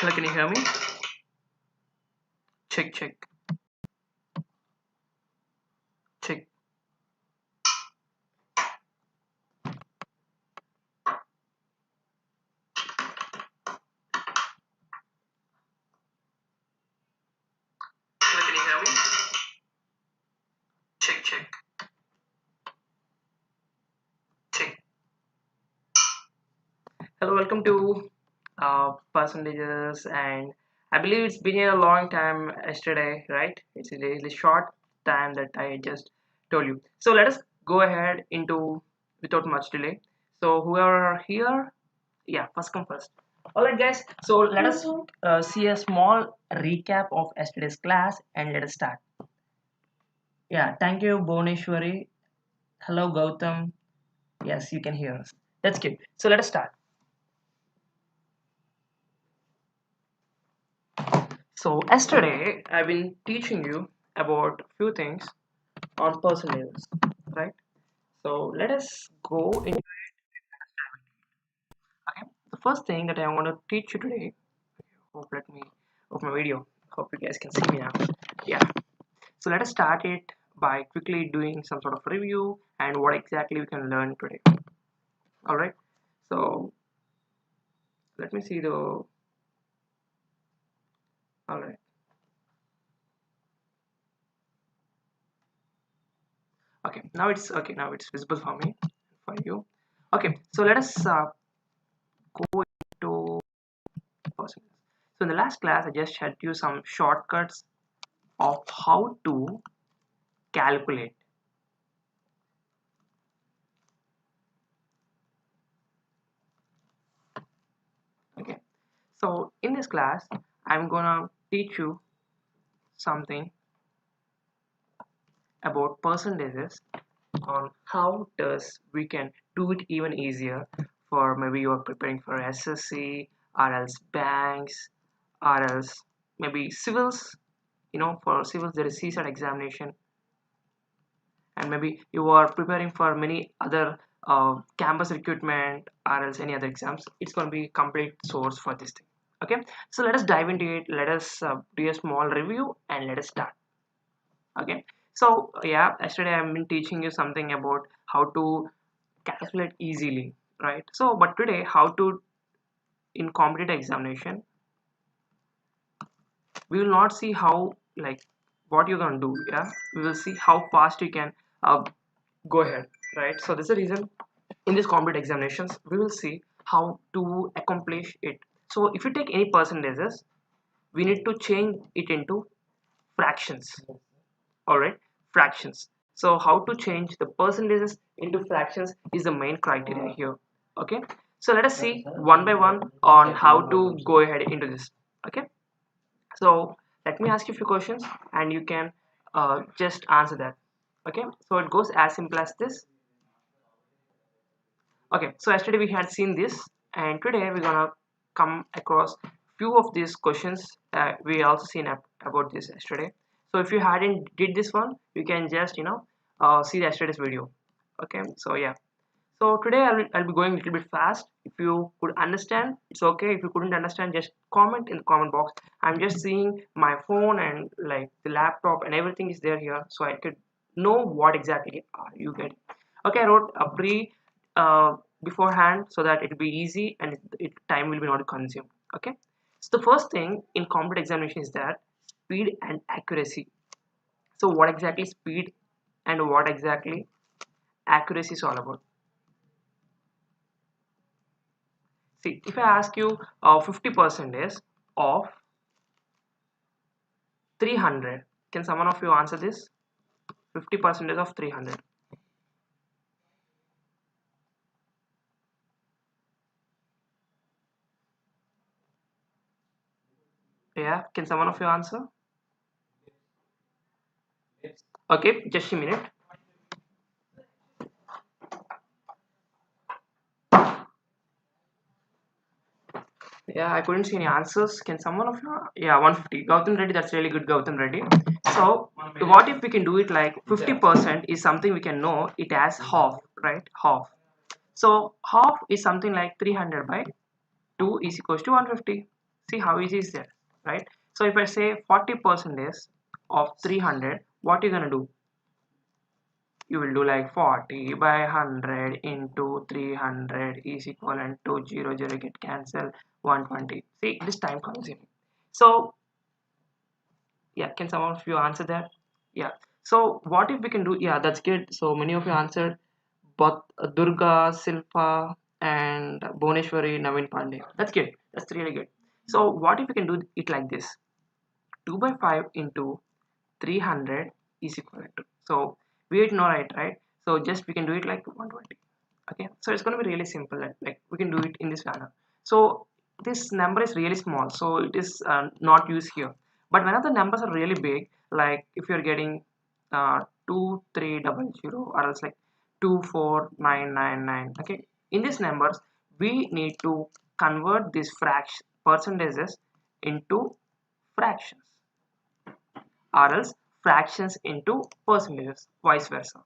Hello, can you hear me? Check, check, check. Hello, can you hear me? Check, check, check. Hello, welcome to percentages, and I believe it's been a long time yesterday, right? It's a really short time that I just told you. So let us go ahead into without much delay. So whoever are here, yeah, first come first. All right, guys. So let us see a small recap of yesterday's class, and let us start. Yeah, thank you, Bhuvneshwari. Hello, Gautam. Yes, you can hear us. That's good. So let us start. So yesterday I've been teaching you about a few things on percentages, right? So let us go into it. Okay. The first thing that I want to teach you today. Hope let me open my video. Hope you guys can see me now. Yeah. So let us start it by quickly doing some sort of review and what exactly we can learn today. All right. So let me see the. All right. Okay. Now it's visible for me, for you. Okay. So let us go into percentages. So in the last class, I just showed you some shortcuts of how to calculate. Okay. So in this class, I'm gonna teach you something about percentages on how does we can do it even easier for maybe you are preparing for SSC or else banks or else maybe civils. For civils there is CSAT examination, and maybe you are preparing for many other campus recruitment or else any other exams. It's going to be complete source for this thing. Okay, so let us dive into it. Let us do a small review and let us start. Okay, so yeah, yesterday I've been teaching you something about how to calculate easily, right? So but today how to, in competitive examination, we will not see how, like, what you're gonna do. Yeah, we will see how fast you can uh, go ahead, right? So this is the reason in these competitive examinations we will see how to accomplish it. So if you take any percentages, we need to change it into fractions. All right, fractions. So how to change the percentages into fractions is the main criteria here. Okay, so let us see one by one on how to go ahead into this. Okay, so let me ask you a few questions and you can just answer that. Okay, so it goes as simple as this. Okay, so yesterday we had seen this, and today we're gonna come across few of these questions. We also seen about this yesterday. So if you hadn't did this one, you can just see the yesterday's video. Okay, so yeah. So today I'll be going a little bit fast. If you could understand, it's okay. If you couldn't understand, just comment in the comment box. I'm just seeing my phone and like the laptop and everything is there here, so I could know what exactly you get. Okay, I wrote a pre uh, beforehand so that it'll be easy and time will be not consumed. Okay, so the first thing in competitive examination is that speed and accuracy. So what exactly speed and what exactly accuracy is all about? See, if I ask you 50% of 300, can someone of you answer this? 50% of 300. Yeah, can someone of you answer? Okay, just a minute. Yeah, I couldn't see any answers. Can someone of you? Yeah, 150. Gautam Reddy, that's really good, Gautam Reddy. So, what if we can do it like 50% is something we can know it as half, right? Half. So, half is something like 300 by 2 is equals to 150. See how easy is that, right? So if I say 40% of 300, what you're gonna do? You will do like 40 by 100 into 300 is equivalent to 0, 0 get cancelled, 120. See, this time consuming. So yeah, can some of you answer that? Yeah. So what if we can do? Yeah, that's good. So many of you answered, but Durga, Silpa, and Bhuneshwari, Navin Pandey. That's good. That's really good. So what if we can do it like this? 2 by 5 into 300 is equal to. So we didn't know, right? So just we can do it like 120. Okay. So it's going to be really simple. Like we can do it in this manner. So this number is really small. So it is not used here. But when the numbers are really big, like if you're getting 2300 or else like 24999. Okay. In these numbers, we need to convert these fraction percentages into fractions, or else fractions into percentages, vice versa.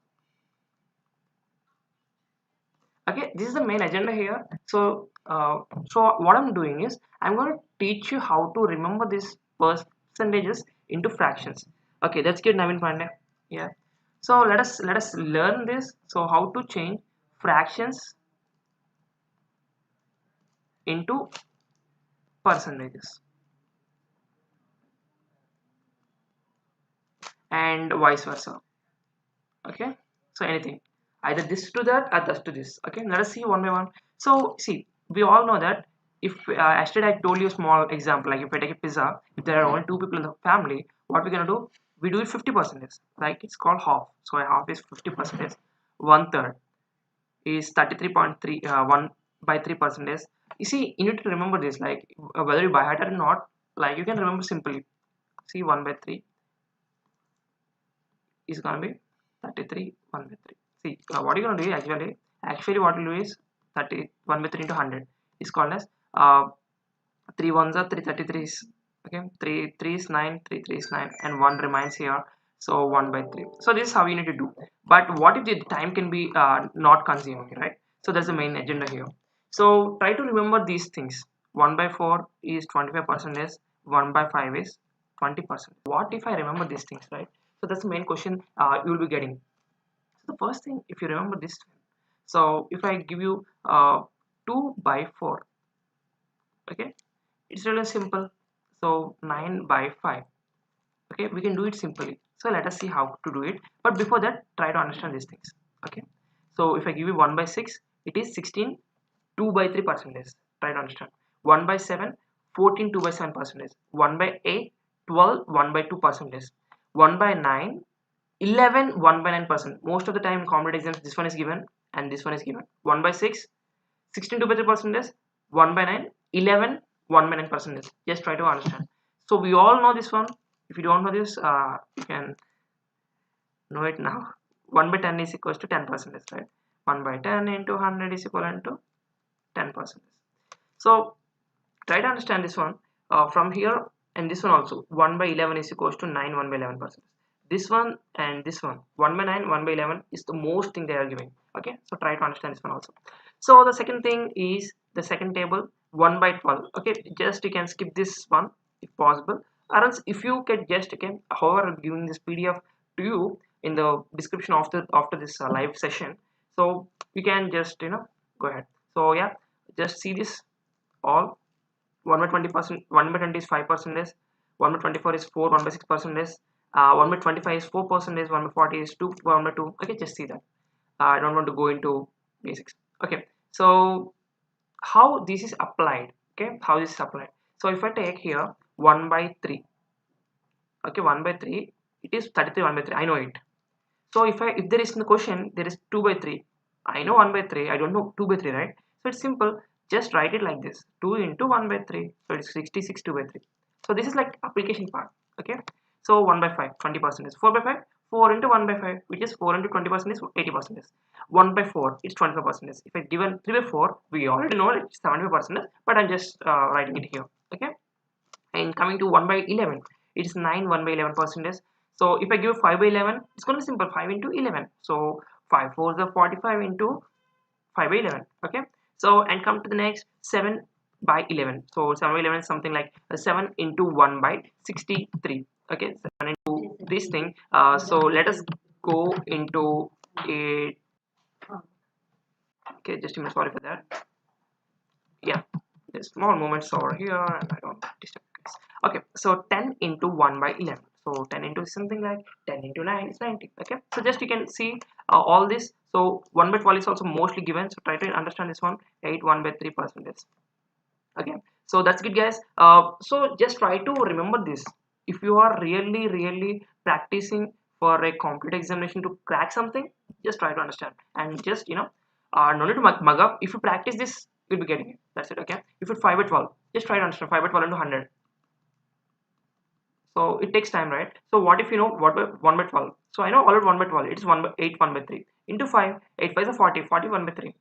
Okay, this is the main agenda here. So what I'm doing is I'm going to teach you how to remember these percentages into fractions. Okay, that's good, Navin Pandey. Yeah, so let us learn this. So how to change fractions into percentages and vice versa. Okay, so anything, either this to that or that to this. Okay, let us see one by one. So see, we all know that if yesterday I told you a small example, like if I take a pizza, if there are only two people in the family, what we're gonna do, we do it 50%, like it's called half. So a half is 50%, one third is 33.3 1 by 3%. You see, you need to remember this, like whether you buy it or not, like you can remember simply. See, 1 by 3 is gonna be 33 1 by 3. See, what you're gonna do actually what you'll do is 31 by 3 into 100 is called as 3 ones are 333s. Okay, 3 is 9, 3 is 9, and 1 remains here. So 1 by 3. So this is how you need to do. But what if the time can be not consuming, right? So that's the main agenda here. So try to remember these things. 1 by 4 is 25%, 1 by 5 is 20%. What if I remember these things, right? So that's the main question you will be getting. So the first thing, if you remember this, so if I give you 2 by 4, okay, it's really simple. So 9 by 5. Okay, we can do it simply. So let us see how to do it. But before that, try to understand these things. Okay. So if I give you 1 by 6, it is 16 2 by 3 percentage. Try to understand. 1 by 7, 14 2 by 7 percentage. 1 by 8, 12 1 by 2 percentage. 1 by 9, 11 1 by 9%. Most of the time in competitive exams, this one is given and this one is given. 1 by 6, 16 2 by 3 percentage. 1 by 9, 11 1 by 9 percentage. Just try to understand. So we all know this one. If you don't know this, you can know it now. 1 by 10 is equals to 10%, right? 1 by 10 into 100 is equivalent to 10%. So try to understand this one from here, and this one also. 1 by 11 is equals to 9 1 by 11%. This one and this one, 1 by 9 1 by 11 is the most thing they are giving. Okay, so try to understand this one also. So the second thing is the second table, 1 by 12. Okay, just you can skip this one if possible, or else if you can just, okay, however I'm giving this PDF to you in the description after this live session, so you can just go ahead. So yeah, just see this all. 1 by 20%, 1 by 20 is 5%, 1 by 24 is 4, 1 by 6%, 1 by 25 is 4%, 1 by 40 is 2, 1 by 2. Okay, just see that. I don't want to go into basics. Okay, so how this is applied? Okay, how this is applied? So if I take here 1 by 3, okay, 1 by 3, it is 33 1 by 3. I know it. So if there is in the question there is 2 by 3, I know 1 by 3, I don't know 2 by 3, right? So it's simple, just write it like this, 2 into 1 by 3, so it's 66 2 by 3. So this is like application part. Okay, so 1 by 5 20%, 4 by 5, 4 into 1 by 5, which is 4 into 20% is 80%. 1 by 4 it's 25%. If I given 3 by 4, we already know it's 75%, but I'm just writing it here. Okay, and coming to 1 by 11, it is 9 1 by 11%. So if I give 5 by 11, it's going to be simple, 5 into 11. So 5 4 is 45 into 5 by 11. Okay, so and come to the next 7 by 11. So 7 by 11 is something like 7 into 1 by 63. Okay, 7 into this thing. So let us go into a, okay, just a minute, sorry for that. Yeah, there's small movements over here and I don't disturb you guys. Okay, so 10 into 1 by 11. So 10 into something like 10 into 9 is 90. Okay, so just you can see all this. So 1 by 12 is also mostly given, so try to understand this one. 8 1 by 3 percentage. Okay, so that's good guys. So just try to remember this. If you are really practicing for a computer examination to crack something, just try to understand and just no need to mug up. If you practice this, you'll be getting it. That's it. Okay, if it's 5 by 12, just try to understand 5 by 12 into 100. So it takes time, right? So what if you know what by 1 by 12? So I know all at 1 by 12, it's 1 by 8 1 by 3 into 5, 8 5 is 40, 41 by 3.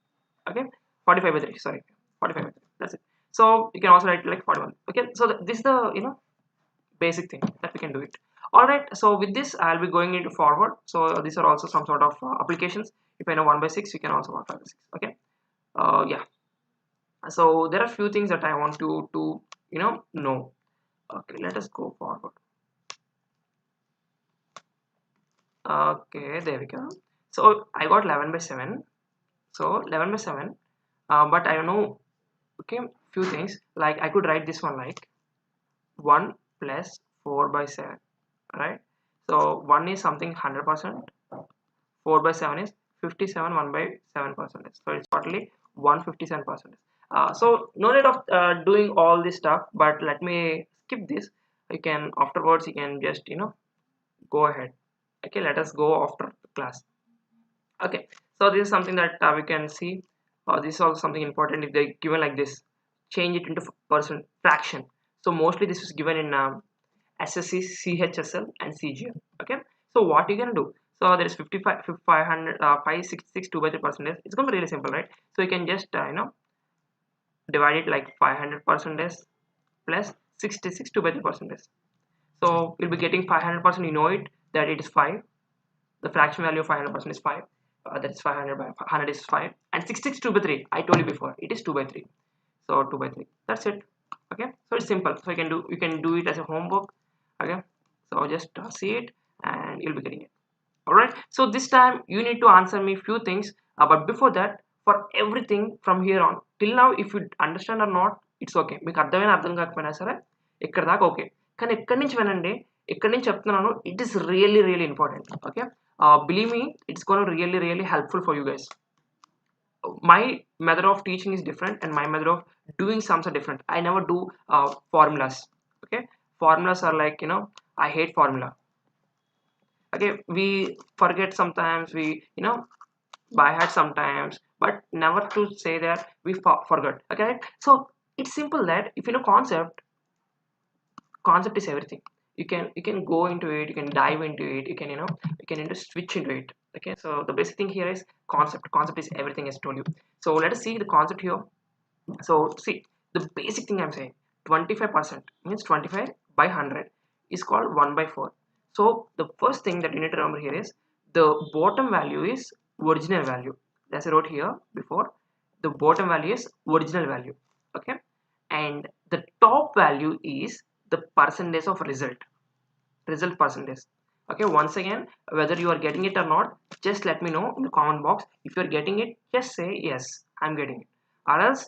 Okay, 45 by 3, sorry, 45 by 3. That's it. So you can also write like 41. Okay, so this is the basic thing that we can do it. All right, so with this I'll be going into forward. So these are also some sort of applications. If I know 1 by 6, you can also work 5 by 6. Okay, yeah. So there are few things that I want to know. Okay, let us go forward. Okay, there we go. So I got 11 by 7. So 11 by 7. But I don't know, okay, few things. Like I could write this one like 1 plus 4 by 7. Right? So 1 is something 100%. 4 by 7 is 57 1 by 7%. So it's totally 157%. So no need of doing all this stuff, but let me skip this. You can afterwards you can just go ahead. Okay, let us go after class. Okay, so this is something that we can see. This is also something important. If they given like this, change it into percent fraction. So mostly this is given in SSC, CHSL and CGL. Okay, so what you can do, so there is 55 500 566 2 by 3 percentage. It's going to be really simple, right? So you can just divide it like 500 percentage plus 66 2 by 3 percentage. So you'll be getting 500%. You know it that it is 5. The fraction value of 500% is 5. That is 500 by 100 is 5, and 66 2 by 3. I told you before it is 2 by 3. So 2 by 3. That's it. Okay, so it's simple. So you can do it as a homework. Okay, so just see it and you'll be getting it. All right, so this time you need to answer me few things, but before that, for everything from here on till now, if you understand or not, it's okay. మీకు అర్థమైన అర్థం కాకపోయినా సరే ఇక్కడ దాకా okay, కానీ ఎక్కడి నుంచి వినండి, ఎక్కడి నుంచి చెప్తున్నాను, it is really important. Okay, believe me, it's going to really helpful for you guys. My method of teaching is different and my method of doing sums are different. I never do formulas. Okay, formulas are like I hate formula. Okay, we forget sometimes, we by heart sometimes, but never to say that we forgot. Okay, so it's simple that if you know concept is everything. You can go into it, you can dive into it, you can switch into it. Okay, so the basic thing here is concept is everything, as told you. So let us see the concept here. So see, the basic thing I'm saying, 25% means 25 by 100 is called 1 by 4. So the first thing that you need to remember here is the bottom value is original value. As I wrote here before, the bottom value is original value. Okay, and the top value is the percentage of result percentage. Okay, once again, whether you are getting it or not, just let me know in the comment box. If you are getting it, just say yes, I'm getting it, or else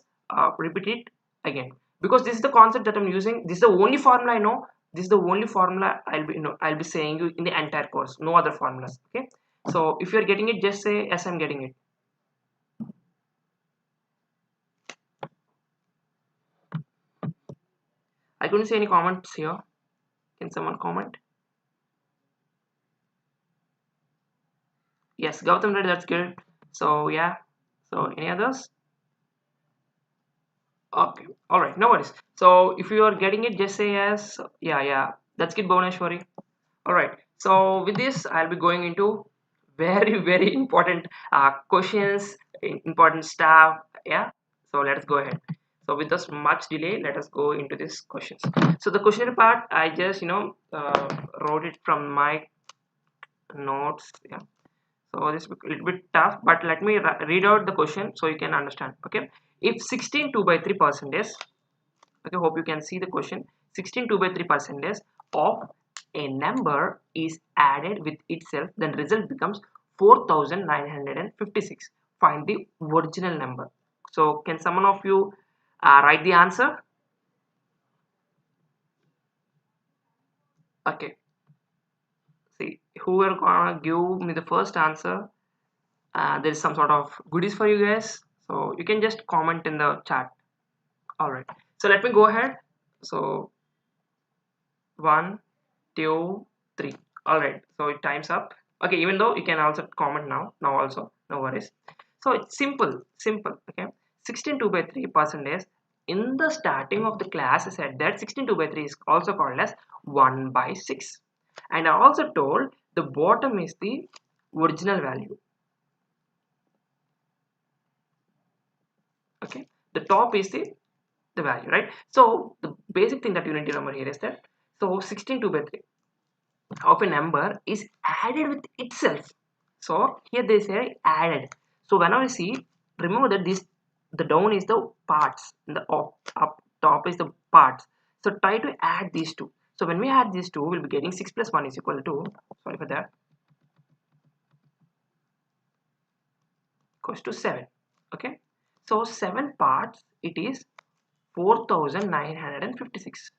repeat it again, because this is the concept that I'm using. This is the only formula I know. This is the only formula I'll be saying you in the entire course. No other formulas. Okay, so if you're getting it, just say yes, I'm getting it. I couldn't see any comments here. Can someone comment? Yes, Gautam Reddy, that's good. So yeah, so any others? Okay, all right, no worries. So if you are getting it, just say yes. Yeah, that's good, Bhuvaneshwari. All right, so with this I'll be going into very important questions, important stuff. Yeah, so let us go ahead. So with this much delay, let us go into these questions. So the questionnaire part, I just wrote it from my notes. Yeah, so this is a little bit tough, but let me read out the question so you can understand. Okay, if 16 2 by 3 percentage Okay, hope you can see the question. 16 2 by 3 percentage of a number is added with itself, then result becomes 4956. Find the original number. So can someone of you write the answer? Okay, see who are gonna give me the first answer. There is some sort of goodies for you guys, so you can just comment in the chat. All right, so let me go ahead. So 1 2 3. All right, so it time's up. Okay, even though you can also comment now also, no worries. So it's simple. Okay, 16 2 by 3 percentage. In the starting of the class I said that 16 2 by 3 is also called as 1 by 6, and I also told the bottom is the original value. Okay, the top is the value, right? So the basic thing that you need to remember here is that, so 16 2 by 3 of a number is added with itself. So here they say added. So whenever you see, remember that this, the down is the parts, and the up top is the parts. So try to add these two. So when we add these two, we'll be getting 6 plus 1 is equal to, sorry for that, equals to 7. Okay, so 7 parts, it is 4956.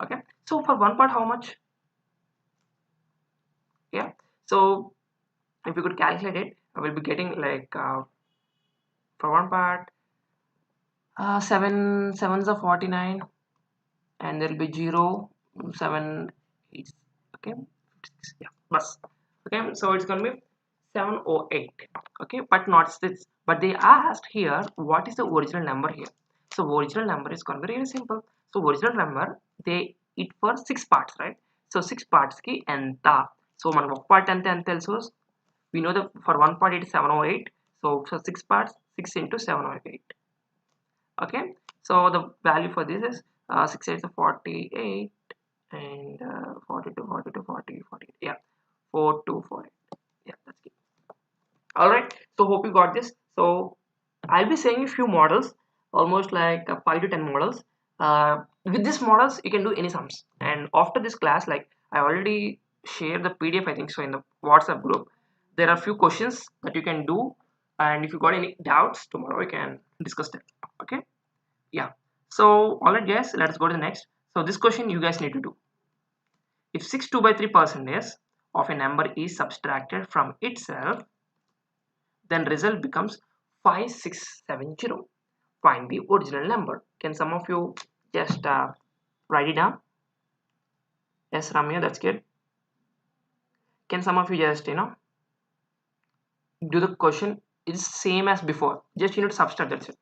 Okay, so for one part how much? Yeah, so if you could calculate it, I will be getting like for one part, 7 sevens are 49, and there will be 0 7 8. Okay, yeah, plus. Okay, so it's gonna be 708. Okay, but not this, but they asked here what is the original number here. So original number is gonna be really simple. So original number, they it for 6 parts, right? So 6 parts ki enta. So మనకు ఒక part ఎంత తెలుసు, we know that for one part it is 708. So 6 parts, 6 into 708. Okay, so the value for this is 6 8 is 48, and 42 42 40 40, yeah, 4248. Yeah, that's it. All right, so hope you got this. So I'll be saying a few models, almost like 5 to 10 models. With these models you can do any sums, and after this class, like I already shared the PDF, I think so, in the WhatsApp group. There are a few questions that you can do, and if you got any doubts, tomorrow we can discuss that. Okay, yeah. So all right guys, let's go to the next. So this question you guys need to do. If 6 2 by 3 percentage of a number is subtracted from itself, then result becomes 5670. Find the original number. Can some of you just write it down? Yes, Ramya, that's good. Can some of you just do the question? It's same as before, just you need to subtract, that's it.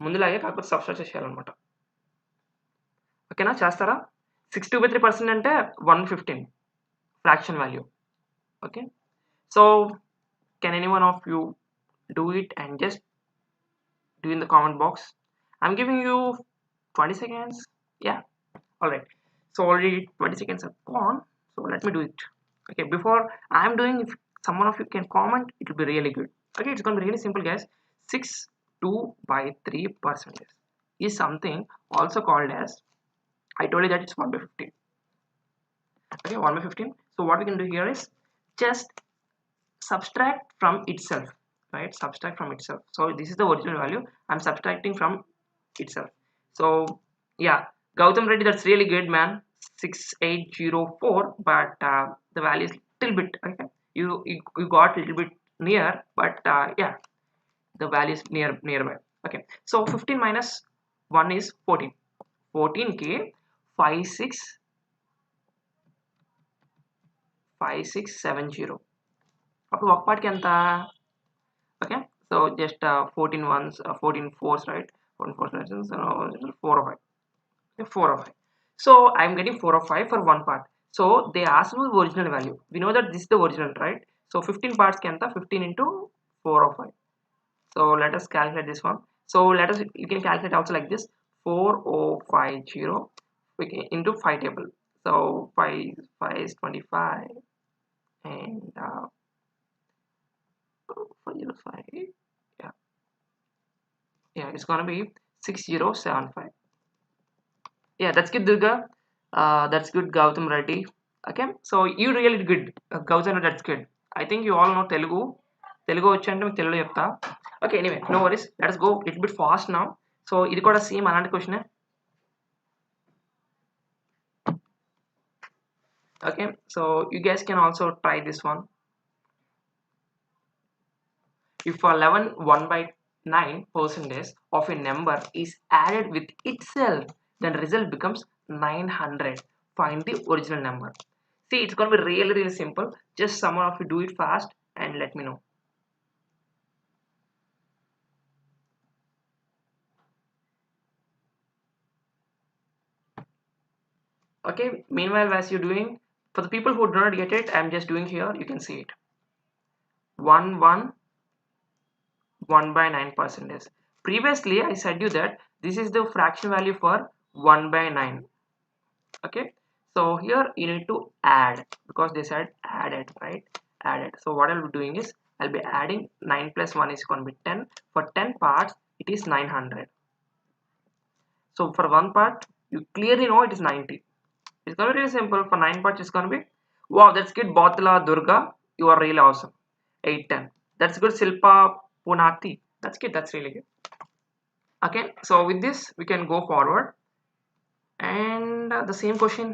ముందులాగే కాకపోతే subtract చేయాలన్నమాట. ఓకేనా, చేస్తారా? 6 2 by 3% అంటే 115 fraction value. Okay, so can anyone of you do it and just do in the comment box? I'm giving you 20 seconds. Yeah, all right, so already 20 seconds are gone, so let me do it. Okay, before I'm doing, if someone of you can comment, it will be really good. Okay, it's gonna be really simple guys. 6 2 by 3 percentage is something also called as, I told you that it's 1 by 15. Okay, 1 by 15. So what we can do here is just subtract from itself, right? Subtract from itself. So this is the original value, I'm subtracting from itself. So yeah, Gautam Reddy, that's really good, man. 6804, but the value is little bit, okay, you got a little bit near, but yeah, the value is nearby. Okay, so 15 minus 1 is 14. 14k 5670. అప్పుడు ఒక పార్ట్కి ఎంత? Okay, so just 14 ones, 14 fours, right? 14 fours, 4 or 5. Okay, 4 or 5. So I'm getting 4 or 5 for one part. So they asked me the original value. We know that this is the original, right? So 15 parts can 15 into 4 or 5. So let us calculate this one. So let us, you can calculate also like this: 4050 into 5 table. So 5 is 25, and 405, yeah, Yeah, it's gonna be 6075. Yeah, that's good, Durga. That's good, Gautam Reddy. Okay, so you really good, Gautam. That's good. I think you all know Telugu. Telugu వచ్చంటే మీకు తెలుగులో చెప్తా. Okay, anyway, no worries. Let's go a little bit fast now. So ఇది కూడా same అలాంటి question. Okay, so you guys can also try this one. If 11 1 by 9 percentage of a number is added with itself, then result becomes 900. Find the original number. See, it's going to be really simple. Just someone of you do it fast and let me know. Okay, meanwhile, as you're doing, for the people who do not get it, I'm just doing here. You can see it. 1 1 1 by 9 percentage. Previously, I said you that this is the fraction value for 1 by 9. Okay, so here you need to add because they said added, right? Added. So what I'll be doing is I'll be adding 9 plus 1 is going to be 10. For 10 parts, it is 900. So for one part, you clearly know it is 90. It's going to be really simple. For 9 parts, it's going to be wow. That's good, Botla Durga. You are really awesome. 810. That's good, Silpa Punati. That's good. That's really good. Okay, so with this, we can go forward. And the same question.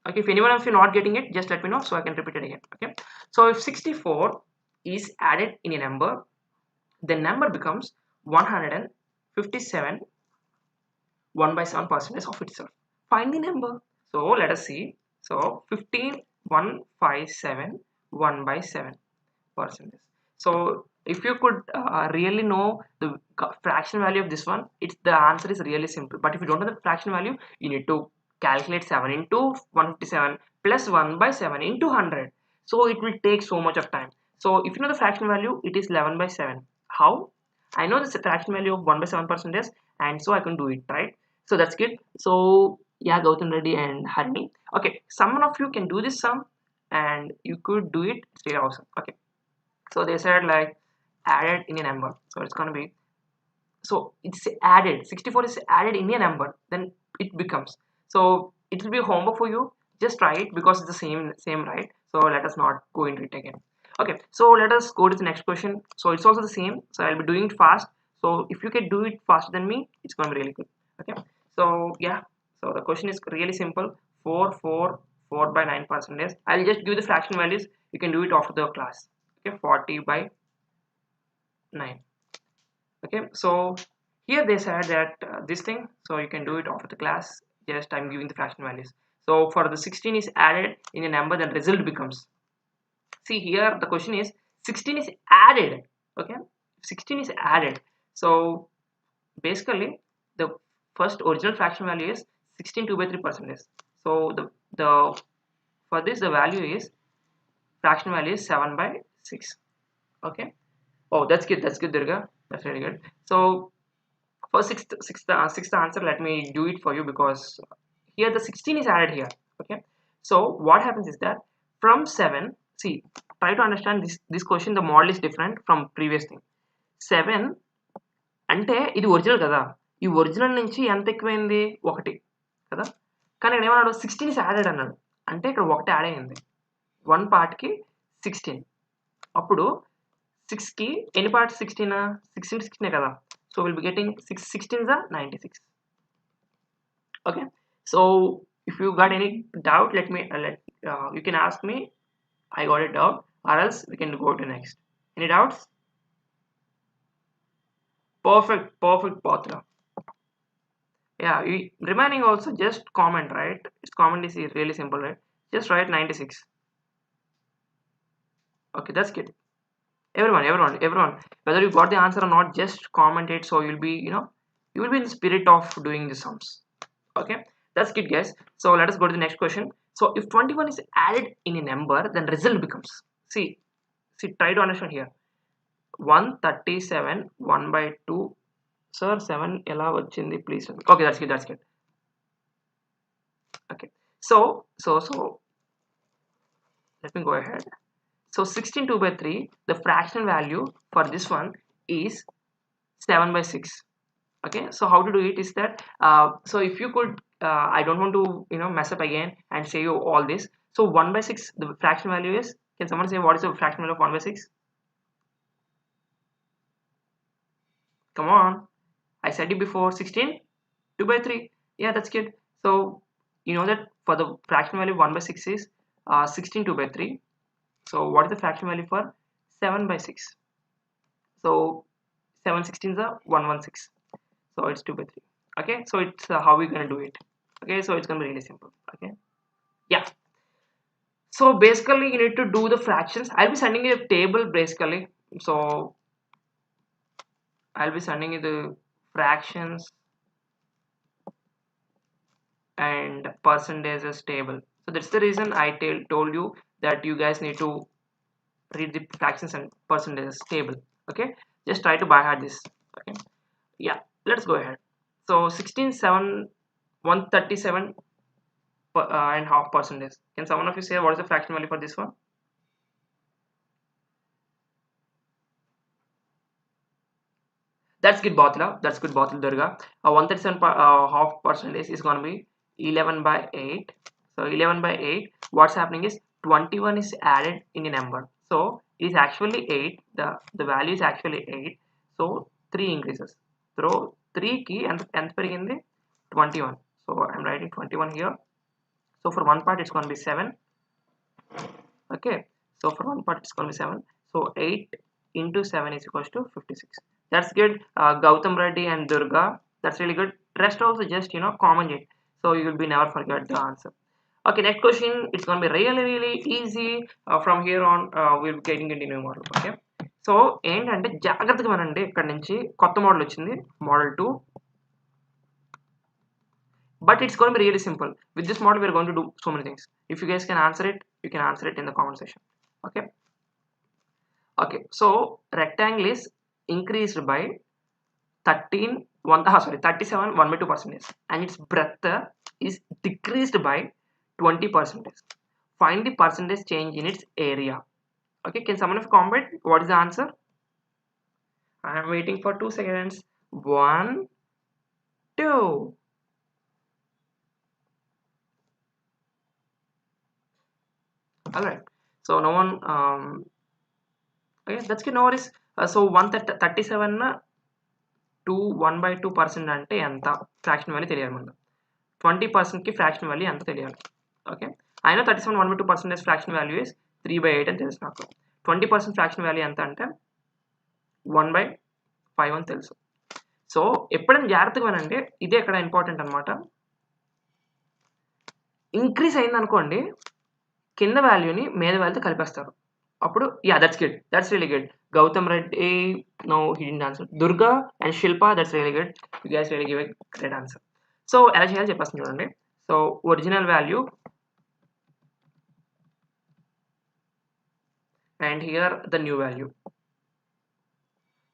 Okay, if anyone of you not getting it, just let me know so I can repeat it again. Okay, so if 64 is added in a number, the number becomes 157 1 by 7 percentage of itself. Find the number. So let us see. So 15157 1 by 7 percentage. So if you could really know the fraction value of this one, it's the answer is really simple. But if you don't know the fraction value, you need to calculate 7 into 157 plus 1 by 7 into 100. So it will take so much of time. So if you know the fraction value, it is 11 by 7. How? I know the fraction value of 1 by 7 percentage, and so I can do it, right? So that's good. So yeah, Gautam Reddy and Harni. Okay, someone of you can do this sum, and you could do it. It's really awesome. Okay, so they said like added in a number, so it's gonna be, so it's added, 64 is added in a number, then it becomes, so it will be homework for you. Just try it because it's the same, right? So let us not go into it again. Okay, so let us go to the next question. So it's also the same, so I'll be doing it fast. So if you can do it faster than me, it's gonna be really good. Okay, so yeah, so the question is really simple. 4 by 9 percentage. I'll just give the fraction values. You can do it after the class. Okay, 40 by 9. Okay, so here they said that this thing, so you can do it after the class. Just I'm giving the fraction values. So for the 16 is added in a number, then result becomes, see here the question is 16 is added. Okay, 16 is added, so basically the first original fraction value is 16 2 by 3 percentage. So the for this the value is, fraction value is 7 by 6. Okay, oh that's good, Durga, that's really good. So for sixth answer, let me do it for you because here the 16 is added here. Okay, so what happens is that from 7, see, try to understand this question. The model is different from previous thing. 7 అంటే ఇది original కదా, ఈ original నుంచి ఎంత ఎక్కువైంది, 1 కదా. కానీ ఇక్కడ ఏమన్నాడు, 16 ఇస్ యాడెడ్ అన్నాడు, అంటే ఇక్కడ 1 యాడ్ అయింది 1 పార్ట్కి 16. అప్పుడు 6కి ఎన్ని పార్ట్స్, 16 16 కదా. So we'll be getting 6 16s are 96. Okay, so if you got any doubt, let me you can ask me. I got a doubt, or else we can go to next. Any doubts? Perfect Patra. Yeah, remaining also just comment, right? It's comment is really simple, right? Just write 96. Okay, that's good. Everyone, whether you got the answer or not, just comment it, so you'll be, you will be in the spirit of doing the sums. Okay, that's good, guys. So let us go to the next question. So if 21 is added in a number, then result becomes, see, try to understand here. 137 1 by 2. Sir, 7 ela vachindi, please. Okay, that's good. Okay, so let me go ahead. So 16 2 by 3, the fraction value for this one is 7 by 6. Okay, so how to do it is that so if you could I don't want to mess up again and say you all this. So 1 by 6, the fraction value is, can someone say what is the fraction value of 1 by 6? Come on, I said it before, 16 2 by 3. Yeah, that's good. So you know that for the fraction value 1 by 6 is 16 2 by 3. So what is the fraction value for 7 by 6? So 7 16s are 116. So it's 2 by 3. Okay, so it's how we're gonna do it. Okay, so it's gonna be really simple. Okay, yeah. So basically you need to do the fractions. I'll be sending you a table basically. So I'll be sending you the fractions and percentages table. So that's the reason I told you that you guys need to read the fractions and percentages table. Okay, just try to by heart this. Okay, yeah, let's go ahead. So 16 7 137 and half percentage. Can someone of you say what is the fraction value for this one? That's good, Botla. That's good, Botla Durga. 137 half percentage is going to be 11 by 8. So 11 by 8. What's happening is 21 is added in a number. So it is actually 8. The value is actually 8. So 3 increases. Throw 3 key and nth perigindi 21. So I'm writing 21 here. So for one part it's going to be 7. Okay. So for one part it's going to be 7. So 8 into 7 is equals to 56. That's good. Gautam Reddy and Durga, that's really good. Rest also just comment it, so you will be never forget the answer. Okay, next question. It's gonna be really easy. From here on we'll be getting into new model. Okay, so ఏంటంటే జాగ్రత్తగా వినండి. ఇక్కడ నుంచి కొత్త model వచ్చింది, model 2. But it's going to be really simple. With this model we're going to do so many things. If you guys can answer it, you can answer it in the comment section. Okay, so rectangle is increased by 37 1 by 2 percentage, and its breadth is decreased by 20 percentage. Find the percentage change in its area. Okay, can someone comment what is the answer? I am waiting for 2 seconds. 1 2. All right, so no one okay, that's good, no worries. So 137 to 1 by 2% అంటే ఎంత fraction value తెలియాలి మనకు. 20%కి fraction value ఎంత తెలియాలి. Okay, అయినా 37 1 by 2% fraction value is 3 by 8 అని తెలుసు నాకు. 20% ఫ్రాక్షన్ వాల్యూ ఎంత అంటే 1 by 5 అని తెలుసు. సో ఎప్పుడైనా జాగ్రత్తగా వినండి, ఇదే ఇక్కడ ఇంపార్టెంట్ అనమాట. ఇంక్రీజ్ అయింది అనుకోండి, కింద వాల్యూని మీద వాల్యూతో కలిపేస్తారు. అప్పుడు yeah, that's good, that's really good. Gautam Reddy, no, he didn't answer. Durga and Shilpa, that's really good. You guys really give a great answer. So ఎలా చేయాలి చెప్పేస్తాను చూడండి. So original value and here the new value.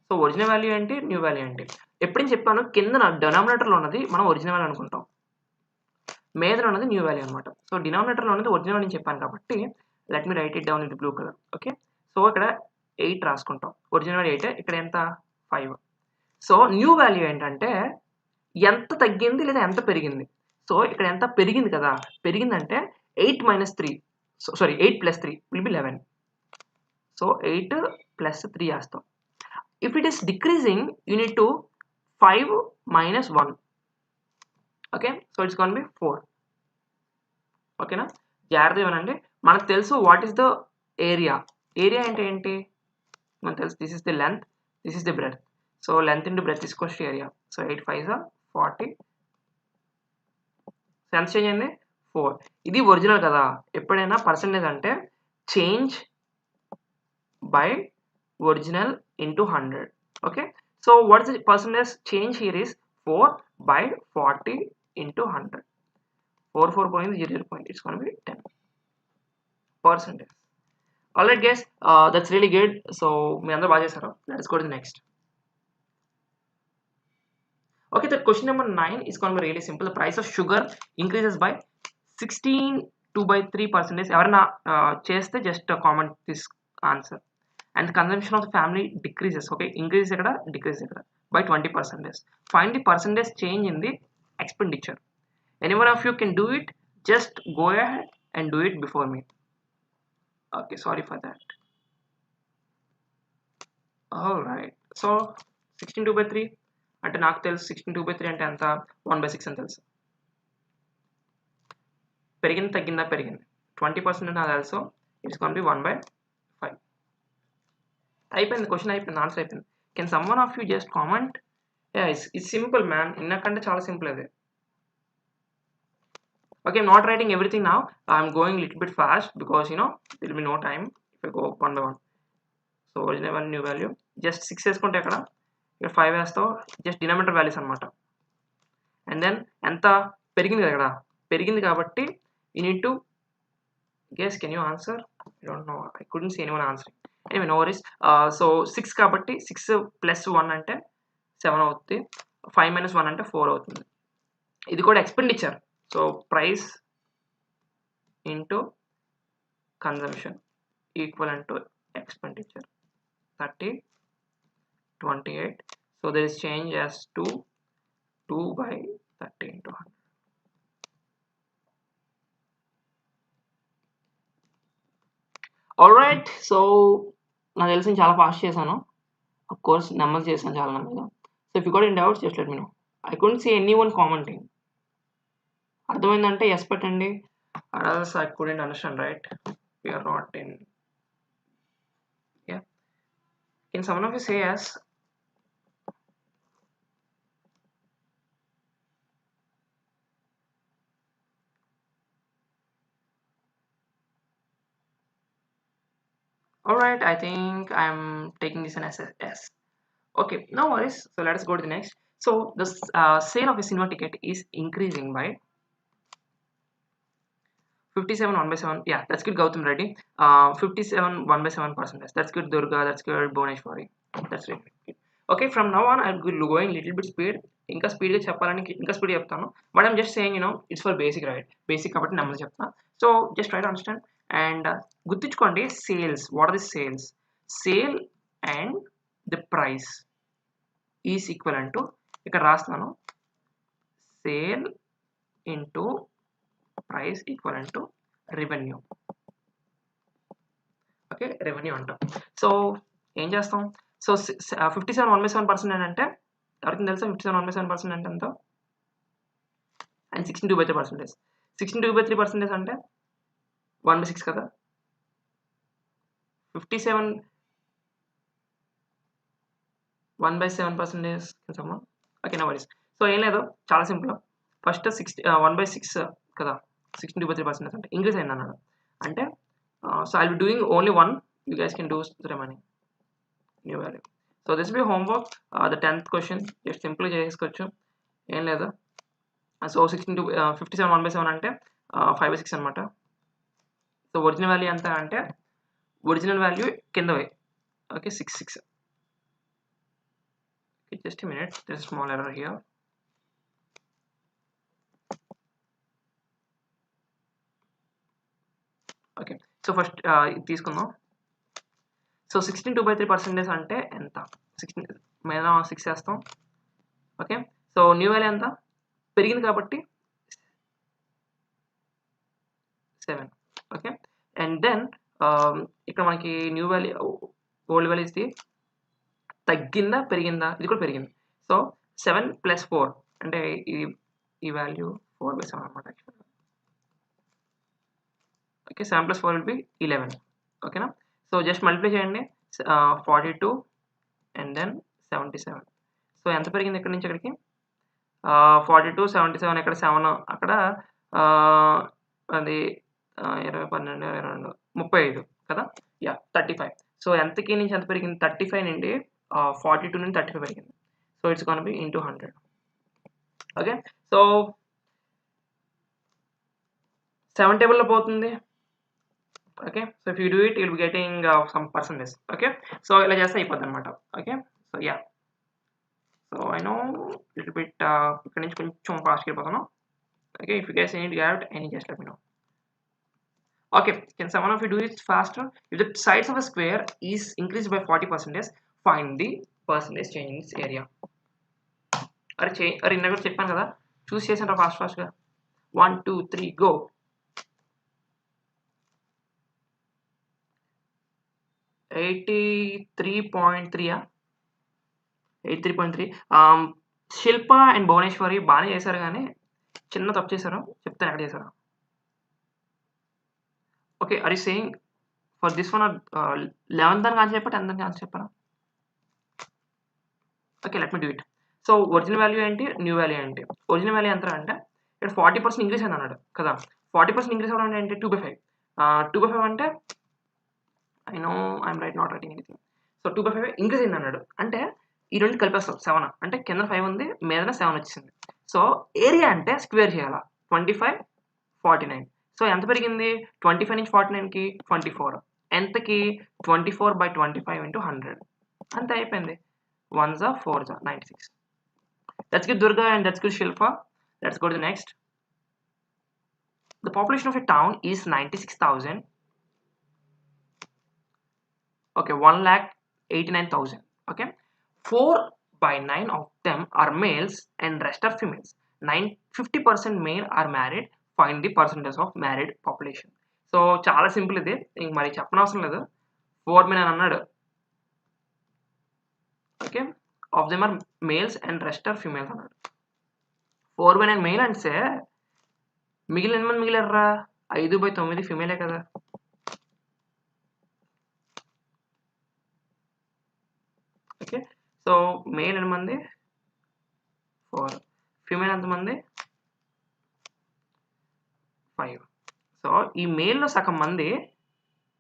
So original value ఏంటి, new value ఏంటి? ఎప్పుడైనా చెప్పాను, కింద డినామినేటర్లో ఉన్నది మనం ఒరిజినల్ వాల్యూ అనుకుంటాం, మీదలో ఉన్నది న్యూ వాల్యూ అనమాట. సో డినామినేటర్లో ఉన్నది ఒరిజినల్ అని చెప్పాను కాబట్టి let me right it down in blue colour. Okay, so ఇక్కడ 8 రాసుకుంటాం, ఒరిజినల్ 8, ఇక్కడ ఎంత 5. సో న్యూ వాల్యూ ఏంటంటే ఎంత తగ్గింది లేదా ఎంత పెరిగింది. సో ఇక్కడ ఎంత పెరిగింది కదా, పెరిగిందంటే 8 minus 3, so sorry 8 plus 3 will be 11. So 8 plus 3 వేస్తాం. If it is decreasing you need to 5 minus 1. Okay, so it's gonna be 4. ఓకేనా, జాగ్రత్తగా ఏమనండి. మనకు తెలుసు what is the area. Area అంటే ఏంటి మనకు తెలుసు, this is the length, this is the breadth. So length into breadth equals to area. So 8 5 40. So ఎంత చేంజ్ అయింది 4. ఇది ఒరిజినల్ కదా. ఎప్పుడైనా పర్సెంటేజ్ అంటే change by original into 100. Okay, so what is the percentage change here is 4 by 40 into 100. 4 points 0 point, it's going to be 10%. Alright guys, that's really good. So me andar baga chesaru. Let's go to the next. Okay, the question number 9 is going to be really simple. The price of sugar increases by 16.2/3%. Evarna cheste just comment this answer. And the consumption of the family decreases. Okay, increases ekkada, decreases ekkada, by 20%. Find the percentage change in the expenditure. Any one of you can do it. Just go ahead and do it before me. Okay, sorry for that. Alright, so 16 2 by 3 అంటే నాకు తెలుసు 16 2 by 3 అంటే ఎంత 1 by 6 అని తెలుసు. పెరిగింది తగ్గిందా పెరిగింది 20% నాకు తెలుసు. It's gonna be 1 by 5. అయిపోయింది, క్వశ్చన్ అయిపోయింది, ఆన్సర్ అయిపోయింది. Can someone of you just comment? It's simple man, ఇన్నకంటే చాలా సింపుల్ అది. Okay, I'm not writing everything now. I'm going a little bit fast because there will be no time if I go one by one. So original value, new value, just 6 వేసుకుంటే ఇక్కడ 5 వేస్తావు, just denominator values అనమాట. And then ఎంత పెరిగింది కదా, ఇక్కడ పెరిగింది కాబట్టి you need to guess. Can you answer? I don't know, I couldn't see anyone answering. Anyway, no worries. So 6 కాబట్టి 6 + 1 అంటే 7 అవుతుంది, 5 - 1 అంటే 4 అవుతుంది. ఇది కూడా expenditure. So price into consumption equivalent to expenditure 30 28. So there is change as 2 by 30 into 100. Alright, so నాకు తెలిసి నేను చాలా ఫాస్ట్ చేశాను. Of course నెమ్మది చేశాను చాలా నెమ్మదిగా. So if you got any doubts, just let me know. I couldn't see anyone commenting. అర్థమైందంటే ఎస్ పెట్టండి. Others I couldn't understand, right? We are not in. Yeah, can some of you say yes? Alright, I think I'm taking this as yes. Okay, no worries. So let us go to the next. So the sale of a cinema ticket is increasing by 57 1 by 7. Yeah, that's good, Gautam Reddy. 57 1 by 7%. That's good, Durga. That's good, Boneshwari. That's really good. Okay, from now on I'll be going little bit speed. ఇంకా speed గా చెప్పాలని ఇంకా speed చెప్తాను. But I'm just saying it's for basic, right? Basic కాబట్టి నెమ్మది చెప్తాను. So just try to understand and గుర్తుంచుకోండి. Sales, what are the sales? Sale and the price is equal to, ఇక్కడ రాస్తాను, sale into price equivalent to revenue. Okay, revenue అంటాం. So ఏం చేస్తాం? So 57 1 by 7% అంటే ఎవరికి తెలుసా? 57 1 by 7% అంటే ఎంత? And 16 2 by 3%. 16 2 by 3% అంటే 1 by 6 కదా. 57 1 by 7%. Okay, no worries. So ఏం లేదు, చాలా సింపుల్. ఫస్ట్ 1 by 6 కదా, 16 2 by 3% అంటే ఇంక్రీజ్ అయింది అన్నాడు అంటే. So I'll be doing only one, you guys can do the remaining new value. So this be homework, the 10th question. Just సింపుల్గా చేసుకోవచ్చు, ఏం లేదు. సో 57 1 by 7 అంటే 5 by 6 అనమాట. సో ఒరిజినల్ వాల్యూ ఎంత అంటే, ఒరిజినల్ వాల్యూ కింద పోయి, okay, 6 6. Okay, just a minute, there's a small error here. Okay, so first ఇది తీసుకుందాం. సో 16 2 by 3% అంటే ఎంత? 16 మీద 6 వేస్తాం. ఓకే, సో న్యూ వాల్యూ ఎంత? పెరిగింది కాబట్టి 7. ఓకే, అండ్ దెన్ ఇక్కడ మనకి న్యూ వాల్యూ, ఓల్డ్ వాల్యూ ఇది తగ్గిందా పెరిగిందా? ఇది కూడా పెరిగింది. సో 7 + 4 అంటే ఈ వాల్యూ 4 by 7 అనమాట యాక్చువల్గా. Okay, 7 + 4 will be 11. ఓకేనా? సో జస్ట్ మల్టిప్లై చేయండి, 42 అండ్ దెన్ 77. సో ఎంత పెరిగింది ఇక్కడ నుంచి ఇక్కడికి? 42 77, ఎక్కడ 7 అక్కడ, అది 20 12 22 35 కదా. యా, 35. సో ఎంతకి నుంచి ఎంత పెరిగింది? 35 నుండి 42 నుండి 35 పెరిగింది. So it's gonna be into 100. Okay, so 7 టేబుల్లో పోతుంది. Okay, so if you do it, you'll be getting some percentage. Okay, so ఇలా చేస్తే అయిపోద్ది అనమాట. Okay, so yeah, so I know little bit ఇక్కడ నుంచి కొంచెం ఫాస్ట్గా వెళ్ళిపోతాను. Okay, if you guys need get any, just let me know. Okay, can someone of you do it faster? If the size of a square is increased by 40%, find the percentage change in its area. అరే ఇందాక కూడా చెప్పాను కదా, చూస్ చేసాను ఫాస్ట్గా. 1 2 3 go. 83.3. 83.3. Shilpa and Bhuvaneswari బాగానే చేశారు, కానీ చిన్న తప్పు చేశారు. చెప్తాను ఎక్కడ చేశారు. Okay, are you saying for this one 11th దానికి ఆన్సర్ చెప్పా, 10th దానికి ఆన్సర్ చెప్పారా? Okay, let me do it. So original value ఏంటి, న్యూ వాల్యూ ఏంటి? ఒరిజినల్ వాల్యూ ఎంత అంటే ఇక్కడ 40% ఇంక్రీస్ అయింది అన్నాడు కదా. 40% ఇంక్రీస్ అవ్వడం అంటే 2/5. 2/5 అంటే I know I'm right not writing anything. So 2/5 increase అయింది అన్నాడు అంటే ఈ రెండు కలిపేస్తాం 7. అంటే కింద 5 ఉంది, మీద 7 వచ్చింది. సో ఏరియా అంటే స్క్వేర్ చేయాలా. 25 49. సో ఎంత పెరిగింది? 25 నుంచి 49కి 24. ఎంతకి? 24/25 into 100. అంతే అయిపోయింది. 1s are 4s are 96. That's good, Durga, and that's good, Shilpa. Let's go to the next. The population of a town is 96,000. Okay, 1,89,000. Okay, 4/9 of them are males and rest are females. 50% male are married. Find the percentage of married population. So చాలా simple ఇది, ఇంక మరి చెప్పనవసరం లేదు. 4 men అని అన్నాడు. Okay, of them are males and rest are females అన్నాడు. 4 men and male అంటే మిగిలిన ఎంతమంది మిగిలారా? 5/9 ఫీమేలే కదా. ఓకే, సో మేల్ ఎంతమంది? 4. ఫీమేల్ ఎంతమంది? 5. సో ఈ మేల్లో సగం మంది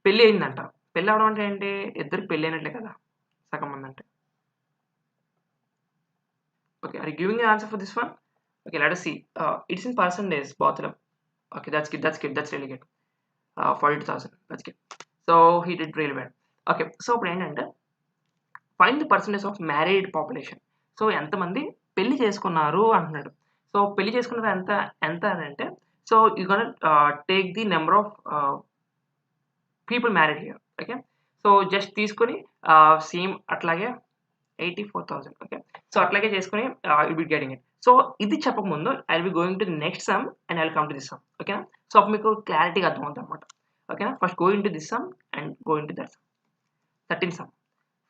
పెళ్ళి అయిందంట. పెళ్ళి అవడం అంటే ఏంటి? ఇద్దరికి పెళ్ళి అయినట్లే కదా సగం మంది అంటే. Okay, are you giving an answer for this one? Okay, let us see. It's in percentage, both of them. Okay, that's good. That's really good. 42,000. That's good. So he did really well. Okay, so find the percentage of married population. So ఎంతమంది పెళ్లి చేసుకున్నారు అంటున్నాడు. So పెళ్లి చేసుకున్నది ఎంత అని అంటే, so you gonna take the number of people married here. Okay, so just తీసుకొని సేమ్ అట్లాగే 84,000. ఓకే, సో అట్లాగే చేసుకుని will be getting it. So ఇది చెప్పకముందు I will be going to the next sum and I will come to this sum. ఓకేనా, so అప్పుడు మీకు క్లారిటీగా అర్థమవుతుంది అనమాట. ఓకేనా, first going to this sum and going to that sum. 13 sum.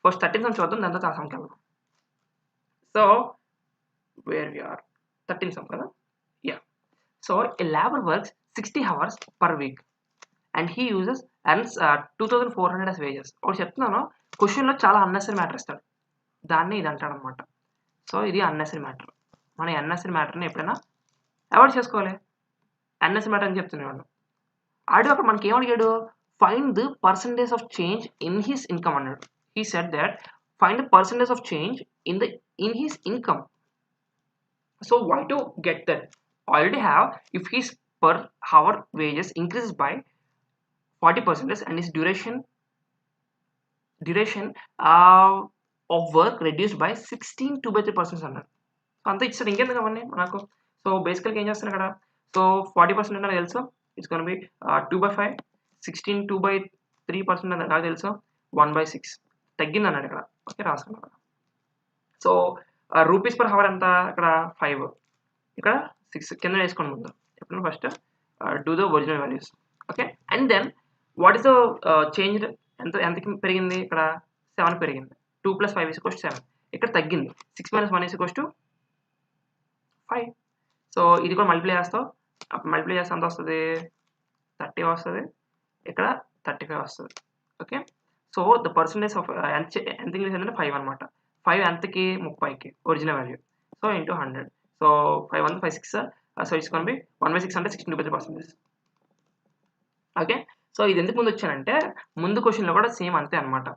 First 13 some చూద్దాం, దాని తర్వాత ఆ సమ్కి వెళ్దాం. So where we are, 13 sum కదా. Yeah, so a laborer works 60 hours per week and he earns 2,400 as wages. ఒకటి చెప్తున్నాను, క్వశ్చన్లో చాలా అన్నెసరీ మ్యాటర్ ఇస్తాడు, దాన్ని ఇది అంటాడు అనమాట. సో ఇది అన్నెసరీ మ్యాటర్. మనం అన్నెసరీ మ్యాటర్ని ఎప్పుడైనా అవాయిడ్ చేసుకోవాలి. అన్నెసరీ మ్యాటర్ అని చెప్తున్నాడు ఆడు. అక్కడ మనకి ఏమడిగాడు? Find the percentage of change in his income అన్నాడు. He said that find the percentage of change in his income. So why to get that? Already have if his per hour wages increases by 40% and his duration of work reduced by 16 అన్నారు. అంతా ఇచ్చారు, ఇంకెందుకు అవన్నీ మనకు. So బేసికల్గా ఏం చేస్తాను ఇక్కడ? సో 40% అంటే తెలుసు, ఇట్స్ గోన్ బి 2/5. 16 2/3% అంటే నాకు తెలుసు 1/6 తగ్గింది అన్నాడు ఇక్కడ. ఓకే, రాసుకున్నాను. సో రూపీస్ పర్ హవర్ ఎంత? ఇక్కడ 5, ఇక్కడ 6 కింద వేసుకోండి ముందు. ఎప్పుడు first do the original values. Okay, and then what is the change? ఎంతకి పెరిగింది? ఇక్కడ 7 పెరిగింది. 2 + 5 = 7. ఇక్కడ తగ్గింది. 6 - 1 = 5. సో ఇది కూడా మల్టిప్లై చేస్తావు. మల్టిప్లై చేస్తే ఎంత వస్తుంది? 30 వస్తుంది. ఇక్కడ 35 వస్తుంది. Okay, so the percentage of ఎంత ఇంగ్లీష్ అంటే 5 అనమాట. 5 ఎంతకి? 30కి original value. So into 100. So 5 1 5 6. So it's gonna be 1/6 అంటే 16% ఓకే, సో ఇది ఎందుకు ముందు వచ్చానంటే ముందు క్వశ్చన్లో కూడా సేమ్ అంతే అనమాట.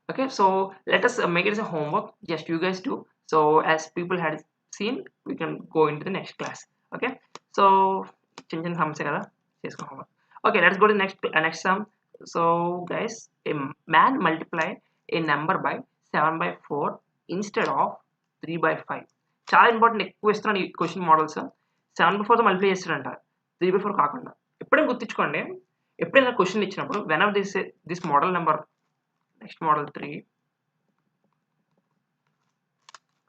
Okay, so let us make it as a homework. Just you guys do. So as people had seen, we can go into the next class. Okay, so change సమస్య కదా చేసుకోవాలి. Okay, let's go to the next sum. So guys, a man multiply a number by 7/4 instead of 3/5. చాలా important, ఎక్కువ ఇస్తున్నాను ఈ question models. 7/4తో multiply చేస్తాడంట, 3/4 కాకుండా. ఎప్పుడైనా గుర్తుంచుకోండి, ఎప్పుడైనా క్వశ్చన్ ఇచ్చినప్పుడు when of this model number, next model 3,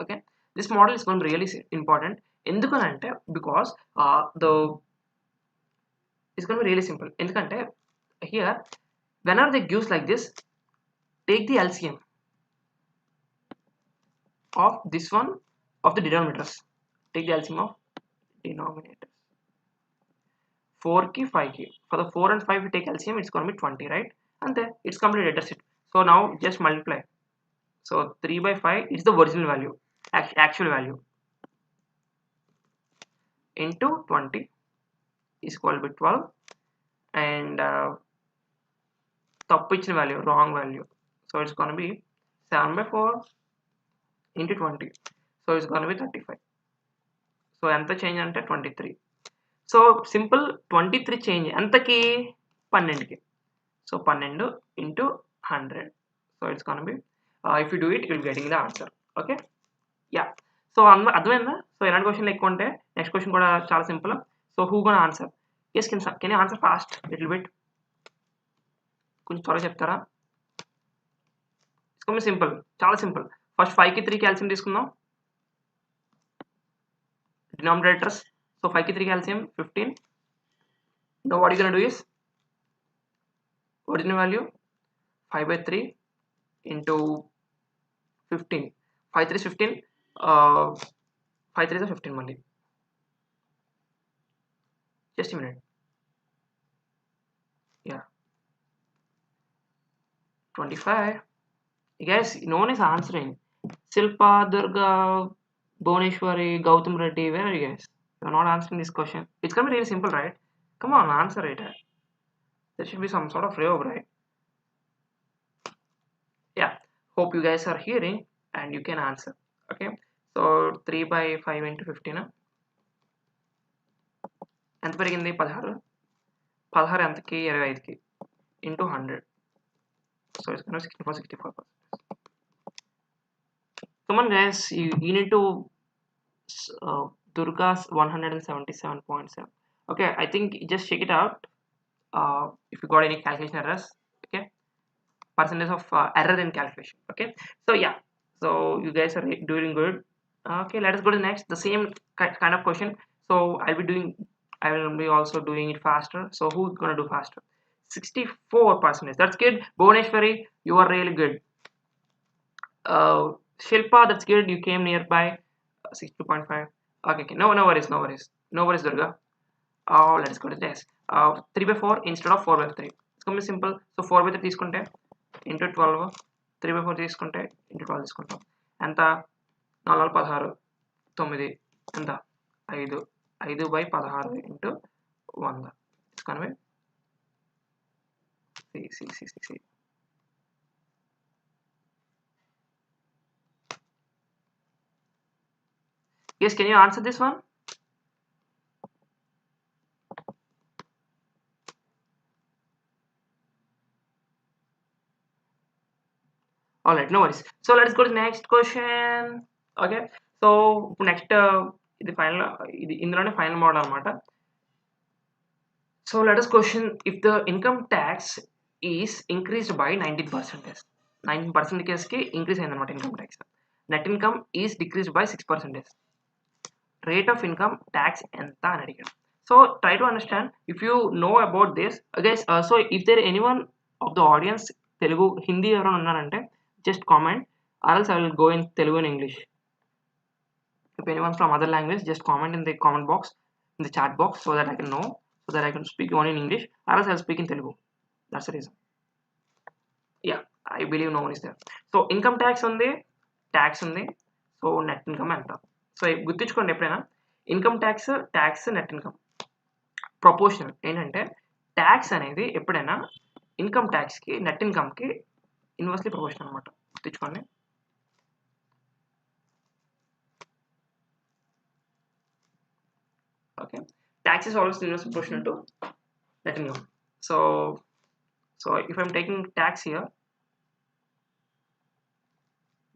Okay, this model is going to be really important. ఎందుకనంటే because the it's going to be really simple. ఎందుకంటే here whenever they gives like this, take the LCM of this one of the denominators. Take the LCM of denominators. 4 ki 5 ki. For the 4 and 5 you take LCM, it's going to be 20, right? And then it's completely data set. So now just multiply. So 3 by 5 is the original value, actual value, into 20 is equal to 12, and తప్పు ఇచ్చిన value, wrong value. So it's going to be 7 by 4 into 20. So it's going to be 35. So ఎంత change అంటే 23. So simple 23 change ఎంతకి 12కి. So 12 into 100. So it's going to be if you do it, you'll be getting the answer. Okay, yeah. So అర్థమైందా? సో ఇలాంటి క్వశ్చన్లు ఎక్కువ ఉంటే నెక్స్ట్ క్వశ్చన్ కూడా చాలా simple. So who gonna answer? Yes can you answer fast little bit? కొంచెం త్వరగా చెప్తారా? ఇట్స్ సింపుల్, చాలా సింపుల్. ఫస్ట్ 5కి 3 క్యాల్సియం తీసుకుందాం, డినామినేటర్స్. సో 5కి 3 క్యాల్సియం 15. Now what you gonna do is original value 5 by 3 into 15. 5 3 is 15. 5 3 is 15 మళ్ళీ. Just a minute. Yeah, 25. You guys, no one is answering. Silpa, Durga, Bhuvneshwari, Gautam Reddy, where are you guys? You're not answering this question. It's gonna be really simple, right? Come on, answer it. There should be some sort of reverb, right? Yeah, hope you guys are hearing and you can answer. Okay, so 3 by 5 into 15. ఎంత పెరిగింది? 16. 16 ఎంతకి? 25కి into 100. So it's going to 64. Come on guys, you need to Durga's 177.7. Okay, I think just check it out if you got any calculation errors. Okay, percentage of error in calculation. Okay, so yeah, so you guys are doing good. Okay, let us go to the next, the same kind of question. So I will be also doing it faster. So who's gonna do faster? 64%. That's good. Bhuvneshwari, you are really good. Shilpa, that's good, you came nearby. 62.5. Okay, no worries, Durga. Let's go to this. 3 by 4 instead of 4 by 3. It's gonna be simple. So 4 by 3 తీసుకుంటే into 12, 3 by 4 తీసుకుంటే into 12 తీసుకుంటాం. ఎంత? 4 16 9 ఎంత? 5 5 by 16 into 100. It's gonna be see. Yes, can you answer this one? Alright, no worries. So let's go to the next question. Okay, so next ఇది final, ఇది ఇందులోనే final model అన్నమాట. So let us question, if the income tax is increased by 19%, 19% కి increase అయిందన్నమాట income tax. Net income is decreased by 6%. Rate of income tax ఎంత అని అడిగాను. So try to understand if you know about this, guys. So if there anyone of the audience Telugu, Hindi ఎవరైనా ఉన్నారంటే just comment, or else I will go in Telugu and English. If anyone from other language, just comment in the comment box, in the chat box, so that I can know, so that I can speak only in English, or else I'll speak in Telugu. That's the reason. Yeah, I believe no one is there. So income tax ఉంది, tax ఉంది. So net income ఎంత? So గుర్తుంచుకోండి ఎప్పుడైనా, income tax net income proportional. ఏంటంటే tax అనేది ఎప్పుడైనా income ట్యాక్స్కి net ఇన్కమ్కి inversely proportional అనమాట. గుర్తుంచుకోండి. Okay, tax is always inversely proportional to net income. So if I'm taking tax here,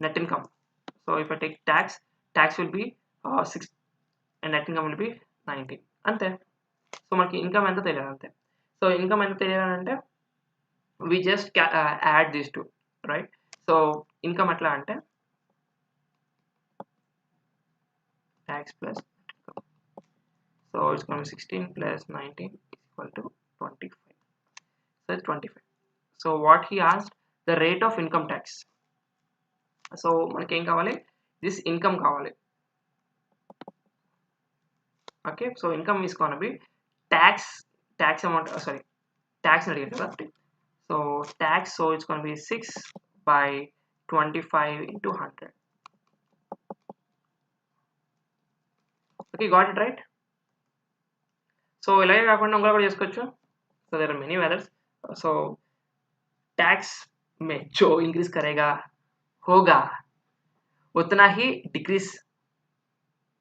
net income. So if I take tax will be 6 and net income will be 90. అంతే. So మనకి income ఎంత తెలియాలి అంతే. So income ఎంత తెలియాలంటే we just add these two, right? So income ఎట్లా అంటే tax plus income. So it's going to be 16 plus 19 is equal to 25. So it's 25. So what he asked, the rate of income tax. So మనకి ఏం కావాలి, this income కావాలి. Okay, so income is going to be tax amount, sorry, tax అడిగారు కదా. So tax, so it's going to be 6 by 25 into 100. Okay, got it right? So ఇలాగే కాకుండా ఇంకొక కూడా చేసుకోవచ్చు. So there are many methods. So tax में जो increase करेगा होगा उतना ही decrease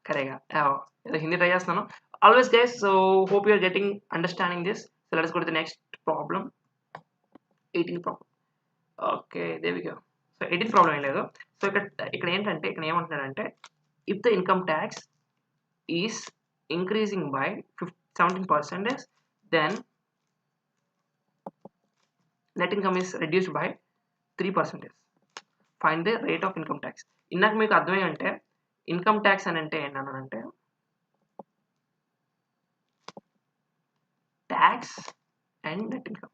करेगा. हिंदी ट्राई చేస్తున్నాను. Always guys, so hope you are getting understanding this. So let us go to the next problem. 18th problem. Okay, there we go. So 18th problem ఏం లేదు. So ఇక్కడ ఏంటంటే ఇక్కడ ఏమంటున్నాడంటే if the income tax is increasing by 17%, then net income is reduced by 3%. Find the rate of income tax. ఇందాక మీకు అర్థమై అంటే ఇన్కమ్ ట్యాక్స్ అని అంటే ఏంటంటే tax and net income.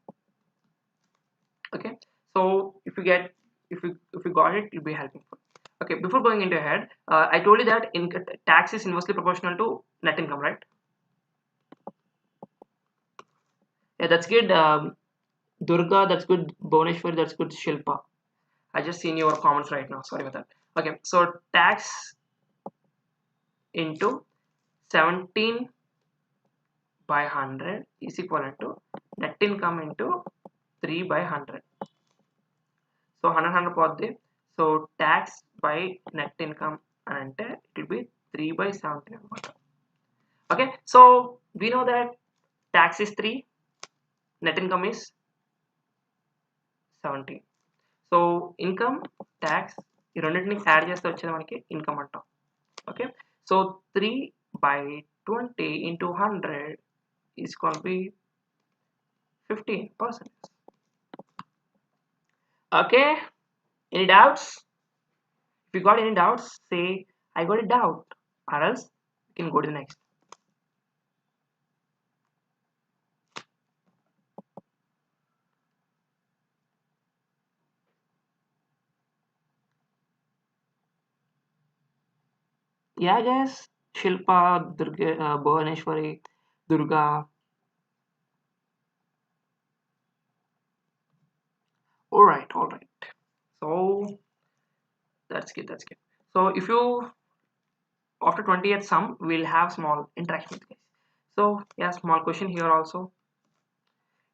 Okay, so if you got it, it'll be helpful. Okay, before going into ahead, I told you that tax is inversely proportional to net income, right? Yeah, that's good. Durga, that's good. Bhuvneshwar, that's good. Shilpa, I just seen your comments right now, sorry about that. Okay, so tax into 17 by 100 is equivalent to net income into 3 by 100. So 100 పోద్ది. So tax by net income అంటే it will be 3 by 17 అనమాట. Okay, so we know that tax is 3, net income is 17. So income, tax ఈ రెండింటిని add చేస్తే వచ్చేది మనకి income అంటాం. Okay, so 3 by 20 into 100 is going to be 15%. Okay, any doubts? If you got any doubts, say I got a doubt, or else you can go to the next. Yeah guys, Shilpa, Durga, Bhuvaneshwari, Durga. All right. So that's good. So if you after 20th sum, we'll have small interaction with guys. So yeah, small question here also.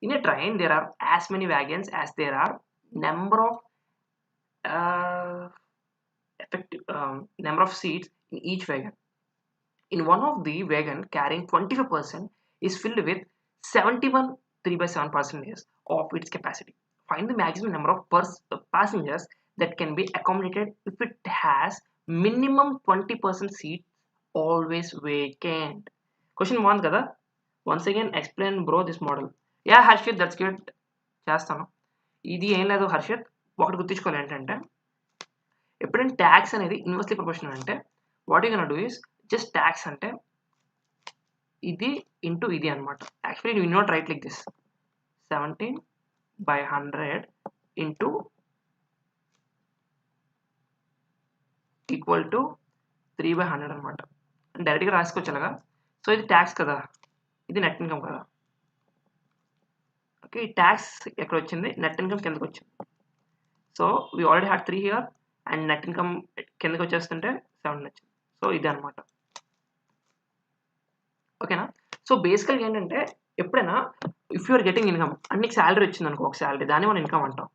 In a train, there are as many wagons as there are number of number of seats in each wagon. In one of the wagon carrying 25% is filled with 71 3 by 7% of its capacity. Find the maximum number of passengers that can be accommodated if it has minimum 20% seats always vacant. Question 1 kada. Once again explain bro this model. Yeah Harshit, that's good. చేస్తాను. ఇది ఏం లేదు హర్షిత్, ఒకటి గుర్తించుకోవాలి ఏంటంటే ఎప్పుడైనా tax అనేది inversely proportional అంటే what you can do is just tax అంటే ఇది ఇంటూ ఇది అనమాట. Actually you not right like this 17 by 100 into equal to 3 by 100 అనమాట. డైరెక్ట్గా రాసుకోవచ్చు అలాగా. సో ఇది ట్యాక్స్ కదా, ఇది నెట్ ఇన్కమ్ కదా. ఓకే, ఈ ట్యాక్స్ ఎక్కడ వచ్చింది, నెట్ ఇన్కమ్ కిందకి వచ్చింది. So we already had 3 here and net income కిందకి వచ్చేస్తుంటే 7 వచ్చింది. సో ఇది అనమాట. ఓకేనా. సో బేసికల్గా ఏంటంటే ఎప్పుడైనా if you're getting income and నీకు శాలరీ వచ్చింది అనుకో, ఒక శాలరీ, దాన్ని మనం ఇన్కమ్ అంటాం.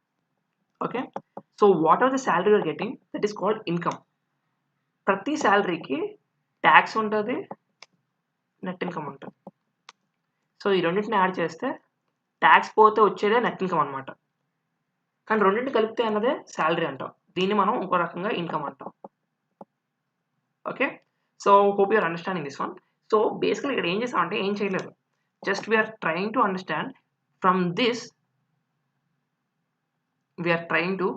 Okay, so what are the salary you're getting, that is called income. ప్రతి శాలరీకి ట్యాక్స్ ఉంటుంది, నెట్ ఇన్కమ్ ఉంటుంది. సో ఈ రెండింటిని యాడ్ చేస్తే ట్యాక్స్ పోతే వచ్చేదే నెట్ ఇన్కమ్ అనమాట. కానీ రెండింటిని కలిపితే అన్నదే శాలరీ అంటాం. దీన్ని మనం ఇంకో రకంగా ఇన్కమ్ అంటాం. Okay, so hope you're understanding this one. So basically ఇక్కడ ఏం చేస్తామంటే ఏం చేయలేదు, just we're trying to understand from this, we're trying to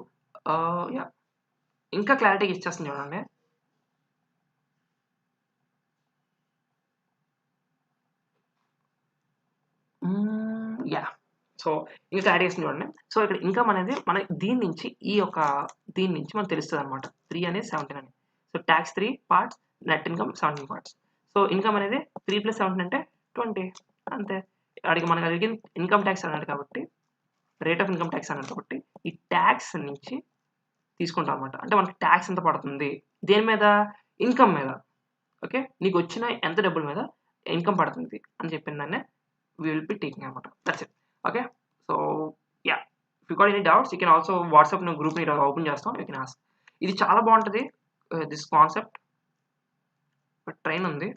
ఇంకా క్లారిటీగా ఇచ్చేస్తుంది చూడండి. యా. సో ఇంకా క్లారిటీ ఇస్తుంది చూడండి. సో ఇక్కడ ఇన్కమ్ అనేది మన దీని నుంచి దీని నుంచి మనకు తెలుస్తుంది అనమాట. 3 అనేది 17 అని. So tax 3 parts, net income 17 parts. So income అనేది 3 + 17 అంటే 20 అంతే. మనకి అడిగిన ఇన్కమ్ ట్యాక్స్ అన్నాడు కాబట్టి, రేట్ ఆఫ్ ఇన్కమ్ ట్యాక్స్ అన్నాడు కాబట్టి ఈ ట్యాక్స్ నుంచి తీసుకుంటాం అనమాట. అంటే మనకి ట్యాక్స్ ఎంత పడుతుంది దేని మీద, ఇన్కమ్ మీద. ఓకే, నీకు వచ్చిన ఎంత డబ్బుల మీద ఇన్కమ్ పడుతుంది అని చెప్పిన దాన్నే we will be taking అనమాట. That's it. Okay, so yeah, if you got any doubts you can also WhatsApp గ్రూప్ని ఓపెన్ చేస్తాం, యూ కెన్ ఆస్క్. ఇది చాలా బాగుంటుంది దిస్ కాన్సెప్ట్. ట్రైన్ ఉంది.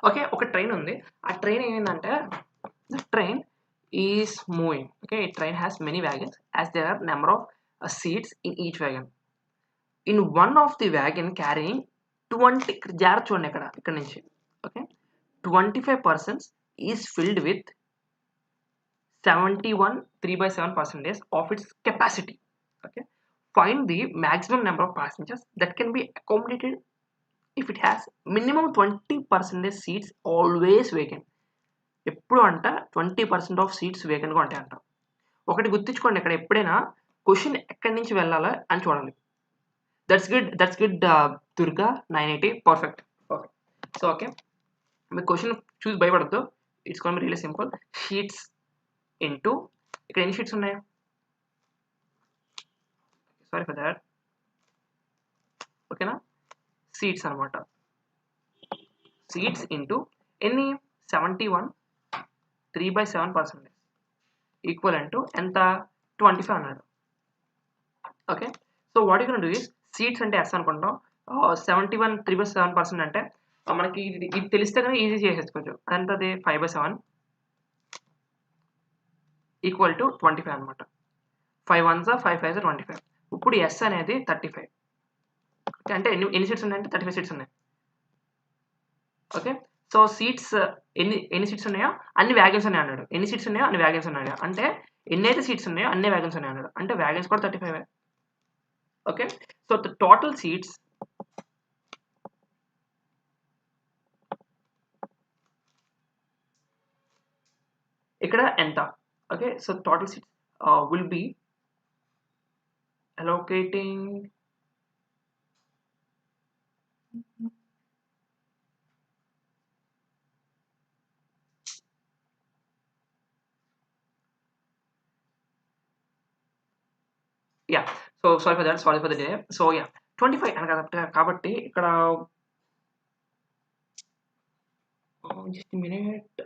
ఓకే, ఒక ట్రైన్ ఉంది. ఆ ట్రైన్ ఏమైందంటే, the train is moving. Okay, train has many wagons as there are number of seats in each wagon. In one of the wagon carrying 20, జాగ్రత్త చూడండి ఇక్కడ నుంచి. Okay, 25 persons is filled with 71 3/7% of its capacity. Okay, find the maximum number of passengers that can be accommodated if it has minimum 20% seats always vacant. ఎప్పుడు అంట 20% of seats వేకెంట్గా ఉంటాయి అంట. ఒకటి గుర్తుంచుకోండి, ఇక్కడ ఎప్పుడైనా క్వశ్చన్ ఎక్కడి నుంచి వెళ్ళాలి అని చూడాలి. That's good Durga 980. Perfect. So okay, మీ క్వశ్చన్ చూసి భయపడద్దు. It's gonna be really simple. Sheets into, ఇక్కడ ఎన్ని షీట్స్ ఉన్నాయి, సారీ ఫర్ దాట్. ఓకేనా, సీట్స్ అనమాట. సీట్స్ ఇంటూ ఎన్ని, 71 3/7% ఈక్వల్ టు ఎంత, 25 అన్నాడు. Okay, so what you can do is, seats అంటే ఎస్ అనుకుంటాం. 71 3/7% అంటే మనకి ఇది తెలిస్తే కానీ ఈజీ చేసేసుకోవచ్చు. అదంతది 5/7 ఈక్వల్ టు 25 అనమాట. 5 1s 5 5s 25. ఇప్పుడు ఎస్ అనేది 35. ఓకే, అంటే ఎన్ని సీట్స్ ఉన్నాయంటే 35 సీట్స్ ఉన్నాయి. ఓకే, సో సీట్స్ ఎన్ని సీట్స్ ఉన్నాయో అన్ని వ్యాగన్స్ ఉన్నాయి అన్నాడు. ఎన్ని సీట్స్ ఉన్నాయో అన్ని వ్యాగన్స్ ఉన్నాడు. అంటే ఎన్నైతే సీట్స్ ఉన్నాయో అన్ని వ్యాగన్స్ ఉన్నాయి అన్నాడు. అంటే వ్యాగన్స్ కూడా 35. Okay, so the total seats ఇక్కడ ఎంత. Okay, so total seats will be allocating yeah, so sorry for that, sorry for the delay. So yeah, 25 అనగా కాబట్టి ఇక్కడ just a minute.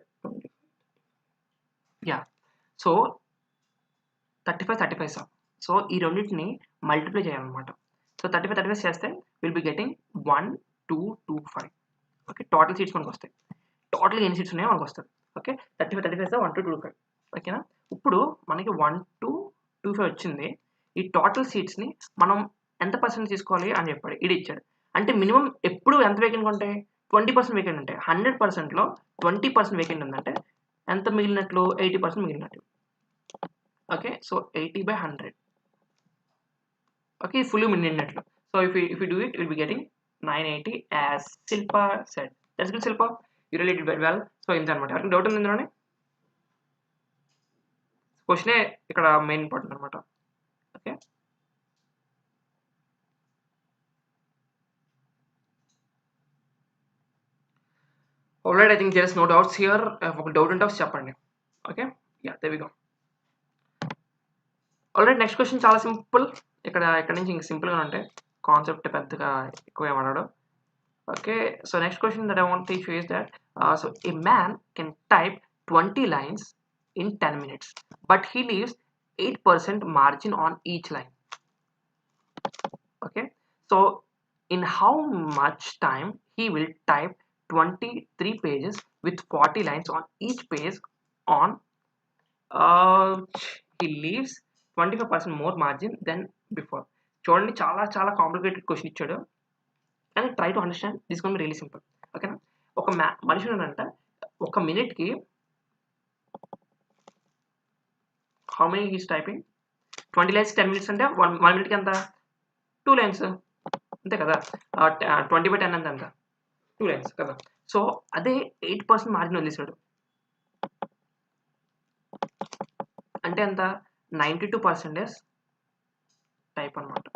Yeah, so 35 sir. So ఈ రెండింటిని multiply చేయాలన్నమాట. So 35 చేస్తే will be getting 1 2 2 5. Okay, total seats మనకు వస్తాయి. టోటల్గా ఎన్ని సీట్స్ ఉన్నాయో మనకు వస్తుంది. ఓకే, 35 1 2 2 5. ఓకేనా, ఇప్పుడు మనకి 1 2 2 5 వచ్చింది. ఈ టోటల్ సీట్స్ని మనం ఎంత పర్సెంట్ తీసుకోవాలి అని చెప్పాడు. ఇది ఇచ్చాడు. అంటే మినిమం ఎప్పుడు ఎంత వేకెంట్గా ఉంటాయి, 20% వేకెంట్ ఉంటాయి. 100%లో 20% వేకెంట్ ఉందంటే ఎంత మిగిలినట్లు, 80% మిగిలినట్లు. Okay, so 80/100. ఓకే, ఫుల్ నిన్నట్లు. So if you do it will be getting 980 as Shilpa said. That's good Shilpa, you really did very well. So ఇంత అనమాట. ఎవరికి డౌట్ ఉంది ఇందులోనే? క్వశ్చనే ఇక్కడ మెయిన్ ఇంపార్టెంట్ అనమాట. Okay, alright, I think there is no doubts here. ఒక డౌట్ ఉంటే చెప్పండి. Okay, yeah, there we go. Alright, next question చాలా సింపుల్. ఇక్కడ నుంచి ఇంక సింపుల్గా ఉంటాయి, కాన్సెప్ట్ పెద్దగా ఎక్కువ ఏమన్నాడు. Okay, so next question that I want to teach you is that so A man can type 20 lines in 10 minutes, but he leaves 8% margin on each line. Okay, so in how much time he will type 23 pages with 40 lines on each page on he leaves 25% more margin than before. చూడండి, చాలా చాలా complicated question ఇచ్చాడు. కానీ try to understand, this gonna be really simple. ఓకేనా, ఒక మనిషి అంట ఒక మినిట్కి how many he's typing? 20 lines 10 minutes అంటే 1 minute కి ఎంత 2 lines అంతే కదా. 20/10 అంటే ఎంత 2 lines కదా. సో అదే 8% మార్జిన్ వదిలేసాడు అంటే ఎంత 92% టైప్ అనమాట.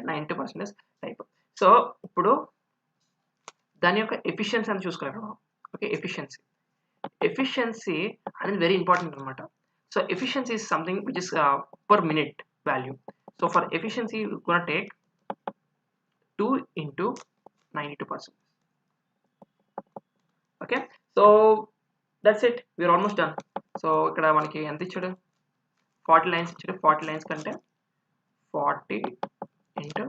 90% టైప్. సో ఇప్పుడు దాని యొక్క ఎఫిషియన్సీ అని చూసుకోవాలి. ఓకే, ఎఫిషియన్సీ అనేది వెరీ ఇంపార్టెంట్ అనమాట. So efficiency is something which is per minute value. So for efficiency we're gonna take 2 into 92%. Okay, so that's it, we're almost done. So ఇక్కడ మనకి ఎంత ఇచ్చాడు 40 lines ఇచ్చాడు. 40 lines కంటే 40 into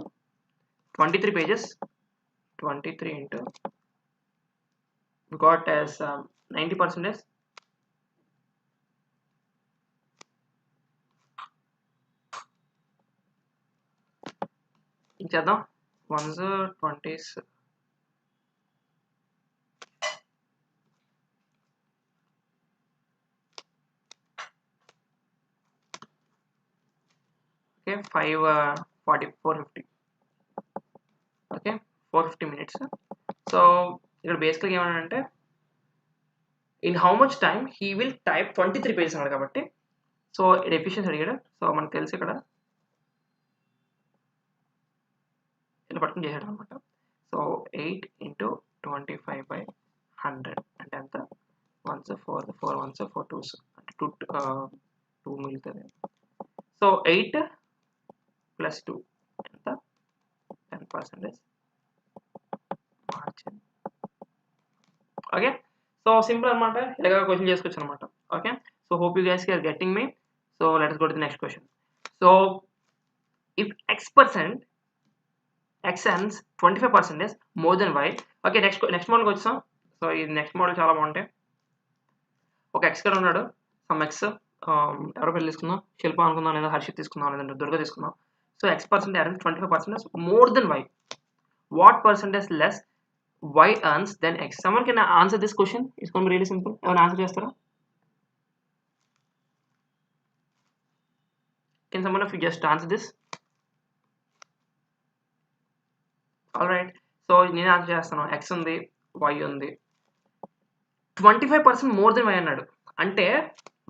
23 pages, 23 into we got as 90%. ఇంచేద్దాం 1s 20s. Okay 450. Okay 450 minutes. So ఇక్కడ బేసిక్గా ఏమన్నాడంటే in how much time he will type 23 pages అన్నాడు కాబట్టి సో ఇది ఎఫిషియన్సీ అడిగాడు. సో మనకు తెలుసు ఇక్కడ ఇలా పట్టుకుని చేశాడు అనమాట. సో 8 into 25/100 అంటే ఎంత 1s 4 1s 4 2s అంటే 2 మిగులుతుంది. సో 8 plus 2 ఎంత 10% మార్జిన్. ఓకే, సో సింపుల్ అనమాట, ఇలాగ క్వశ్చన్ చేసుకోవచ్చు అనమాట. Okay, so hope you guys are getting me. So let's go to the next question. So if x earns 25% more than y. Okay, next మోడల్కి వచ్చాం. So ఈ next model చాలా బాగుంటాయి. ఒక ఎక్స్ ఇక్కడ ఉన్నాడు, సమ్ ఎక్స్, ఎవరో పెళ్లి తీసుకుందాం, శిల్ప అనుకుందాం, లేదా హర్షిత్ తీసుకుందాం, లేదంటే దుర్గ తీసుకుందాం. So x% earns 25% more than y. What percentage less y earns than x? Someone can answer this question. It's going to be really simple. ఎవరైనా ఆన్సర్ చేస్తారా? Can someone of you just answer this? All right, so నేను answer చేస్తాను. x ఉంది, y ఉంది, 25% more than y అన్నాడు. అంటే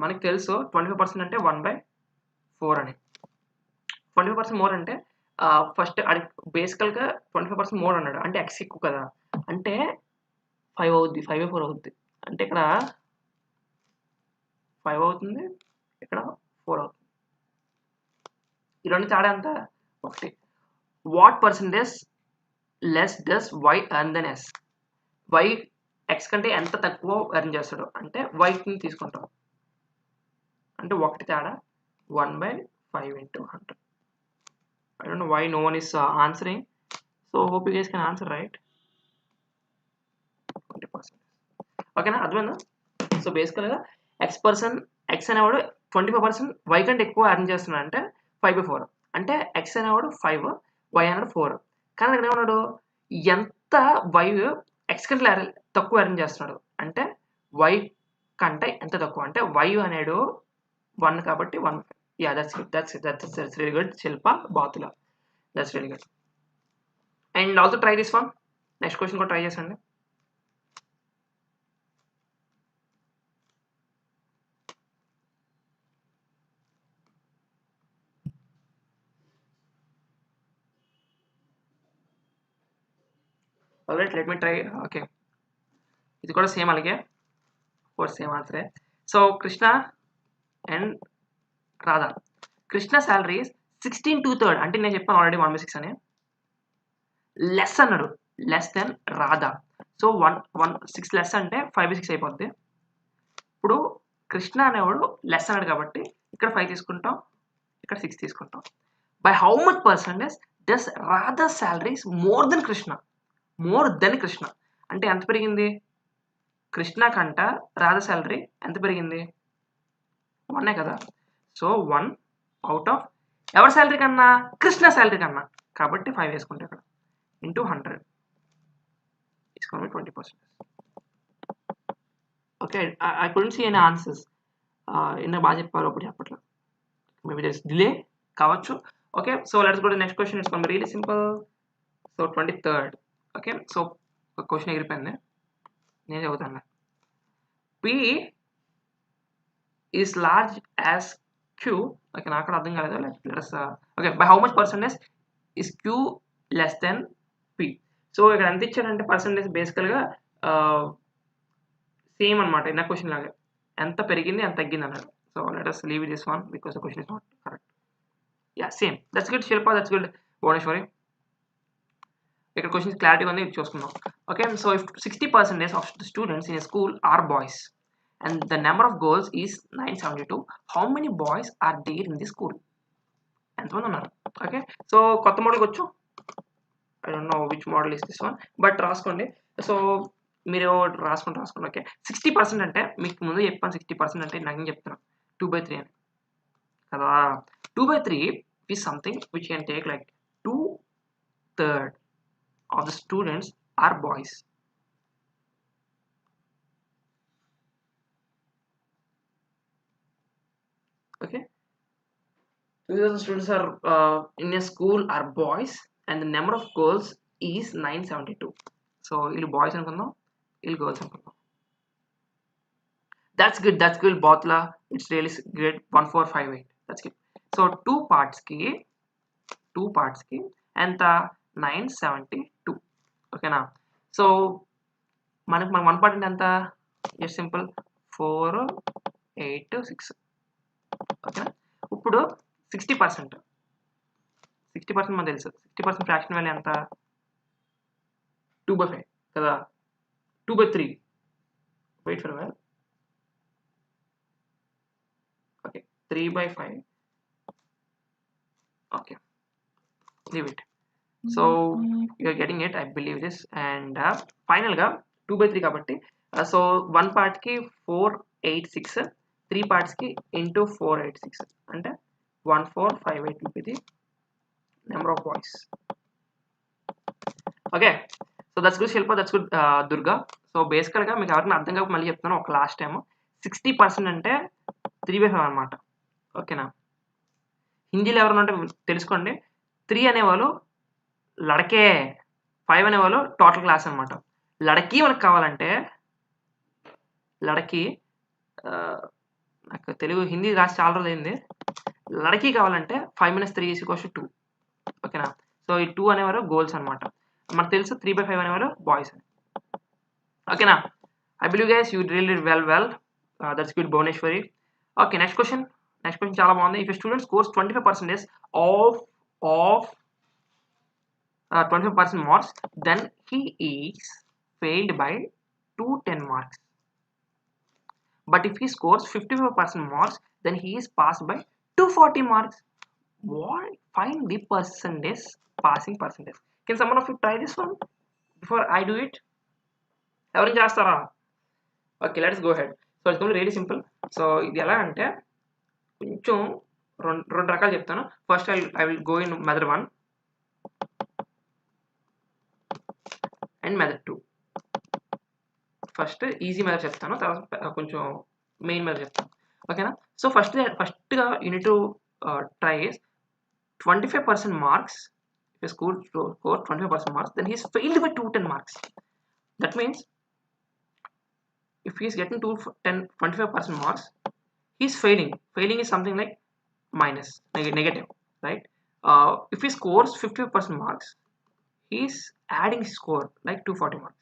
మనకు తెలుసు 25% అంటే 1/4 అని. 25% మోర్ అంటే ఫస్ట్ అది బేసికల్గా 25% మోర్ అన్నాడు అంటే x ఎక్కువ కదా, అంటే 5 అవుద్ది, 5/4 అవుద్ది. అంటే ఇక్కడ 5 అవుతుంది, ఇక్కడ 4 అవుతుంది. ఈ రెండు తేడా ఎంత 1. What percentage less does y earn than s? y x కంటే ఎంత తక్కువ ఎర్న్ చేస్తాడు అంటే y ని తీసుకుంటాం, అంటే 1 తేడా 1/5 into 100. I don't know why no one is answering. So hope you guys can answer right. 20%. ఓకేనా, అర్థమైందా? సో బేసికల్గా x అనేవాడు 25% y కంటే ఎక్కువ ఎర్న్ చేస్తున్నాడు అంటే 5/4. అంటే x అనేవాడు 5, y అనేవాడు 4. కానీ ఇక్కడ ఏమన్నాడు ఎంత y x కంటే తక్కువ ఎర్న్ చేస్తున్నాడు అంటే y కంటే ఎంత తక్కువ అంటే y అనేడు 1 కాబట్టి 1. Yeah, that's really good, Shilpa Bathula. That's really good. And also try this one. Next question ko try chesandi. All right, let me try. Okay, ఇది కూడా సేమ్ అలాగే, ఫోర్ సేమ్ ఆన్సరే. So Krishna and Radha. Krishna salary 16 2/3 అంటే నేను చెప్పాను already 1/6 అని. Less అన్నాడు, less than Radha. So 6 less అంటే 5/6 అయిపోద్ది. ఇప్పుడు కృష్ణ అనేవాడు లెస్ అన్నాడు కాబట్టి ఇక్కడ 5 తీసుకుంటాం, ఇక్కడ 6 తీసుకుంటాం. By how much percentage does Radha salaries more than Krishna? More than Krishna అంటే ఎంత పెరిగింది? కృష్ణ కంట రాధా శాలరీ ఎంత పెరిగింది? 1 కదా. సో 1 అవుట్ ఆఫ్ ఎవరి శాలరీ కన్నా? కృష్ణ శాలరీ కన్నా, కాబట్టి 5 వేసుకుంటే ఇక్కడ ఇంటూ 100 తీసుకోండి 20%. Okay, I couldn't see any answers. ఎన్న బాగా చెప్పారు అప్పుడు చెప్పట్లేదు, మేబీ దర్ ఇస్ డిలే కావచ్చు. Okay, so let's go to next question. It's gonna be really simple. So 23rd. Okay, so ఒక క్వశ్చన్ ఎగిరిపోయింది, నేను చదువుతాను. P is large as Q. Okay, నాకు కూడా అర్థం కాలేదు. Let's okay, by how much percentage is Q less than P. So ఇక్కడ ఎంత ఇచ్చారంటే పర్సెంటేజ్ బేసికల్గా సేమ్ అనమాట ఇన్న క్వశ్చన్ లాగా, ఎంత పెరిగింది ఎంత తగ్గింది అన్నాడు. So let us leave this one because the question is not correct. Yeah, same. That's good, Shilpa. That's good, Bhuvneshwari. ఇక్కడ క్వశ్చన్స్ క్లారిటీ ఉంది, చూసుకుందాం. Okay, so if 60% of the students in a school are boys and the number of girls is 972, how many boys are there in the school? ఎంతమంది ఉన్నారు? Okay, so కొత్త మోడల్కి వచ్చు. I don't no which model is this one, but రాసుకోండి. So మీరు రాసుకోండి. Okay, 60% అంటే మీకు ముందు చెప్పాను, 60% అంటే నాకు చెప్తున్నాను 2/3 అని కదా. 2/3 is something which can take like 2/3 of the students are boys. Okay, 2/3 students are in a school are boys and the number of girls is 972. So ill boys anukundaam, ill girls anukundaam. That's good Botla. It's really great. 1458. That's good. So two parts ki and 972. Okay na. So మనకు మన 1 part అంటే ఎంత? Just simple 4 8 6. ఓకేనా. ఇప్పుడు 60% మనకు తెలుసు. 60% fraction value ఎంత? 2/5 కదా. 2/3. Wait for well. Okay, 3/5. Okay, leave it. So you're getting it, I believe this. And final గా 2/3 కాబట్టి సో 1 part కి 486, 3 parts కి into 486 అంటే 1458 will be the number of boys. Okay, so that's good Shilpa, that's good Durga. So బేసికల్ గా మీకు ఎవరికైనా అర్థం కాక మళ్ళీ చెప్తాను ఒక లాస్ట్ టైం. 60% అంటే 3/5 అనమాట. ఓకేనా. హిందీలో ఎవరైనా ఉంటే తెలుసుకోండి. 3 అనేవాళ్ళు లడకే, 5 అనేవాళ్ళు టోటల్ క్లాస్ అనమాట. లడకి మనకు కావాలంటే లడకి నాకు తెలుగు హిందీ రాసి చాలా రోజులు అయింది. లడకి కావాలంటే 5 - 3 = 2. ఓకేనా. సో ఈ 2 అనేవారు గర్ల్స్ అనమాట. మనకు తెలుసు 3/5 అనేవారు బాయ్స్ అని. ఓకేనా. I believe guys you really well. That's good Bhuvaneshwari. Okay, next question చాలా బాగుంది. If student scores 25% of 25% marks, then he is failed by 210 marks. But if he scores 55% marks, then he is passed by 240 marks. What? Find the percentage, passing percentage. Can someone of you try this one before I do it? ఎవరు చేస్తారా? Okay, let's go head. So it's going really simple. So ఇది ఎలా అంటే కొంచెం రెండు రకాలు చెప్తాను. First I will go in method 1 and method 2. First easy method చెప్తాను, తర్వాత కొంచెం మెయిన్ మెథడ్ చెప్తాను. ఓకేనా. సో ఫస్ట్గా unit to try 25% marks. If a school scores 25% marks, then he is failed by 210 marks. That means if he is getting 25% marks, he is failing. Failing is something like minus, negative, right? If he scores 50% marks, he is adding score like 240 marks.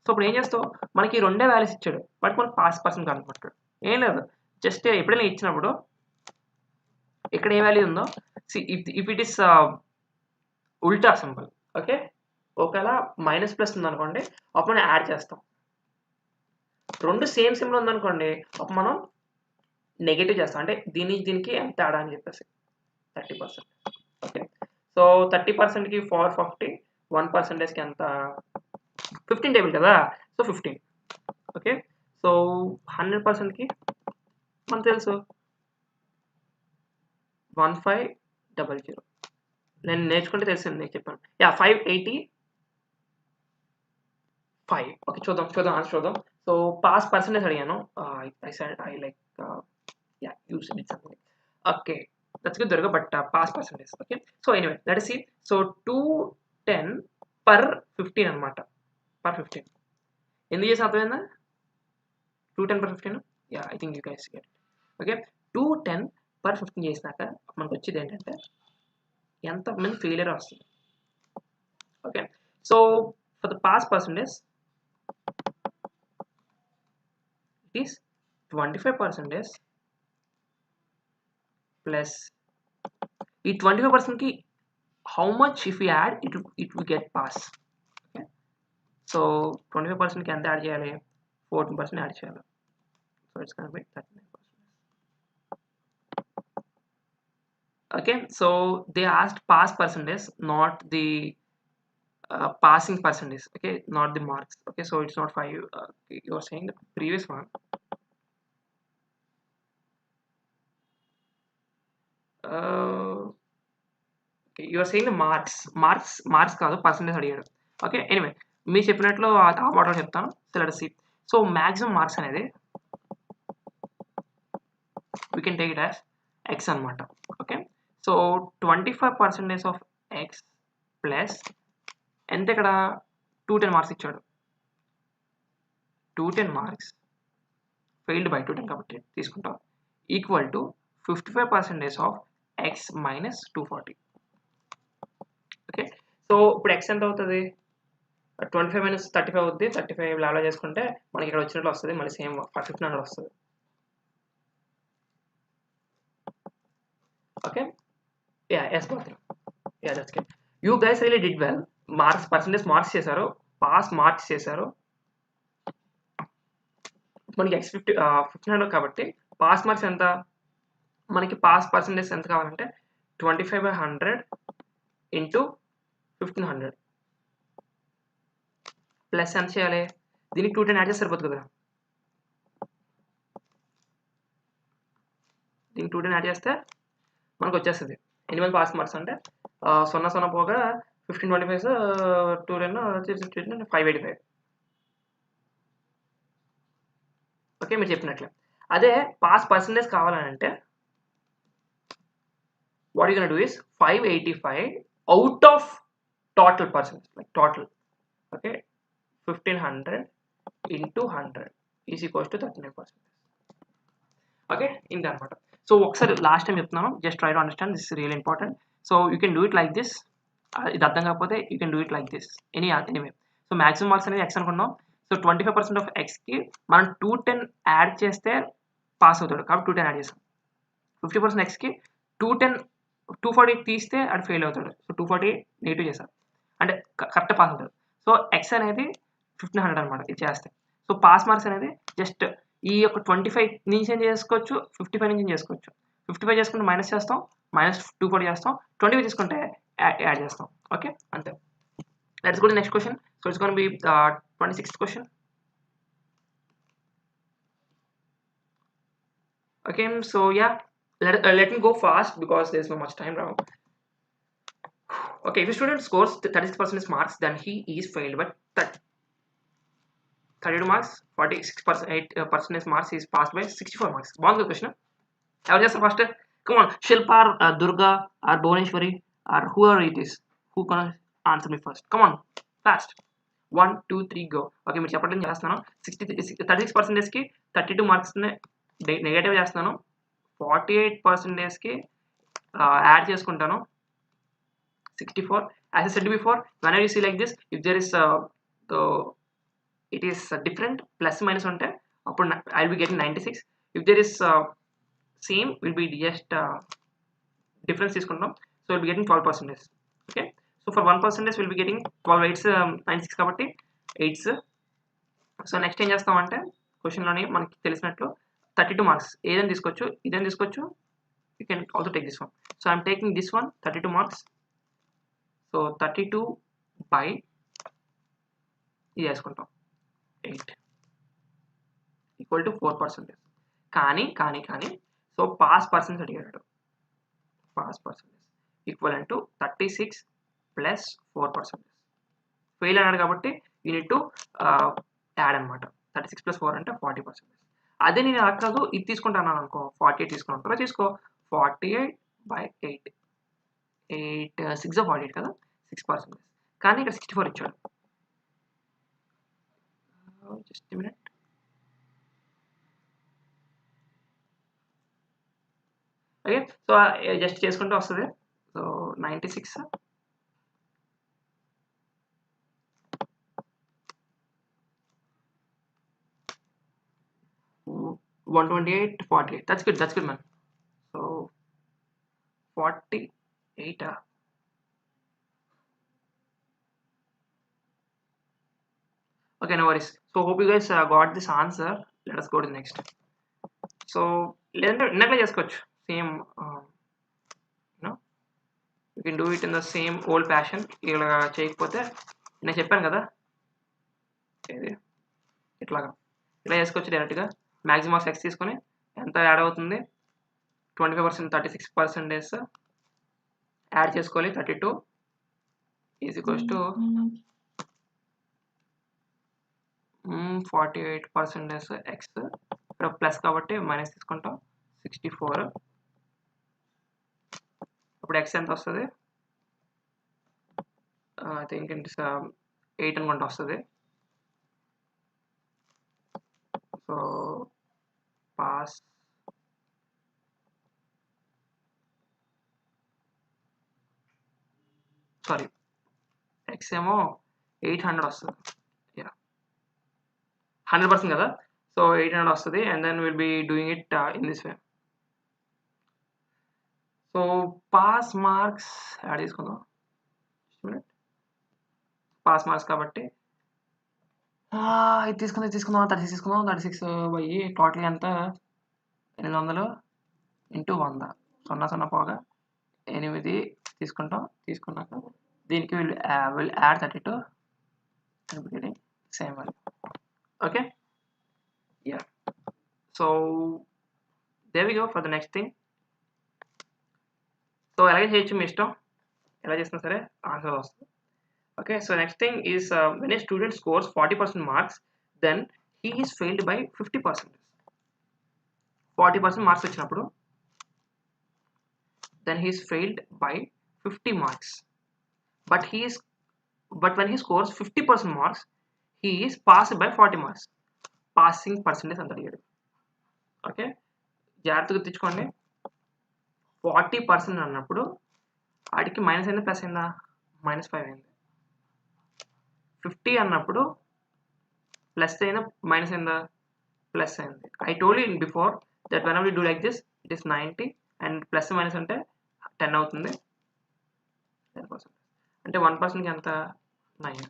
So ఇప్పుడు ఏం చేస్తావు, మనకి రెండే values ఇచ్చాడు, but మనకు pass percent కనుక్కుంటాడు. ఏం లేదు, just ఎప్పుడైనా ఇచ్చినప్పుడు ఇక్కడ ఏ వాల్యూ ఉందో, ఇఫ్ ఇట్ ఇస్ ఉల్టా సింపుల్. ఓకే, ఒకవేళ మైనస్ ప్లస్ ఉందనుకోండి అప్పుడు మనం యాడ్ చేస్తాం. రెండు సేమ్ సింబల్ ఉందనుకోండి అప్పుడు మనం నెగటివ్ చేస్తాం. అంటే దీనికి ఎంత తేడా అని చెప్పేసి 30%. ఓకే, సో 30%కి 450, 1%కి ఎంత 15 టేబుల్ కదా, సో 15. ఓకే, సో 100%కి మనకు తెలుసు 1500. నేను నేర్చుకుంటే తెలిసింది, నేను చెప్పాను. 585. ఓకే, చూద్దాం. సో పాస్ పర్సెంటేజ్ అడిగాను. I like yeah, you did something. Okay, that's good, Durga, but pass percentage. Okay, so anyway, let us see. So 210 per 15 anamata. Per 15. In the case, 210 per 15. Yeah, I think you guys get it. Okay, 210 per 15 చేసినాక మనకు వచ్చేది ఏంటంటే ఎంత మంది failure వస్తుంది. Okay, so for the pass percentage, it is 25% plus ఈ 25% కి how much if we add it will get pass. Okay, so 25% కి ఎంత యాడ్ చేయాలి, 14% యాడ్ చేయాలి. So it's gonna be 39%. Okay, so they asked pass percentage, not the passing percentage. Okay, not the marks. Okay, so it's not 5. You are saying the previous one. Okay, you are saying the marks కాదు percentage అడిగాడు. Okay, anyway మీరు చెప్పినట్లు ఆ మాటలు చెప్తాను. So let us see. So maximum marks అనేది we can take it as x అనమాట. Okay, so 25% of x plus ఎంత, ఇక్కడ 210 మార్క్స్ ఇచ్చాడు. 210 మార్క్స్ ఫెయిల్డ్ బై 210 కాబట్టి తీసుకుంటాం, equal to 55% of x minus 240. Okay, so ఇప్పుడు x ఎంత అవుతుంది, 25 మైనస్ 35 అవుతుంది. 35 లాలో చేసుకుంటే మనకి ఇక్కడ వచ్చినట్లు వస్తుంది, మళ్ళీ సేమ్ 1500 వస్తుంది. ఓకే, యా ఎస్ మాత్రం, yeah that's good. You guys really did well. Marks percentage marks చేశారు, పాస్ మార్క్స్ చేశారు. మనకి x 1500 కాబట్టి పాస్ మార్క్స్ ఎంత, మనకి పాస్ పర్సెంటేజ్ ఎంత కావాలంటే 25/100 ఇంటూ 1500 ప్లస్ ఎంత చేయాలి, దీనికి 210 యాడ్ చేస్తే సరిపోతుంది కదా. దీనికి 210 యాడ్ చేస్తే మనకు వచ్చేస్తుంది. ఎన్ని మంది పాస్ మార్క్స్ అంటే 0 పోగా 1525 210 585. ఓకే, మీరు చెప్పినట్లే. అదే పాస్ పర్సెంటేజ్ కావాలంటే what you're gonna do is 585 out of total percentage, like total. Okay, 1500 into 100 is equals to 39%. Okay, in that matter. So ఒకసారి లాస్ట్ టైం చెప్తున్నాను, just try to understand, this is really important. So you can do it like this. ఇది అర్థం కాకపోతే you can do it like this. Anyway, so maximum marks అనేది x అనుకున్నాం. So 25% of x కి మనం 210 add చేస్తే pass అవుతాడు కాబట్టి 210 యాడ్ చేస్తాం. 50% x కి 240 తీస్తే అది ఫెయిల్ అవుతాడు. సో 240 నెగిటివ్ చేస్తారు అంటే కరెక్ట్ పాస్ అవుతాడు. సో x అనేది 1500 అనమాట ఇది చేస్తే. సో పాస్ మార్క్స్ అనేది జస్ట్ ఈ యొక్క 25 నుంచి ఏం చేసుకోవచ్చు, 55 నుంచి చేసుకోవచ్చు. 55 చేసుకుంటే మైనస్ చేస్తాం, మైనస్ 240 చేస్తాం, 25 తీసుకుంటే యాడ్ చేస్తాం. ఓకే, అంతే. Let's go to next question. So it's gonna B 26th question. Okay, so yeah, let me go fast because there's not much time now. Okay, if a student scores 36% marks, then he is failed by 32 marks. 46% marks, he is passed by 64 marks. One good question. I will just first, come on, Shilpa or Durga or Bhuvaneshwari or whoever it is, who can answer me first? Come on, fast. 1 2 3 go. Okay, మీరు చెప్పడం చేస్తున్నాను. 36% కి 32 marks negative చేస్తున్నాను, 48% కి add చేసుకుంటాను 64. As I said before, whenever you see like this, if there is it is different plus minus ఉంటే అప్పుడు I will be getting 96. If there is same, will be just difference తీసుకుంటాం, so will be getting 12%. Okay, so for 1% will be getting 12 8s 96 కాబట్టి 8s. So next ఏం చేస్తామంటే క్వశ్చన్లోని మనకి తెలిసినట్లు 32 marks ఏదైనా తీసుకోవచ్చు, ఇదేం తీసుకోవచ్చు, you can also take this one. So I'm taking this one 32 marks. So 32 by ఇది వేసుకుంటాం 8 ఈక్వల్ టు 4%. కానీ సో పాస్ పర్సెంటేజ్ అడిగాడు. Pass percentage equal to 36 plus 4%. Fail అన్నాడు కాబట్టి యూ నీడ్ టు యాడ్ అనమాట. 36 ప్లస్ 4 అంటే 40%. అదే నేను అలా కాదు, ఇది తీసుకుంటాను అనుకో, 48 తీసుకుంటాను తీసుకో, 48/8, 8 6 48 కదా, 6%. కానీ ఇక్కడ 64 ఇచ్చాడు. Just minute. Okay, so just చేసుకుంటే వస్తుంది. So 96 128 48. That's good man. So 48. Okay, no worries. So hope you guys got this answer. Let us go to the next. So ఇందాక చేసుకోవచ్చు same, you can do it in the same old passion. ఇలా చేయకపోతే నేను చెప్పాను కదా, ఇది ఇట్లాగా ఇలా చేసుకోవచ్చు డైరెక్ట్గా. మ్యాక్సిమం ఆఫ్ ఎక్స్ తీసుకొని ఎంత యాడ్ అవుతుంది, 25%, 36% యాడ్ చేసుకోవాలి. 32 ఈజ్ ఈక్వల్స్ టు 48% ఎక్స్. ఇక్కడ ప్లస్ కాబట్టి మైనస్ తీసుకుంటాం, 64. అప్పుడు ఎక్స్ ఎంత వస్తుంది, ఐ థింక్ ఇట్స్ 8 అనుకుంటా వస్తుంది. సో పాస్ సారీ ఎక్స్ ఏమో 800 వస్తుంది. 100% కదా, సో 800 వస్తుంది. And then will be doing it in this way. So pass marks add చేసుకుందాం. పాస్ మార్క్స్ కాబట్టి ఇది తీసుకుందాం 36 తీసుకుందాం. 36 బై టోటల్ ఎంత, 800 ఇంటూ 100, 0 పోగా 8 తీసుకుంటాం. తీసుకున్నాక దీనికి will add 32 same value. Okay, yeah, so there we go for the next thing. So ఎలాగే చేయొచ్చు, మీ ఇష్టం, ఎలా చేసినా సరే ఆన్సర్ వస్తుంది. Okay, so next thing is when a student scores 40% marks, then he is failed by 50%. 40% marks వచ్చినప్పుడు then he is failed by 50 marks. But when he scores 50% marks, he is passed by 40 marks. Passing percentage అంత అడిగాడు. Okay, జాగ్రత్తగా తెచ్చుకోండి. 40% అన్నప్పుడు వాడికి minus అయిందా plus అయిందా, -5 అయింది. 50 అన్నప్పుడు ప్లస్ అయినా మైనస్ అయిందా, ప్లస్ అయింది. I told you before that when we do like this it is 90 and plus minus అంటే 10 అవుతుంది. 10% అంటే 1%కి ఎంత, 9.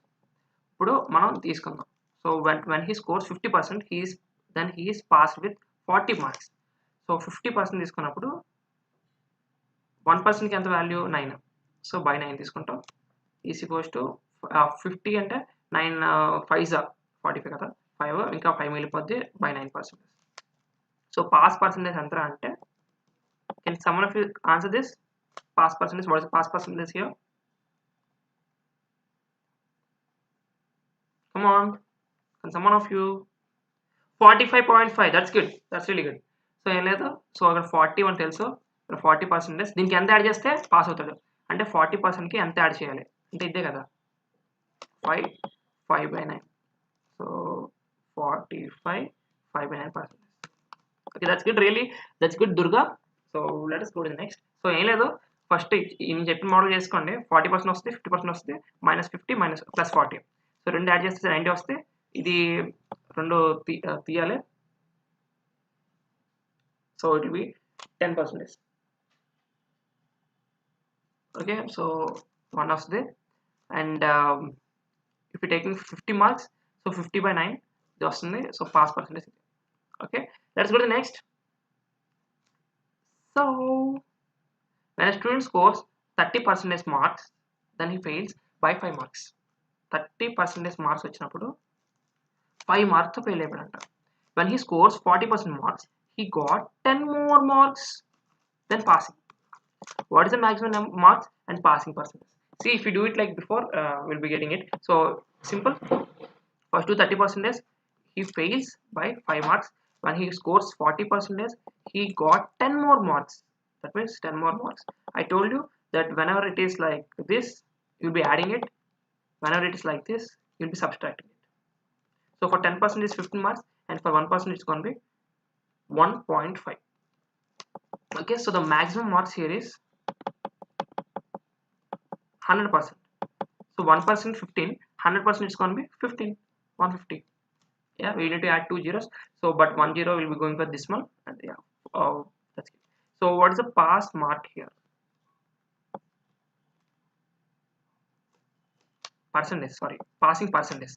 ఇప్పుడు మనం తీసుకుందాం. So when he scores 50%, he is passed with 40 marks. So 50% తీసుకున్నప్పుడు 1%కి ఎంత వాల్యూ, 9. సో బై 9 తీసుకుంటాం. ఈజ్ ఈక్వల్స్ టు 50 అంటే 9 5 45 కదా, 5 ఇంకా 5 మిగిలిపోద్ది, బై 9%. సో పాస్ పర్సెంటేజ్ ఎంత అంటే, can someone of you answer this? Pass percentage, what is pass percentage here? Come on, can someone of you? 45.5. That's good, that's really good. So ఏం లేదు, so అక్కడ 41 తెలుసు, 40%. దీనికి ఎంత యాడ్ చేస్తే pass అవుతాడు అంటే 40%కి ఎంత యాడ్ చేయాలి అంటే ఇదే కదా, 5/9. So 45 5/9%. Okay, that's good, really that's good Durga. So let us go to the next. So ఏం లేదు, ఫస్ట్ నేను చెప్పిన మోడల్ చేసుకోండి. 40% వస్తుంది, 50% వస్తుంది, -50 +40. సో 2 యాడ్ చేస్తే 90 వస్తే ఇది 2 తీయాలి. So it will B 10%. Okay, so 1 వస్తుంది. And if you're taking 50 marks, so 50/9 ఇది వస్తుంది. So pass percentage. Okay, let's go to the next. So when a student scores 30% marks, then he fails by 5 marks. 30% marks వచ్చినప్పుడు 5 marks fail అయిపోయాడంట. when he scores 40% marks, he got 10 more marks than passing. What is the maximum marks and passing percentage? See, if you do it like before, we'll be getting it. So simple. First do 30%, he fails by 5 marks. when he scores 40%, he got 10 more marks. That means 10 more marks. I told you that whenever it is like this, you'll be adding it. Whenever it is like this, you'll be subtracting it. So for 10% is 15 marks, and for 1% it's going to be 1.5. Okay, so the maximum marks here is 100%. So 1% 15, 100% it's going to be 15, 150. Yeah, we need to add 2 zeros. So but 1 zero will be going for this one, and yeah, that's it. So what is the pass mark here? Percentage, sorry, passing percentage.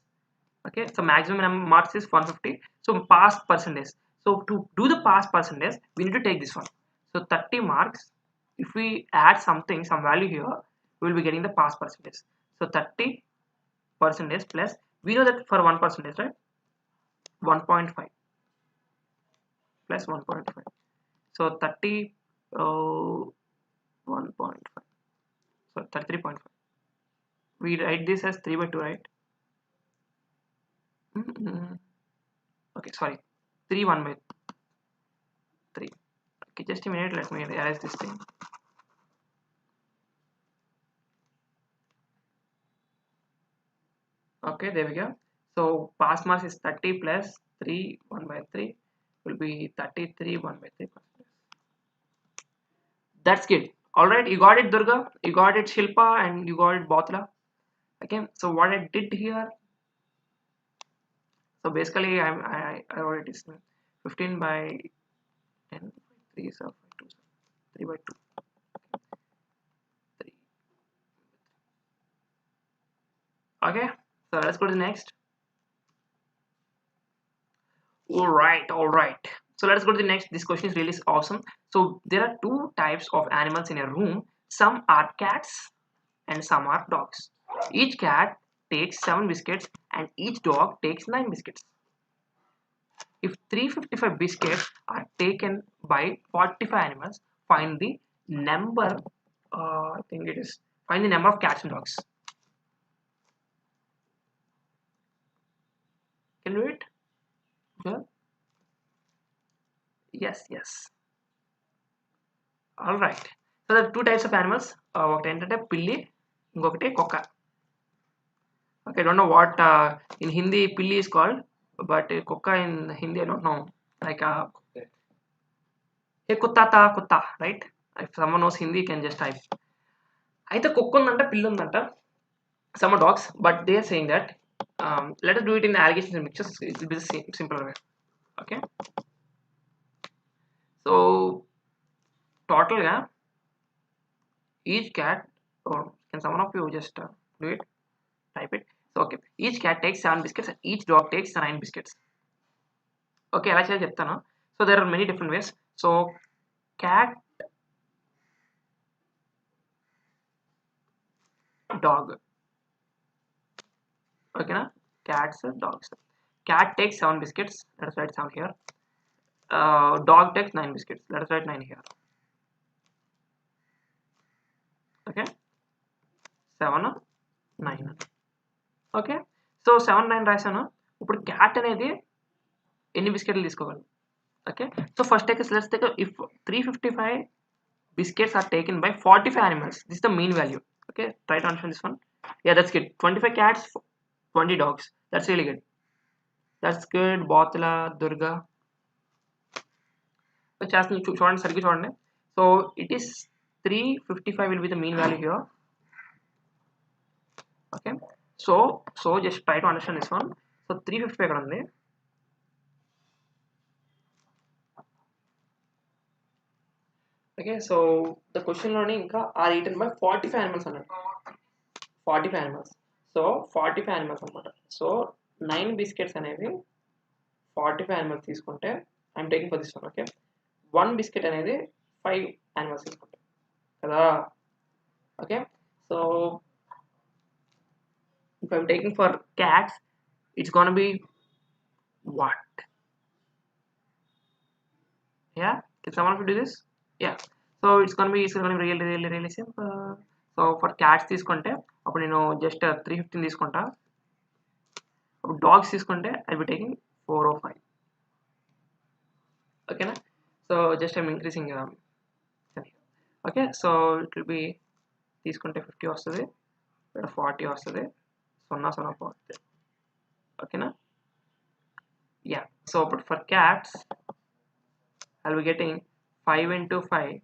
Okay, so maximum marks is 150. So pass percentage. So to do the pass percentage, we need to take this one. So 30 marks. If we add something, some value here, we will be getting the pass percentage. So 30 percentage plus, we know that for 1%, right? 1.5 plus 1.5. So 30, 1.5. So 33.5. We write this as 3 by 2, right? Okay, sorry, 3 1 by 3. Okay, just a minute, let me erase this thing. Okay, there we go. So pass marks is 30 plus 3 1 by 3 will be 33 1 by 3. That's good. All right, you got it, Durga, you got it, Shilpa, and you got it, Botla. Okay, so what I did here, so basically I wrote it is 15 by 10 3 is 2 3 by 2 3. Okay, so let's go to the next. All right, all right, so let's go to the next. This question is really awesome. So there are two types of animals in a room. Some are cats and some are dogs. Each cat takes 7 biscuits and each dog takes 9 biscuits. If 355 biscuits are taken by 45 animals, find the number. I think it is find the number of cats and dogs. Can you do it? Yeah. Yes, yes. All right. So there are two types of animals. ఒకటి ఏంటంటే పిల్లి, ఇంకొకటి కుక్క. Okay, I don't know what in Hindi pilli is called, but kuka in Hindi I don't know. Like hey kutta ta kutta, right? If someone knows Hindi, you can just type. అయితే కుక్క ఉందంట, పిల్లి ఉందంట. Some are dogs, but they are saying that let us do it in allegations and mixtures. It will be the same, simpler way. Okay. So total, yeah, each cat, or can someone of you just do it? Type it. So okay, each cat takes 7 biscuits and each dog takes 9 biscuits. Okay, ఎలా చేయాలో చెప్తాను. So there are many different ways. So cat, dog. Okay, na? Cats, dogs. Cat takes 7 biscuits. Let us write 7 here. Dog takes 9 biscuits. Let us write 9 here. Okay, 7 9. Okay, so 7 9 రాశాను. ఇప్పుడు cat అనేది ఎన్ని బిస్కెట్లు తీసుకోగలరు? Okay, so first take let's take if 355 biscuits are taken by 45 animals, this is the mean value. Okay, try to understand this one. Yeah, that's good. 25 cats, 20 dogs. That's really good. That's good. Botla, Durga. చూడండి, సరిగ్గా చూడండి. So it is 355 will be the mean value here. Okay, so just try to understand this one. So 355 ఎక్కడ ఉంది? Okay, so the question లోని ఇంకా are eaten by 45 animals అన్నాడు. 45 animals. So 45 animals అన్నమాట. So 9 biscuits అనేవి 45 animals తీసుకుంటే I'm taking for this one. Okay, 1 biscuit అనేది 5 animals తీసుకుంటాం కదా. Okay, so if I'm taking for cats, it's gonna be what? Yeah, can someone of you do this? Yeah, so it's gonna be really simple. So for cats తీసుకుంటే అప్పుడు నేను just 315 తీసుకుంటా. అప్పుడు dogs తీసుకుంటే I'll be taking 4 or 5. Okay na? So just I'm increasing okay, so it will be తీసుకుంటే 50 వస్తుంది, ఇక్కడ 40 వస్తుంది, 0 0 పోతుంది. ఓకేనా? Yeah, so but for cats I'll be getting 5 into 5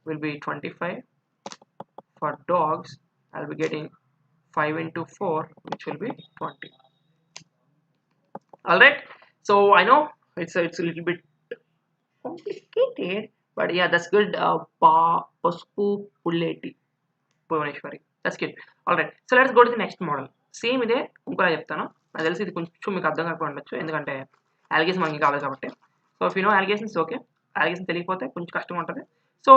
will be 25. For dogs I'll be getting 5 into 4, which will be 20. All right, so I know it's a little bit complicated, but yeah, that's good. Paspu Pulleti Bhuvaneshwari, that's good. All right, so let's go to the next model. Same ఇదే ఇంకో చెప్తాను, నాకు తెలిసి ఇది కొంచెం మీకు అర్థం కాకుండా ఉండొచ్చు, ఎందుకంటే అలిగేషన్ మనకి కావాలి కాబట్టి. So if you know alligations okay, alligation తెలియకపోతే కొంచెం కష్టంగా ఉంటుంది. So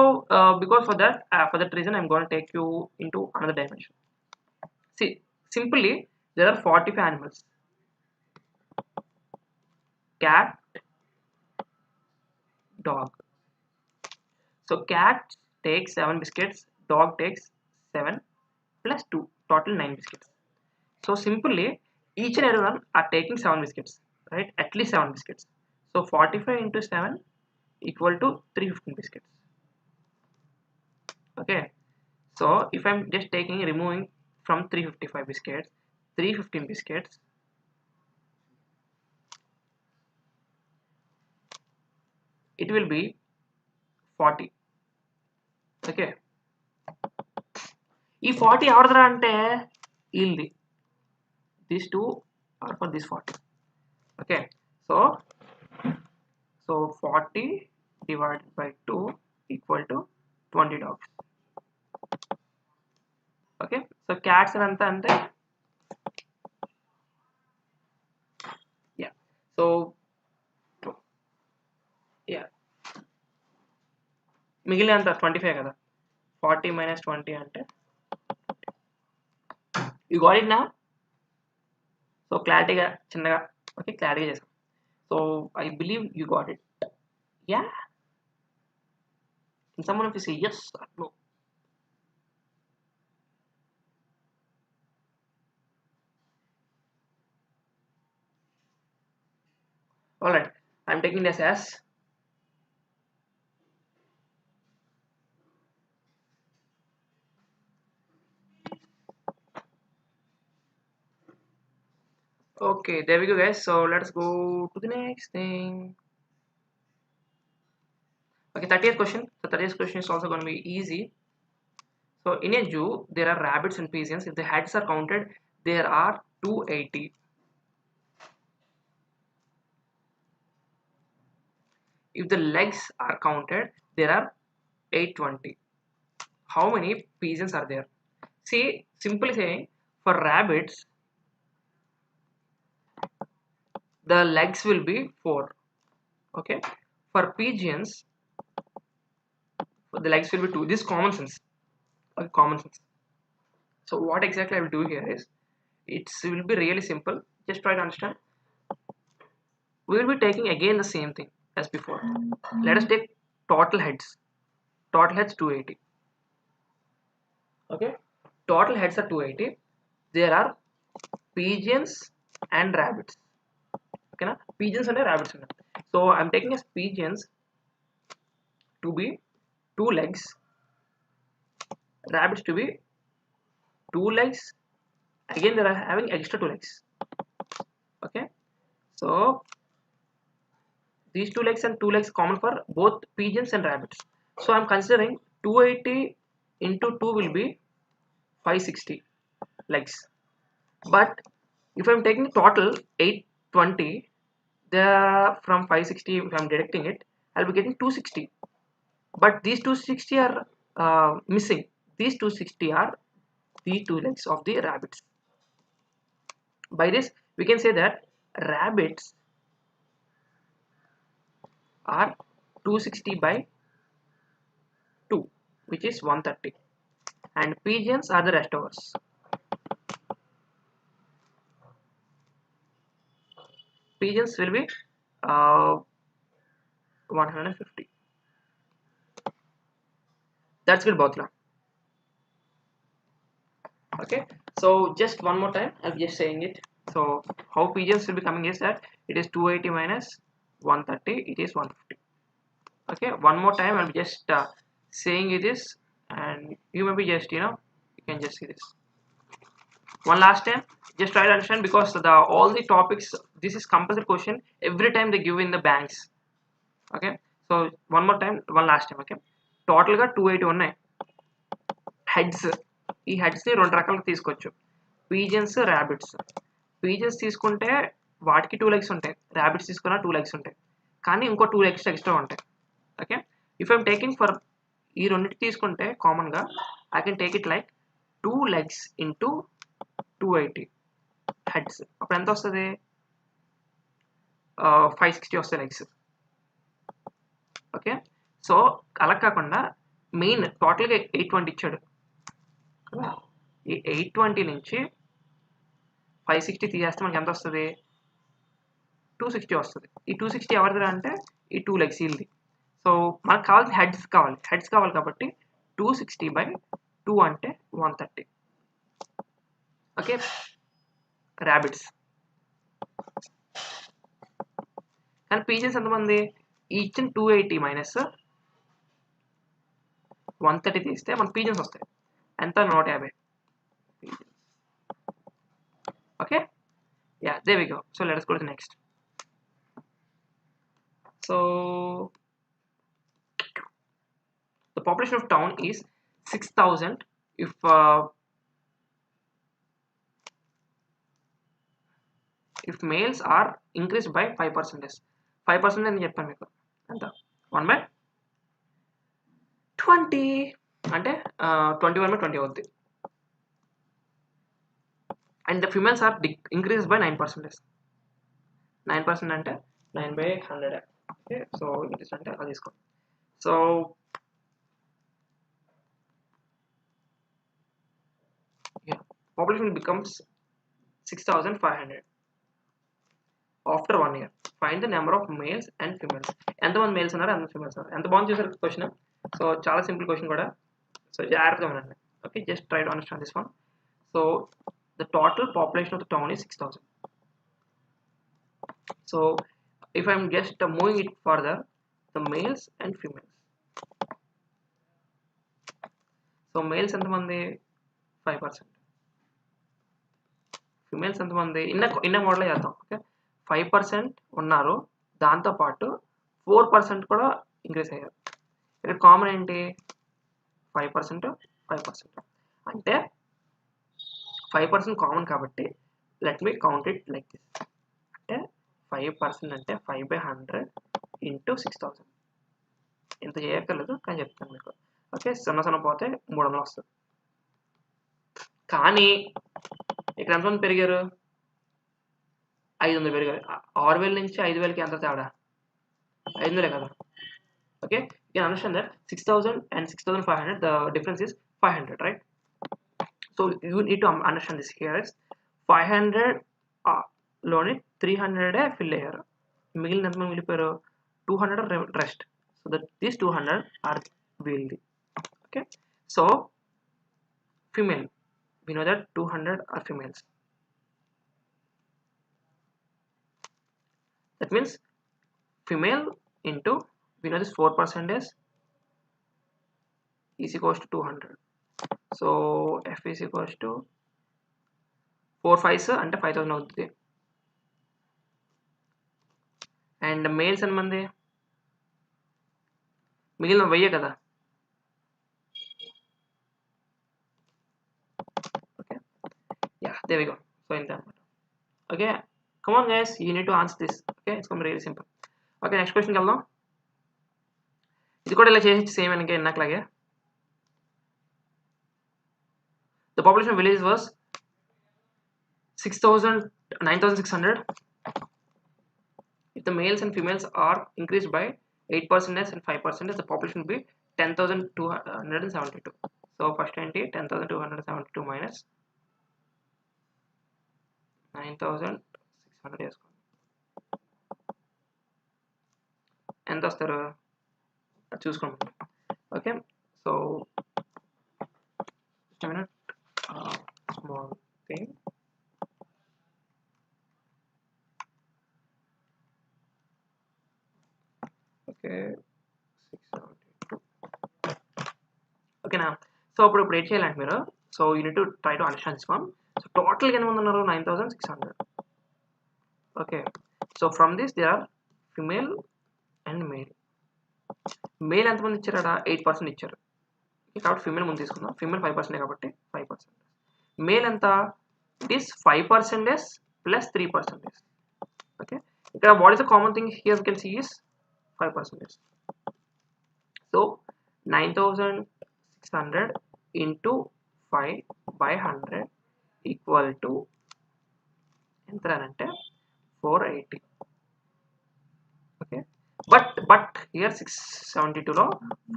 because for that reason I'm gonna take you into another dimension. See, simply there are 45 animals. Cat, dog. So cat takes 7 biscuits, dog takes 7 plus 2, total 9 biscuits. So simply each and everyone are taking 7 biscuits, right? At least 7 biscuits. So 45 into 7 equal to 315 biscuits. Okay, so if I'm just removing from 355 biscuits 315 biscuits, it will be 40. Okay, ఈ 40 ఎవరిదిరా అంటే వీళ్ళది, these two are for this 40. Okay, so 40 divided by 2 equal to 20 dogs. Okay, so cats అంతా అంటే yeah, so yeah, మిగిలిన అంత 25 కదా, 40 minus 20 అంటే you got it now. So క్లారిటీగా చిన్నగా ఓకే క్లారిటీగా చేసాం. So I believe you got it. Yeah, can someone of you say yes or no? All right, I'm taking this as okay. There we go, guys. So let's go to the next thing. Okay, 30th question. So 30th question is also going to be easy. So in a zoo there are rabbits and pigeons. If the heads are counted, there are 280. If the legs are counted, there are 820. How many pigeons are there? See, simply saying, for rabbits the legs will be 4. Okay, for pigeons the legs will be 2. This is common sense. Okay, common sense. So what exactly I will do here is, it will be really simple. Just try to understand. We will be taking again the same thing as before. Let us take total heads. Total heads 280. Okay, total heads are 280. There are pigeons and rabbits. Okay na, pigeons and rabbits. So I'm taking as pigeons to be 2 legs, rabbits to be 2 legs, again they are having extra 2 legs. Okay, so these 2 legs and 2 legs common for both pigeons and rabbits. So I'm considering 280 into 2 will be 560 legs. But if I'm taking total 820, there from 560, if I'm deducting it, I'll be getting 260. But these 260 are missing. These 260 are the 2 legs of the rabbits. By this we can say that rabbits are 260 by 2, which is 130, and pigeons are the restovers. Pigeons will be 150. That's good, Botla. Okay, so just one more time I'm just saying it. So how pigeons will be coming is that it is 280 minus 130, it is 150. Okay, one more time I'm just saying you this, and you maybe just you can just see this one last time. Just try to understand, because the all the topics, this is compulsory question every time they give in the banks. Okay, so one more time, one last time. Okay, total గా 280 ఉన్నాయి heads. ఈ heads ని రెండు రకాలుగా తీసుకోవచ్చు, pigeons, rabbits. Pigeons తీసుకుంటే వాటికి 2 legs ఉంటాయి, ర్యాబిట్స్ తీసుకున్నా 2 లెగ్స్ ఉంటాయి, కానీ ఇంకో 2 లెగ్స్ ఎక్స్ట్రా ఉంటాయి. Okay, if I'm taking for ఈ రెండింటి తీసుకుంటే కామన్గా I can take it like 2 legs into 280 heads. అప్పుడు ఎంత వస్తుంది? 560 వస్తాయి లెగ్స్. ఓకే, సో అలా కాకుండా మెయిన్ టోటల్గా 820 ఇచ్చాడు. ఈ 820 నుంచి 560 తీసేస్తే మనకి ఎంత వస్తుంది? 260 వస్తుంది. ఈ 260 ఎవరిది అంటే ఈ 2 లెగ్స్ వీళ్ళది. సో మనకు కావాల్సిన హెడ్స్ కావాలి కాబట్టి 260/2 అంటే 130. Okay, rabbits. కానీ పీజెస్ ఎంతమంది? ఈ ఇచ్చిన 280 మైనస్ 130 తీస్తే మన పీజెస్ వస్తాయి ఎంత? 150. Okay, yeah, there we go. So let us go to the next. So the population of town is 6,000 if males are increased by 5%. 5% అని చెప్పాను మీకు. ఎంత? 1/20 అంటే 21/20 అవుద్ది. And the females are increased by 9%. 9% అంటే 9/100. Okay, so increase అంటే అది తీసుకో. So yeah, population becomes 6,500 after 1 year. Find the number of males and females. ఎంతమంది మేల్స్ ఉన్నారు, ఎంత ఫీమేల్స్ ఉన్నారు? ఎంత బాగుంది చూసారు క్వశ్చన్. సో చాలా సింపుల్ క్వశ్చన్ కూడా. సో జాగ్రత్తగా వినండి. Okay, just try to understand this one. So the total population of the town is 6,000. So if I'm just moving it further, the males and females. So males ఎంతమంది? 5%. Females ఎంతమంది? ఇన్న model చేద్దాం. Okay, 5% ఉన్నారు, దాంతోపాటు 4% కూడా increase అయ్యారు. ఇక్కడ common ఏంటి? 5%, 5%. అంటే 5% కామన్ కాబట్టి let me count it like this. అంటే 5% అంటే 5/100 ఇంటూ 6,000. ఇంత చేయక్కర్లేదు కానీ చెప్తాను మీకు. ఓకే, 0 పోతే 300 వస్తుంది. కానీ ఇక్కడ ఎంతమంది పెరిగారు? 500 పెరిగారు. 6,000 నుంచి 5,000కి ఎంత తేడా? 500 కదా. Okay, you can understand that 6,000 and 6,500, the difference is 500, right? So you need to understand this here is 500 లోని 300 ఫిల్ అయ్యారు, మిగిలిన ఎంత మిగిలిపోయారు? 200 rest. So that these 200 are వీల్ది. Okay, so female, we know that 200 are females. That means female into, we know this 4% is equals to 200. So F is equals to 4 5s అంటే 5,000 అవుతుంది. And males ఎంతమంది? మిగిలిన 1000 కదా. Okay, yeah, there we go. So ఇంత అన్నమాట. Okay, come on guys, you need to answer this. Okay, it's going to be really simple. Okay, next question కి వెళ్దాం. ఇది కూడా ఇలా చేసి సేమ్ వెనక ఎన్నట్లాగే. The population of village was 9,600. If the males and females are increased by 8% and 5%, the population will be 10,272. So first 10,272 minus 9,600 వేసుకోండి. ఎంత వస్తారు చూసుకోండి. Okay, so small thing. Okay, so ఇప్పుడు ఏం చేయాలంటే మీరు, so you need to try to understand this one. So టోటల్గా ఎంతమంది ఉన్నారు? 9600. Okay, so from this they or female and male. Male ఎంతమంది ఇచ్చారు? 8% ఇచ్చారు కాబట్టి ఫిమేల్ ముందు తీసుకుందాం. ఫిమేల్ 5% కాబట్టి 5%. మేల్ ఎంత? It is 5% plus 3%. ఓకే, ఇక్కడ what is the common thing here you can see is 5%. So 9600 into 5 by 100 equal to ఎంత అంటే 480. ఓకే, బట్ హియర్ 672లో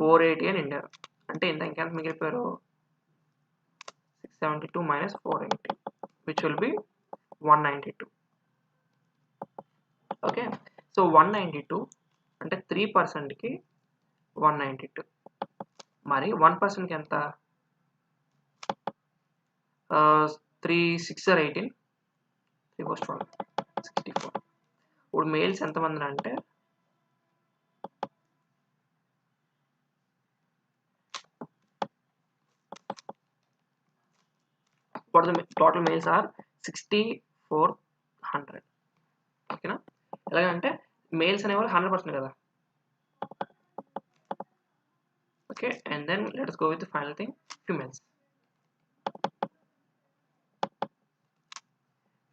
480 అని ఇండారు అంటే ఇంకెంత మిగిలిపోయారు? 672 minus 480 which will be 192. Okay, so 192 అంటే 3%కి 192. మరి 1%కి ఎంత? 3 6 18 3 4 12 64. ఇప్పుడు మేల్స్ ఎంతమంది అంటే టోటల్ మేల్స్ ఆర్ 6400. ఓకేనా? ఎలాగంటే మేల్స్ అనేవాళ్ళు 100% కదా. Okay, and then let us go with the final thing, females.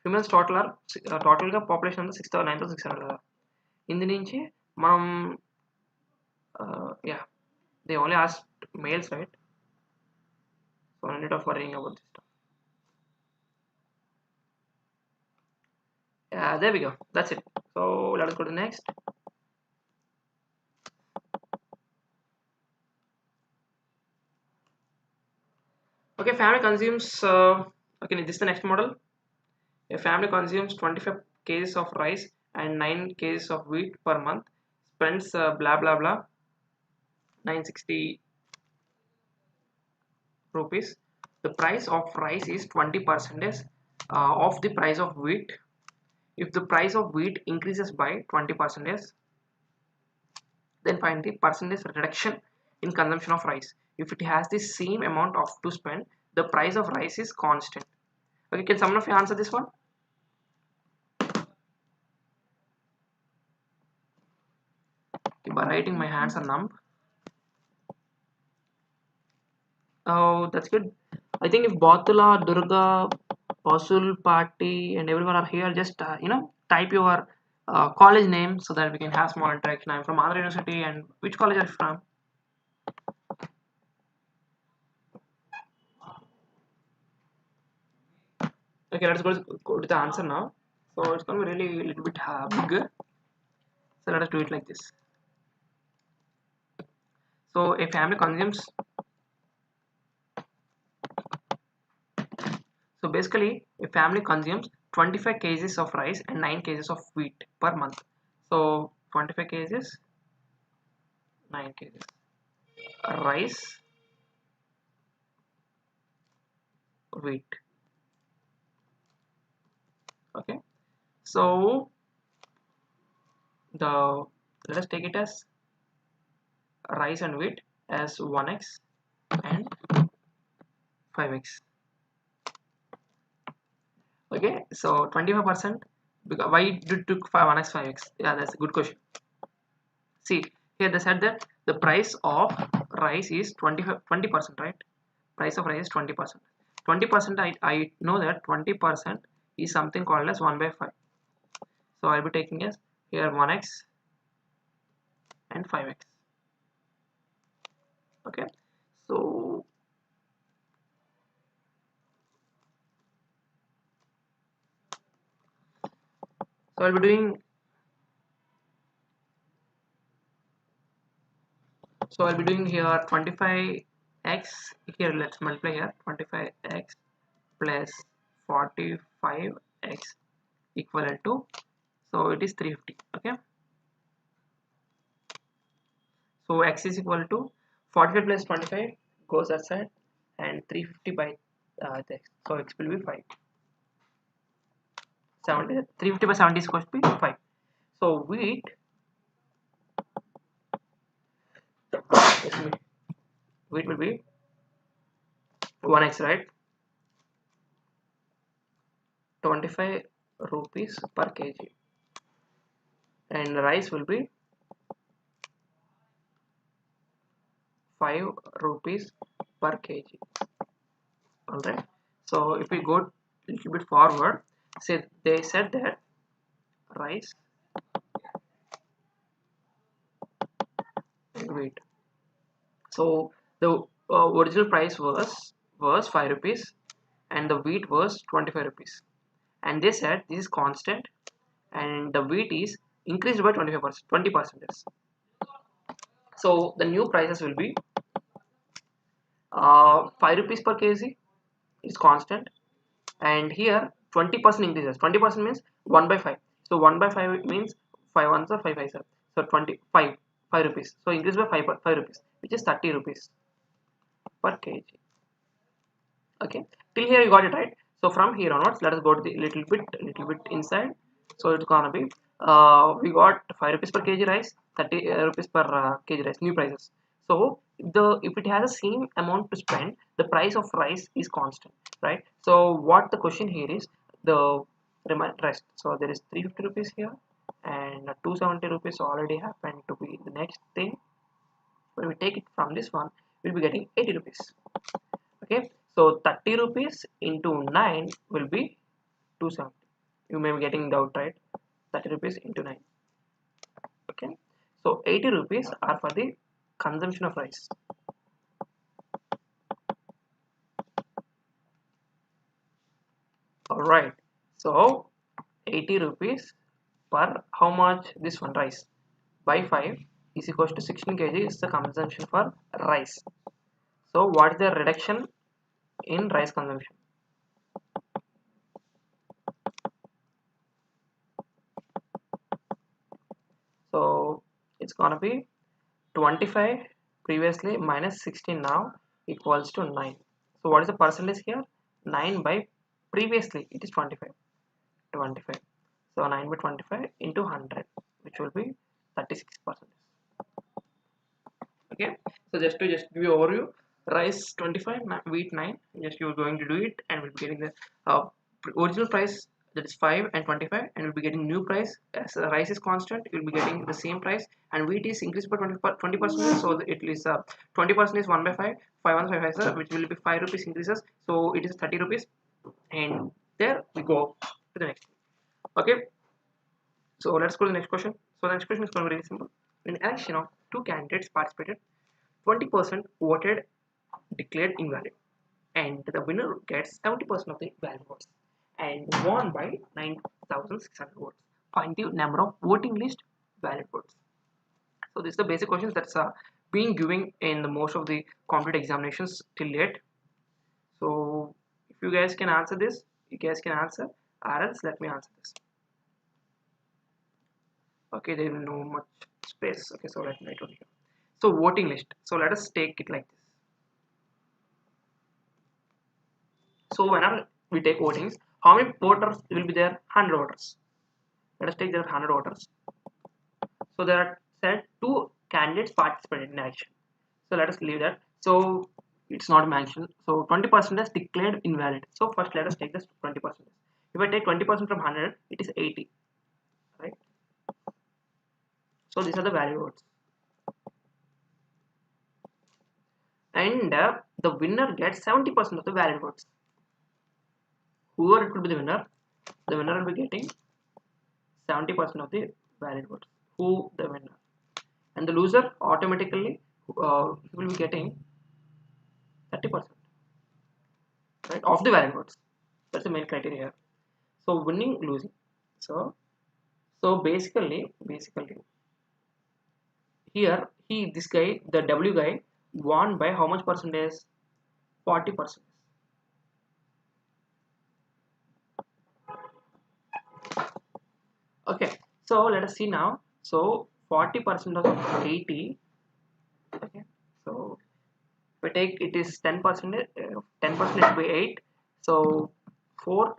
Females టోటల్గా పాపులేషన్ అంతా 9600 కదా. ఇందు నుంచి మనం they only asked males, right? So no need of worrying about this stuff. There we go, that's it. So let us go to the next. Okay, family consumes okay, this is the next model. A family consumes 25 kgs of rice and 9 kgs of wheat per month, spends blah blah blah 960 rupees. The price of rice is 20% of the price of wheat. If the price of wheat increases by 20%, then find the percentage reduction in consumption of rice. If it has the same amount of to spend, the price of rice is constant. Okay, can someone of you answer this one? Okay, by writing my hands are numb. Oh, that's good. I think if Batula, Durga, Pasul, Party, and everyone are here, just type your college name so that we can have small interaction. I'm from Andhra University, and which college are you from? Okay, let's go to the answer now. So it's going to be really a little bit bigger. So let us do it like this. So a family consumes. So basically, a family consumes 25 kgs of rice and 9 kgs of wheat per month. So 25 kgs, 9 kgs rice, wheat. Okay, so let us take it as rice and wheat as 1x and 5x. Okay, so 25%. Because why did you took 1x 5x? Yeah, that's a good question. See, here they said that the price of rice is 20%, right? Price of rice is 20%. 20%, I know that 20% is something called as 1 by 5. So I'll be taking as here 1x and 5x. Okay, so I'll be doing here 25x. Here let's multiply here 25x plus 45x equivalent to, so it is 350. Okay, so x is equal to 45 plus 25 goes that side, and 350 by x, so x will be 5. 350 by 70 is going to be 5. So wheat will be 1x, right? 25 rupees per kg, and rice will be 5 rupees per kg. All right. So if we go a little bit forward, say they said that rice and wheat. So the original price was 5 rupees, and the wheat was 25 rupees. And they said this is constant, and the wheat is increased by 25%, 20%. So the new prices will be 5 rupees per kg is constant, and here 20% increases. 20% means 1 by 5. So 1 by 5 means 5 ones are 5 5 are. So 25 5 rupees. So increase by 5 rupees, which is 30 rupees per kg. Okay, till here you got it, right? So from here onwards, let us go to the little bit inside. So it's gonna be we got 5 rupees per kg rice, 30 rupees per kg rice, new prices. So the if it has the same amount to spend, the price of rice is constant, right? So what the question here is, the rest. So there is 350 rupees here, and 270 rupees already happened to be the next thing. When we take it from this one, we'll be getting 80 rupees. Okay, so 30 rupees into 9 will be 270. You may be getting doubt, right? 30 rupees into 9. Okay, so 80 rupees are for the consumption of rice. All right, so 80 rupees per how much? This one, rice by 5 is equals to 16 kg is the consumption for rice. So what is the reduction in rice consumption? So it's gonna be 25 previously minus 16 now equals to 9. So what is the percentage here? 9 by previously it is 25. 25. So 9 by 25 into 100, which will be 36%. Okay. So just to give you overview, rice 25, wheat 9. Just you're going to do it, and we'll be getting the original price, that is 5 and 25, and we'll be getting new price. As rice is constant, you'll be getting the same price, and wheat is increased by 20%. So it is 20% is 1 by 5, 5 1 5 5, which will be 5 rupees increases. So it is 30 rupees, and there we go to the next. Okay. So let's go to the next question. So the next question is going to be very simple. In an election of two candidates participated, 20% voted declared invalid, and the winner gets 70% of the valid votes and won by 9,600 votes. Find the number of voting list valid votes. So this is the basic questions that's being given in the most of the competitive examinations till date. So if you guys can answer this, you guys can answer, or else let me answer this. Okay, there is no much space. Okay, so let me write on here. So voting list. So let us take it like this. So whenever we take votings, how many voters will be there? 100 voters. Let us take there 100 voters. So there are said two candidates participated in election. So let us leave that. So it's not mentioned. So 20% is declared invalid. So first let us take this 20%. If I take 20% from 100, it is 80, right? So these are the valid votes. And the winner gets 70% of the valid votes. Whoever it could be the winner will be getting 70% of the valid votes. Who the winner, and the loser automatically will be getting 30%, right, of the valid votes. That's the main criteria here. So winning, losing. So basically here this guy, the W guy, won by how much percentage? 40%. Okay, so let us see now. So 40% of 80. Okay, so if we take it is 10%, 10% by 8, so 4.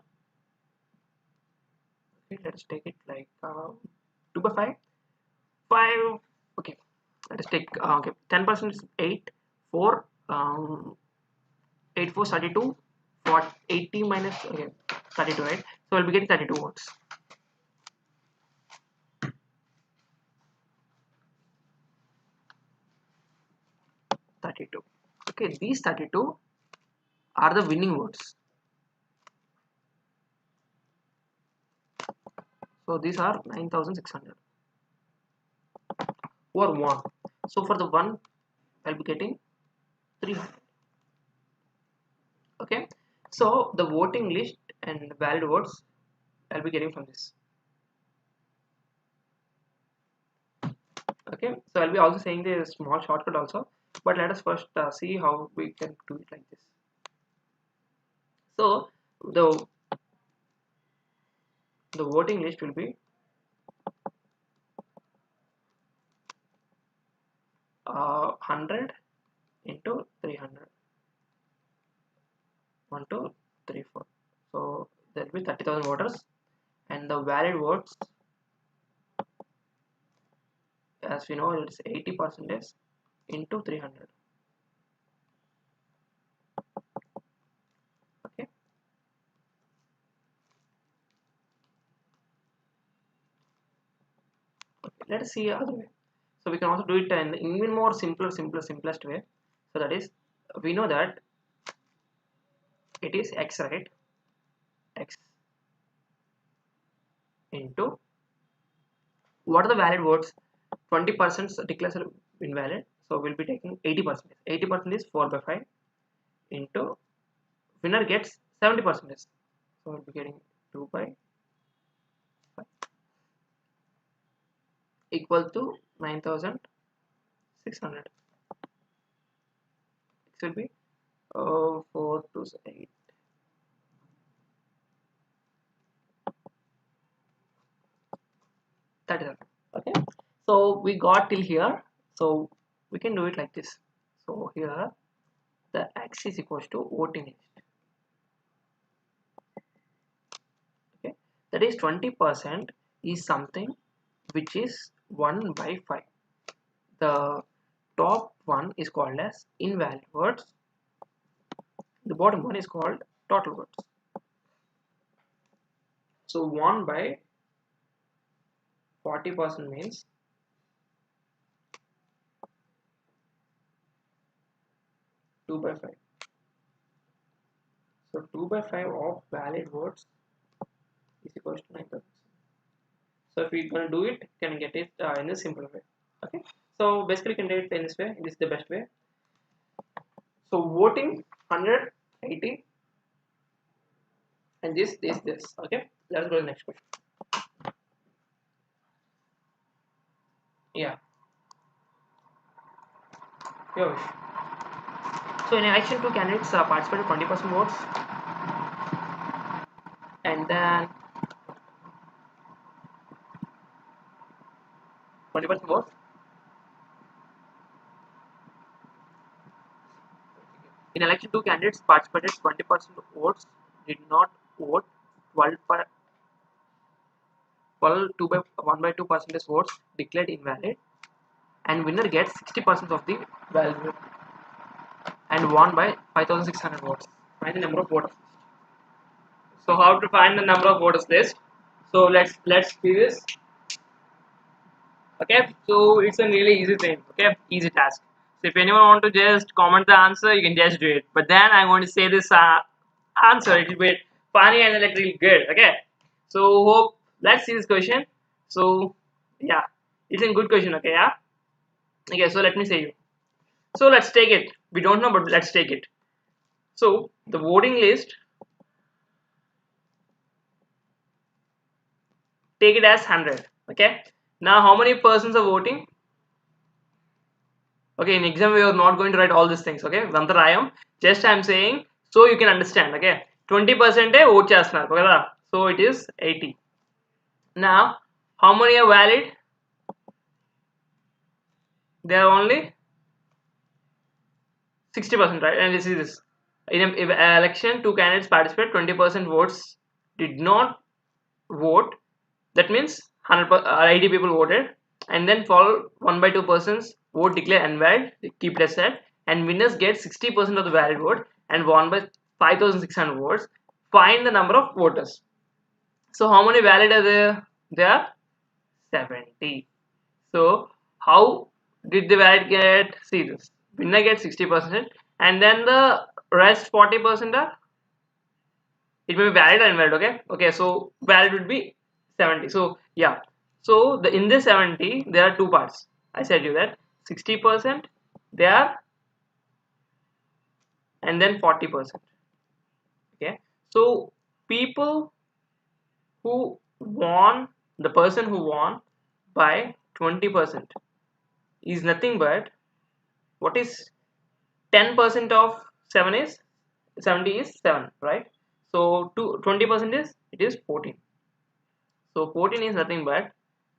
Okay, let us take it like 2 by 5, 5. Okay, let us take okay, 10% is 8, 4, 8 4 32, for 80 minus, okay, 32, right? So we'll be getting 32 volts. Okay, these 32 are the winning volts. So these are 9600 or 1. So for the 1 I'll be getting 300. Okay, so the voting list and valid votes I'll be getting from this. Okay, so I'll be also saying the small shortcut also, but let us first see how we can do it like this. So the voting list will be 100 into 300, 1 2 3 4. So there will be 30,000 voters, and the valid votes, as we know, it's 80% into 300. Okay, let us see other way. So we can also do it in even more simplest way. So that is, we know that it is x, right? X into what are the valid votes? 20% declares invalid, so we'll be taking 80%. 80% is 4 by 5 into winner gets 70%. So we'll be getting 2 by 5 equal to 9600. It will be 4 to 8. That is okay. So we got till here. So we can do it like this. So here the x is equals to voting list. Okay, that is 20% is something which is 1 by 5. The top one is called as invalid words. The bottom one is called total words. So 1 by 40% means 2 by 5. So 2 by 5 of valid words is equals to 9000. So if we're gonna do it, can get it in a simple way. Okay. So basically, can do it in this way. This is the best way. So voting 100, 80, and this. Okay. Let's go to the next question. Yeah. Yosh. So in election, two candidates participated 20% votes, and then 20% votes. In election, two candidates participated 20% votes, did not vote 12 by 1 by 2% votes declared invalid, and winner gets 60% of the value and won by 5600 votes. Find the number of voters. So how to find the number of voters list? So let's do this. Okay, so it's a really easy thing. Okay, easy task. So if anyone want to just comment the answer, you can just do it. But then I'm going to say this answer. It will be funny and like really good. Okay, so hope let's see this question. So yeah, it's a good question. Okay, yeah. Okay, so let me say you. So let's take it. We don't know, but let's take it. So the voting list, take it as 100. Okay. Now how many persons are voting? Okay, in exam we are not going to write all these things. Okay, Vantar I am just I am saying so you can understand. Okay, 20% vote చేస్తున్నారు కదా. So it is 80. Now how many are valid? There are only 60%, right? And this is this. In an election, two candidates participate. 20% votes did not vote. That means 80 people voted, and then fall 1 by 2 persons vote declare invalid. Keep it as said, and winners get 60% of the valid vote, and won by 5600 votes. Find the number of voters. So how many valid are there? There are 70. So how did the valid get? See this. Winner gets 60%, and then the rest 40% are, it may be valid or invalid. Okay, so valid would be 70. So yeah, so the in this 70 there are two parts. I said you that 60% there, and then 40%. Okay, so people who won, the person who won by 20% is nothing but, what is 10% of 7 is 70 is 7, right? So 20% is, it is 14. So 14 is nothing but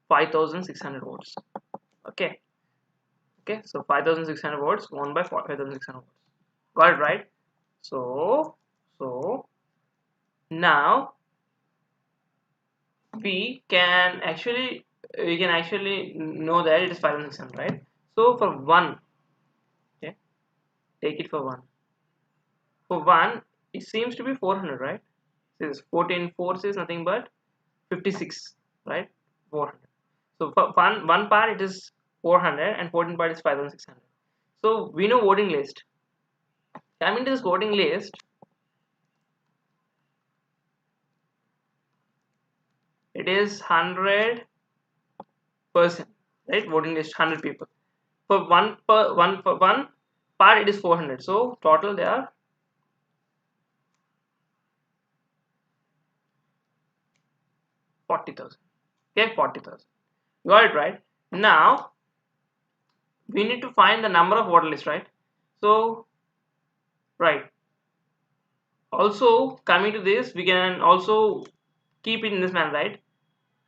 5600 votes. Okay, so 5600 votes won by 5600 votes. Got it, right? So now we can actually know that it is 5600, right? So for 1, okay, take it for 1. For 1, it seems to be 400, right? This 14 force is nothing but 56, right? 400. So for one part it is 400 and 14 part is 5600. So we know voting list. Coming to this voting list, it is 100%, right? Voting list 100 people. For one part it is 400. So total there are 40,000. Okay, 40,000. You got it, right? Now we need to find the number of voter list, right? So right. Also coming to this, we can also keep it in this manner, right?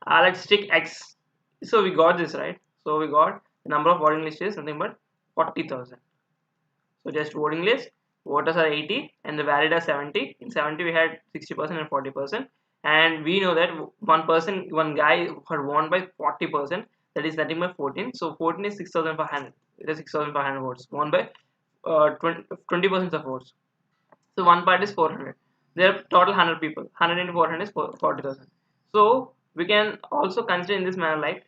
Let's take X. So we got this, right? So we got the number of voting list is nothing but 40,000. So just voting list, voters are 80 and the valid are 70. In 70 we had 60% and 40%. And we know that one guy had won by 40%. That is nothing but 14. So 14 is 6,500. It is 6,500 votes won by 20% of votes. So one part is 400. There are total 100 people. 100 into 400 is 40,000. So we can also consider in this manner like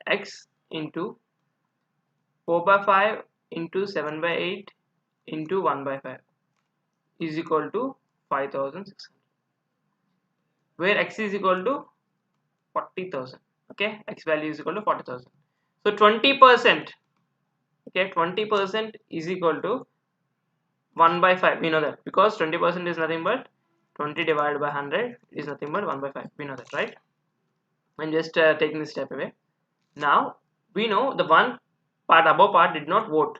x into 4 by 5 into 7 by 8 into 1 by 5 is equal to 5,600, where x is equal to 40,000. Okay, x value is equal to 40,000. So 20%, okay, 20% is equal to 1 by 5. We know that because 20% is nothing but 20 divided by 100 is nothing but 1 by 5. We know that, right? I'm just taking this step away. Now we know the one part, above part, did not vote.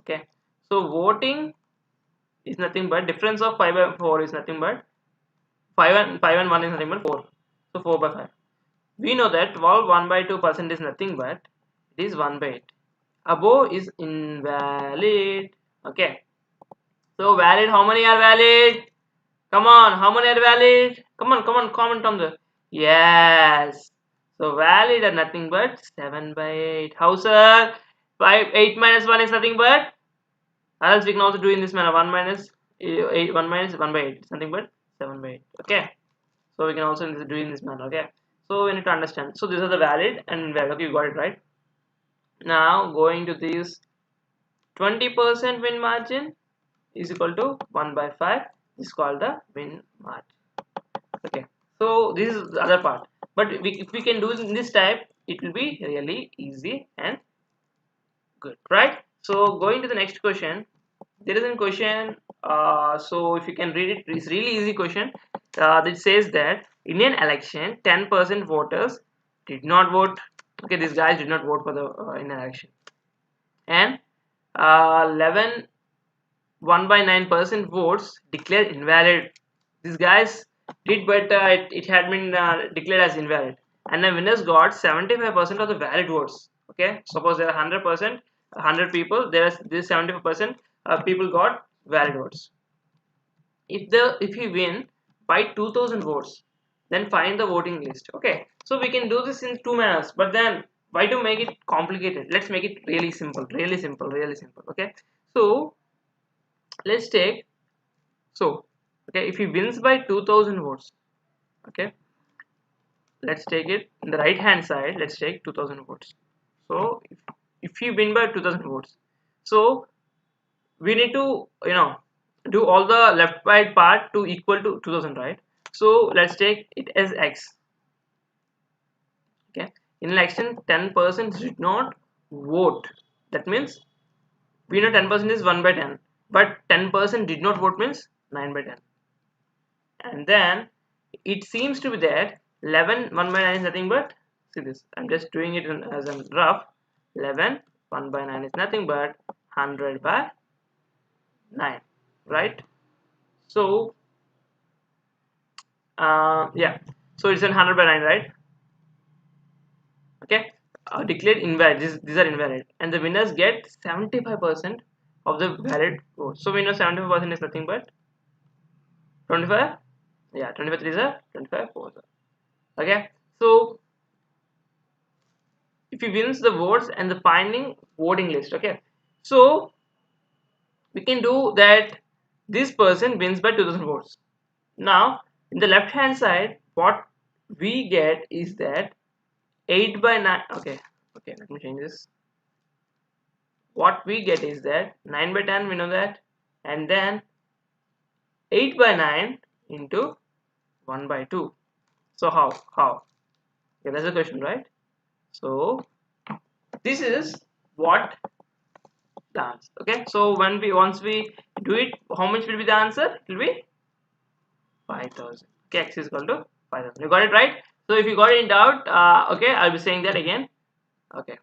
Okay, so voting is nothing but difference of 5 by 4 is nothing but 5 and 1 is nothing but 4. So 4 by 5. We know that 1 by 2% is nothing but it is 1 by 8. Above is invalid. Okay, so valid, how many are valid? Come on, how many are valid? Come on, comment on the, yes. So valid are nothing but 7 by 8. How, sir? 8 minus 1 is nothing but, or else we can also do in this manner, 1 minus 1 minus 1 by 8. It's nothing but 7 by 8. Okay, so we can also do in this manner. Okay, so we need to understand. So these are the valid and invalid. Okay, you got it, right? Now going to this, 20% win margin is equal to 1 by 5. This is called the win margin. Okay, so this is the other part, but if we can do it in this type, it will be really easy and good, right? So going to the next question, there is a question, so if you can read it, it's really easy question. It says that in an election 10% voters did not vote. Okay, these guys did not vote for the in an election, and 11 1 by 9% votes declared invalid. These guys did, but it had been declared as invalid, and the winners got 75% of the valid votes. Okay, suppose there are 100%, 100 people, there is this 75% people got valid votes. If you win by 2,000 votes, then find the voting list. Okay, so we can do this in two manners, but then why to make it complicated? Let's make it really simple, really simple, really simple. Okay, so let's take, so okay, if he wins by 2000 votes, okay, let's take it in the right hand side, let's take 2000 votes. So if you win by 2000 votes, so we need to do all the left right part to equal to 2000, right? So let's take it as x. Okay, in election 10% did not vote. That means we know 10% is 1 by 10, but 10% did not vote means 9 by 10. And then it seems to be that 11 1 by 9 is nothing but, see this, I'm just doing it as a rough. 11 1 by 9 is nothing but 100 by 9, right? So yeah, so it's 100 by 9, right? Okay, declared invalid, these are invalid, and the winners get 75% of the valid votes. So we know 75% is nothing but 25. Yeah, 25 3s are 25 4s are. Okay, so if he wins the votes and the finding voting list, okay, so we can do that this person wins by 2000 votes. Now in the left hand side what we get is that 8 by 9, okay, let me change this. What we get is that 9 by 10, we know that, and then 8 by 9 into 1 by 2. So how, okay, that's the question, right? So this is what the answer. Okay, so once we do it, how much will be the answer? It will be 5000. Okay, x is equal to 5000. You got it right? So if you got it in doubt, okay, I'll be saying that again. Okay,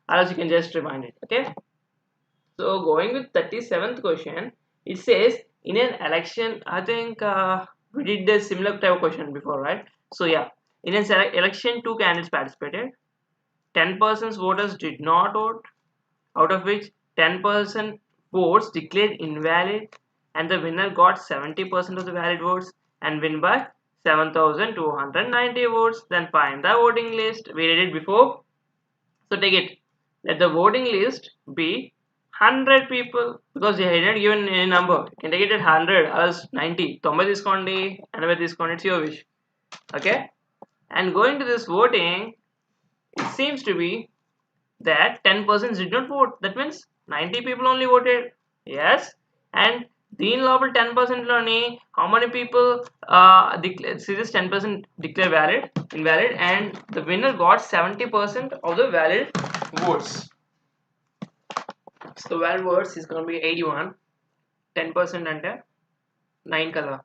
or else you can just remind it. Okay, so going with 37th question, it says in an election, I think we did a similar type of question before, right? So yeah, in an election, two candidates participated. 10% voters did not vote, out of which 10% votes declared invalid, and the winner got 70% of the valid votes and win by 7290 votes. Then find the voting list. We did it before. So take it. Let the voting list be 100 people, because they hadn't given any number. You can take it at 100 or else 90. 90 తీసుకోండి, 80 తీసుకోండి, it's your wish. Okay? And going to this voting, it seems to be that 10% did not vote. That means 90 people only voted. Yes. And దీని లోపల 10% లోని how many people see this 10% declare invalid, and the winner got 70% of the valid votes. So the valid votes is going to be 81. 10% అంటే 9 కదా,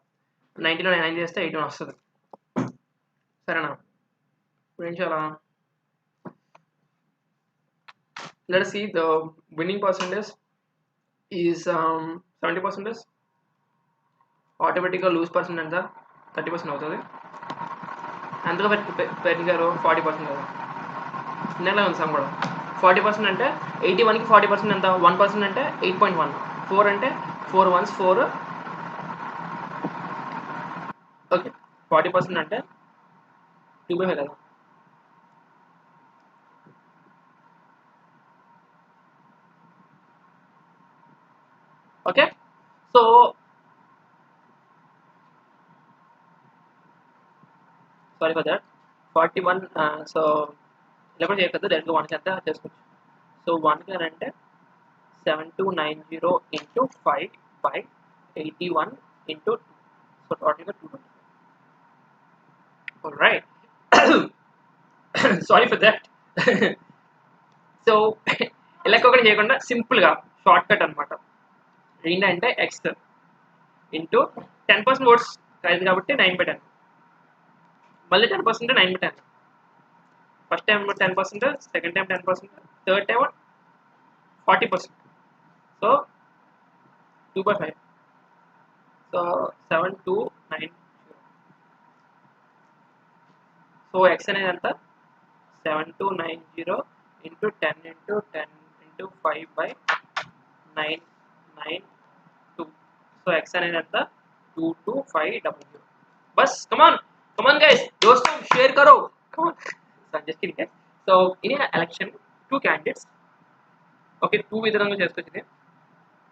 90 లో 9 చేస్తే 81 వస్తుంది. సరేనా? ఇప్పుడు ఏం చేయాలా? Let us see the winning percentage is 70%. ఆటోమేటిక్గా లూజ్ పర్సెంట్ ఎంత? 30% అవుతుంది. ఎంతగా పెరిగారు? 40% కదా. ఇందాక ఉంది సమ్ కూడా 40% అంటే 81కి 40% ఎంత? 1% అంటే 8.1. 4 అంటే 4 1s 4. ఓకే, 40% అంటే 2/5 కదా. Okay, so sorry for that 41. So ఇలా కూడా చేయకపోతే డైరెక్ట్గా 1కి అంతా చేసుకోవచ్చు. సో 1కి అంటే 7290 ఇంటూ 5 బై 81 ఇంటూ 2. సో టోటల్గా 220. Alright. Sorry for that. So ఇలా ఒకటి చేయకుండా సింపుల్గా షార్ట్ కట్ అనమాట. ఏంటంటే ఎక్స్ ఇంటూ 10% ఓట్స్ అయింది కాబట్టి 9/10. మళ్ళీ 10% 9/10. First time 10%, second time 10%, third time 40%. So 2/5. So 7290. So X అనేది ఎంత? 7290 into 10 into 10 into 5 by 992. So X అనేది ఎంత? 22500. बस कमान गाइस, दोस्तों शेयर करो. कमान. Just kidding guys. So in an election, two candidates, okay, two విధంగా చేసుకోవచ్చు.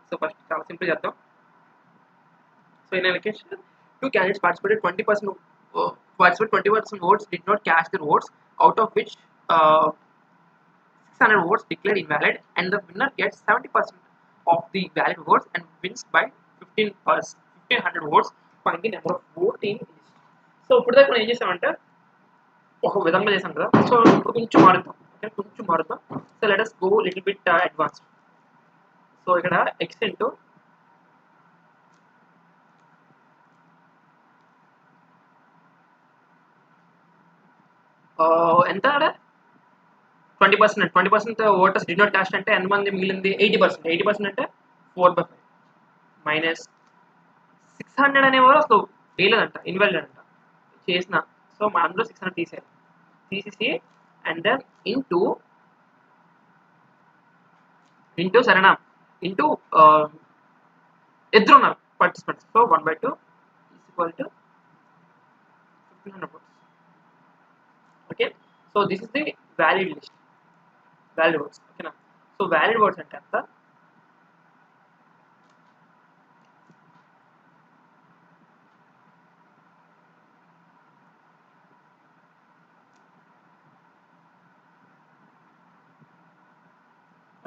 So first చాలా సింపుల్ చేద్దాం. So in an election, two candidates participated. 20% participated. 20% votes did not cast their votes, out of which 600 votes declared invalid, and the winner gets 70% of the valid votes and wins by 1500 votes. Find the number of voting list. So ఇప్పుడు దాకా మనం ఏం చేసామంటే ఒక విధంగా చేసాం కదా. So ఇప్పుడు కొంచెం మారుద్దాం. ఓకే, కొంచెం మారుద్దాం. So let us go little bit advanced. So ఇక్కడ x ఇంటూ ఎంత అక్కడ 20% ఓటర్స్ డి నాట్ కాస్ట్ అంటే ఎంతమంది మిగిలింది 80% అంటే 4/5 మైనస్ 600 అనేవారు అసలు వేయలేదంట, ఇన్వాలిడ్ అంట చేసిన. సో మా అందులో 600 తీసేసి అండ్ దెన్ ఇంటూ సరేనా ఇంటూ ఇద్దరు ఉన్నారు participants. So 1/2 is equal to 1500 votes. Okay, so this is the valid list, valid words. ఓకేనా, సో వ్యాలిడ్ వర్డ్స్ అంటే ఎంత?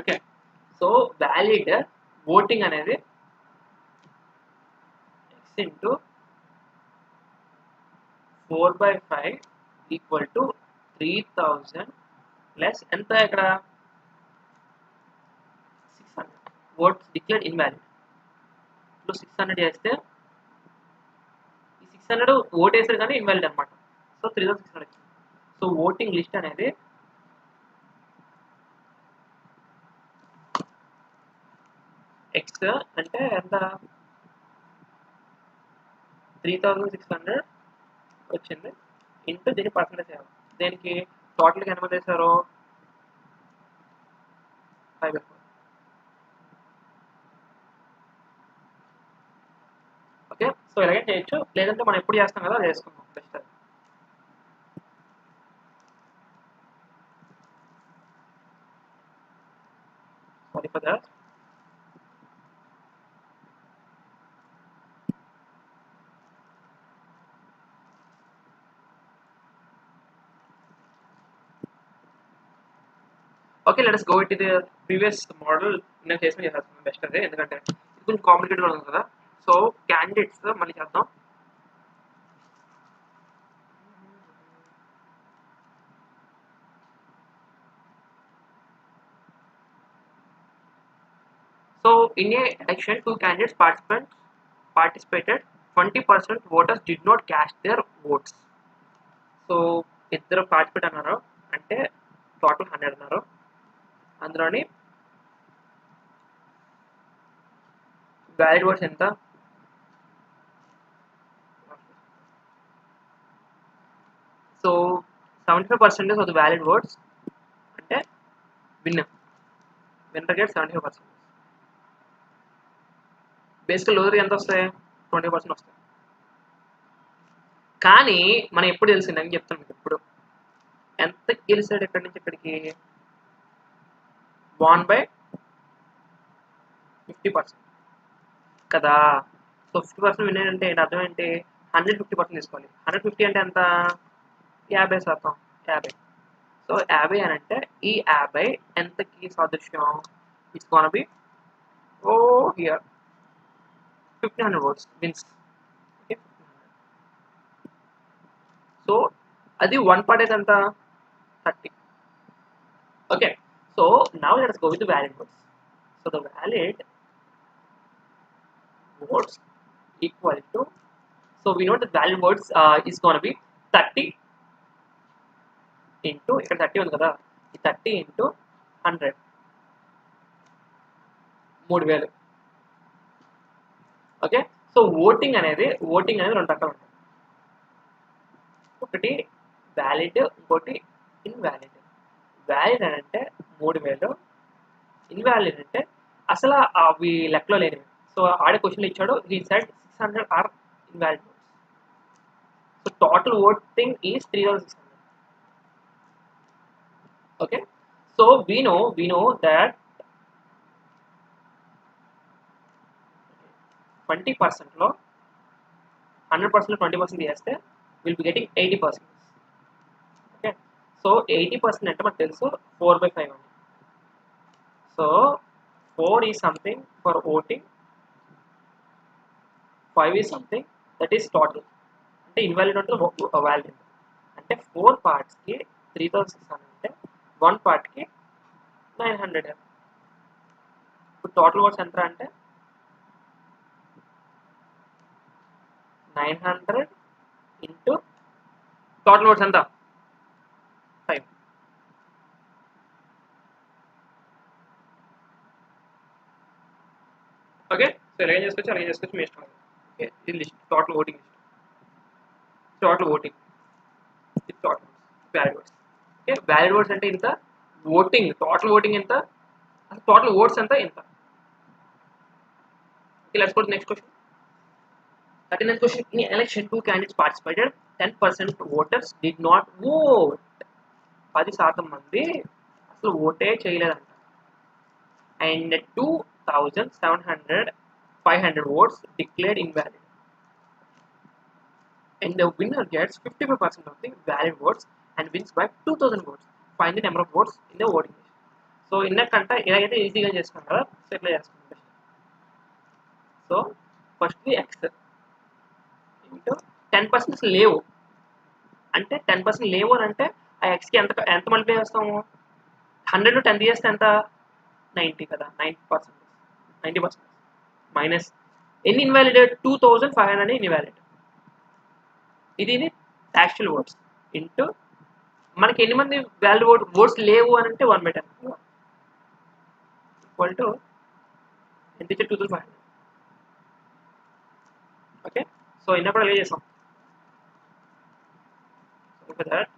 ఓకే, సో వ్యాలిడ్ ఓటింగ్ అనేది x into 4/5 equal to 3000 plus ఎంత ఇక్కడ 600 votes declared invalid. ఇప్పుడు 600 చేస్తే ఈ 600 ఓట్ వేసారు కానీ ఇన్వాలిడ్ అనమాట. సో 3600 వచ్చింది. సో ఓటింగ్ లిస్ట్ అనేది x అంటే ఎంత 3600 వచ్చింది ఇంటూ దీన్ని పర్సెంటేజ్ చేయాలి. దేనికి టోటల్గా ఎంతమంది వేసారు 5/4. ఓకే, సో ఇలాగే చేయొచ్చు, లేదంటే మనం ఎప్పుడు చేస్తాం కదా అది చేసుకుందాం best. Sorry for that. Okay, let us go into the previous model. నేను చేసిన చేస్తాను బెస్ట్ అదే, ఎందుకంటే ఇది కొంచెం కాంప్లికేటెడ్ ఉంది కదా. సో క్యాండిడేట్స్ మళ్ళీ చేద్దాం. So in a election, two candidates participated. 20% voters did not cast their votes. So ఇద్దరు పార్టిసిపేట్ అన్నారు అంటే టోటల్ 100 అన్నారు. అందులోని వ్యాలిడ్ వర్డ్స్ ఎంత? So 75% of the valid words అంటే విన్నర్ గెట్ 75%. బేసికల్ లోదర్ ఎంత వస్తాయి? 20% వస్తాయి. కానీ మనం ఎప్పుడు తెలిసింది అని చెప్తాను మీకు. ఇప్పుడు ఎంత గెలిచాడు ఇక్కడి నుంచి ఇక్కడికి? 1/50% కదా. సో 50% విన్ అంటే అర్థం ఏంటి? 150% తీసుకోవాలి. 150 అంటే ఎంత? 50%. 50. సో 50 అని అంటే ఈ 50 ఎంతకి సాదృశ్యం? It's gonna be here 1500 votes wins. Okay, so అది 1 part అయితే ఎంత? 30. Okay, so now let us go with the valid votes. So the valid votes equal to, so we know the valid votes is going to be 30 into ఇక్కడ 30 ఉంది కదా, ఈ 30 into 100 3000. Okay, so voting అనేది రెండు రకాలు ఉంటాయి. ఒకటి valid, ఇంకోటి ఇన్వాలిడ్. వ్యాలిడ్ అని అంటే 3000, ఇన్వాలిడ్ అంటే అసలు అవి లెక్కలో లేనివి. సో ఆడే క్వశ్చన్లు ఇచ్చాడు, he said 600 are invalid votes. So total voting is 3600. Okay, so we know that 20%లో 100%లో 20% చేస్తే will be getting 80%. Okay, so 80% అంటే మనకు తెలుసు 4/5 అని. సో 4 is something for voting, 5 is something that is total. అంటే ఇన్వాలిడ్ అంటే వ్యాలిడ్. అంటే 4 పార్ట్స్కి 3600 అంటే 1 పార్ట్కి 900. ఇప్పుడు టోటల్ ఓట్స్ ఎంత అంటే 900 ఇంటూ టోటల్ ఓట్స్ ఎంత 5. ఓకే, సో అలాగే చేసుకోవచ్చు మీ ఇష్టం. ఓకే, ఇది list total voting list. Total voting total valid votes. Okay, valid votes అంటే ఇంత, ఓటింగ్ టోటల్ ఓటింగ్ ఎంత, టోటల్ ఓట్స్ ఎంత ఇంత. Okay, let's go to next question. 39th question. In election, 2 candidates participated. 10% voters did not vote. 10% మంది అసలు ఓటే చేయలేదంట. And 2,500 votes declared invalid. And the winner gets 55% of the valid votes and wins by 2,000 votes. Find the number of votes in the voting list. So ఇన్నకంట ఇలాగైతే ఈజీగా చేస్తున్నాం కదా, so ఇట్లా చేసుకుంటాం. సో ఫస్ట్ ఎక్స్ ఇంటూ 10% లేవు అంటే 10% లేవు అని అంటే ఆ ఎక్స్కి ఎంత మల్టిప్లై చేస్తాము, 100 10 తీసేస్తే ఎంత 90 కదా, 90% మైనస్ ఎన్ని ఇన్వాలిడేట్ 2,500 ఇన్వాలిడ్. ఇది యాక్చువల్ ఓట్స్ ఇంటూ మనకి ఎన్ని మంది వ్యాలిడ్ ఓట్స్ లేవు అని అంటే 1/10 ఈక్వల్ టు ఎంత ఇచ్చే 2,500. ఓకే, సో ఇన్నప్పుడు అలాగే చేసాం. దట్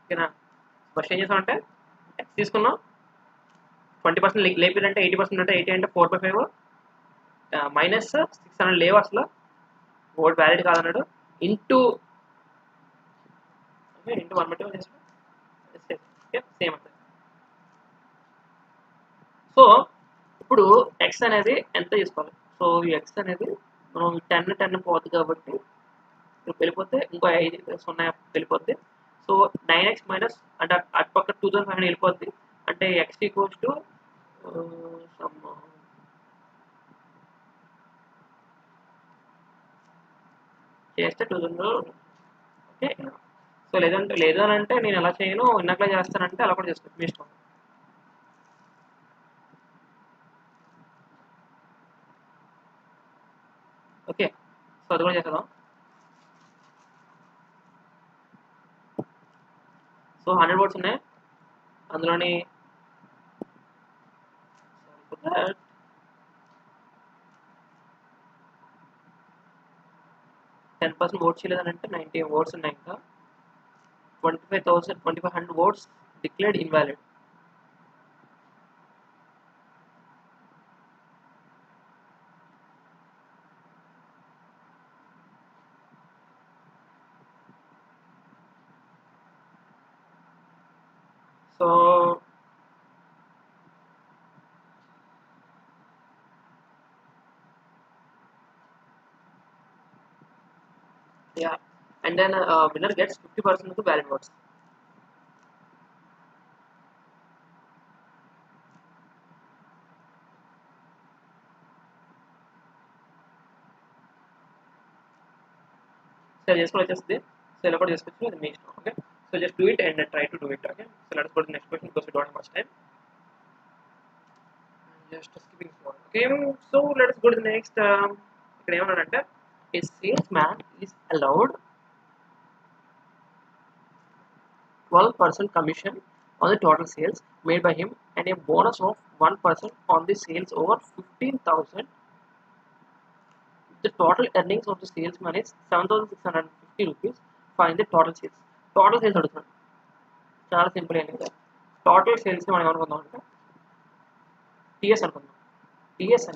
ఓకేనా, ఫస్ట్ ఏం చేసాం అంటే ఎక్స్ తీసుకున్నాం, 20% లేపిదంటే 80% అంటే 80 అంటే 4/5 మైనస్ 600 లేవు అసలు ఓట్ వ్యాలిడ్ కాదన్నాడు ఇంటూ 1/10 చేస్తాం. సేమ్ అంటే సో ఇప్పుడు ఎక్స్ అనేది ఎంత తీసుకోవాలి. సో ఈ ఎక్స్ అనేది మనం 10 పోతుంది కాబట్టి వెళ్ళిపోతే ఇంకో 5 వెళ్ళిపోద్ది. సో 9x మైనస్ అంటే అటుపక్క 2,500 వెళ్ళిపోద్ది. అంటే ఎక్స్ ఈక్వల్స్ టు చేస్తే 2,000. ఓకే, సో లేదు అని అంటే నేను ఎలా చేయను, ఇన్నట్లా చేస్తానంటే అలా కూడా చేసుకోవచ్చు, మీ ఇష్టం. ఓకే, సో అది కూడా చేద్దాం. సో 100 votes ఉన్నాయి అందులోని 10% ఓట్ చేయలేదని అంటే 90 votes ఉన్నాయి. ఇంకా 2,500 votes declared invalid. So yeah, and then winner gets 50% of the valid votes. So చేసుకొని వచ్చేస్తుంది. సో ఇలా కూడా చేసుకోవచ్చు, అది మీ ఇష్టం. Okay, so just do it and try to do it. Okay, so let's go to next question because we don't have much time. Just skipping far. Okay, so let's go to the next. ఇక్కడ ఏమన్నాడంటే a salesman is allowed 12% commission on the total sales made by him and a bonus of 1% on the sales over 15,000. The total earnings of the salesman is 7,650 rupees. Find the total sales. Total sales అడుగుతున్నాడు. చాలా simple ఏంటి కదా, total సేల్స్ని మనం ఏమనుకుందాం అంటే TS అనుకుందాం. TS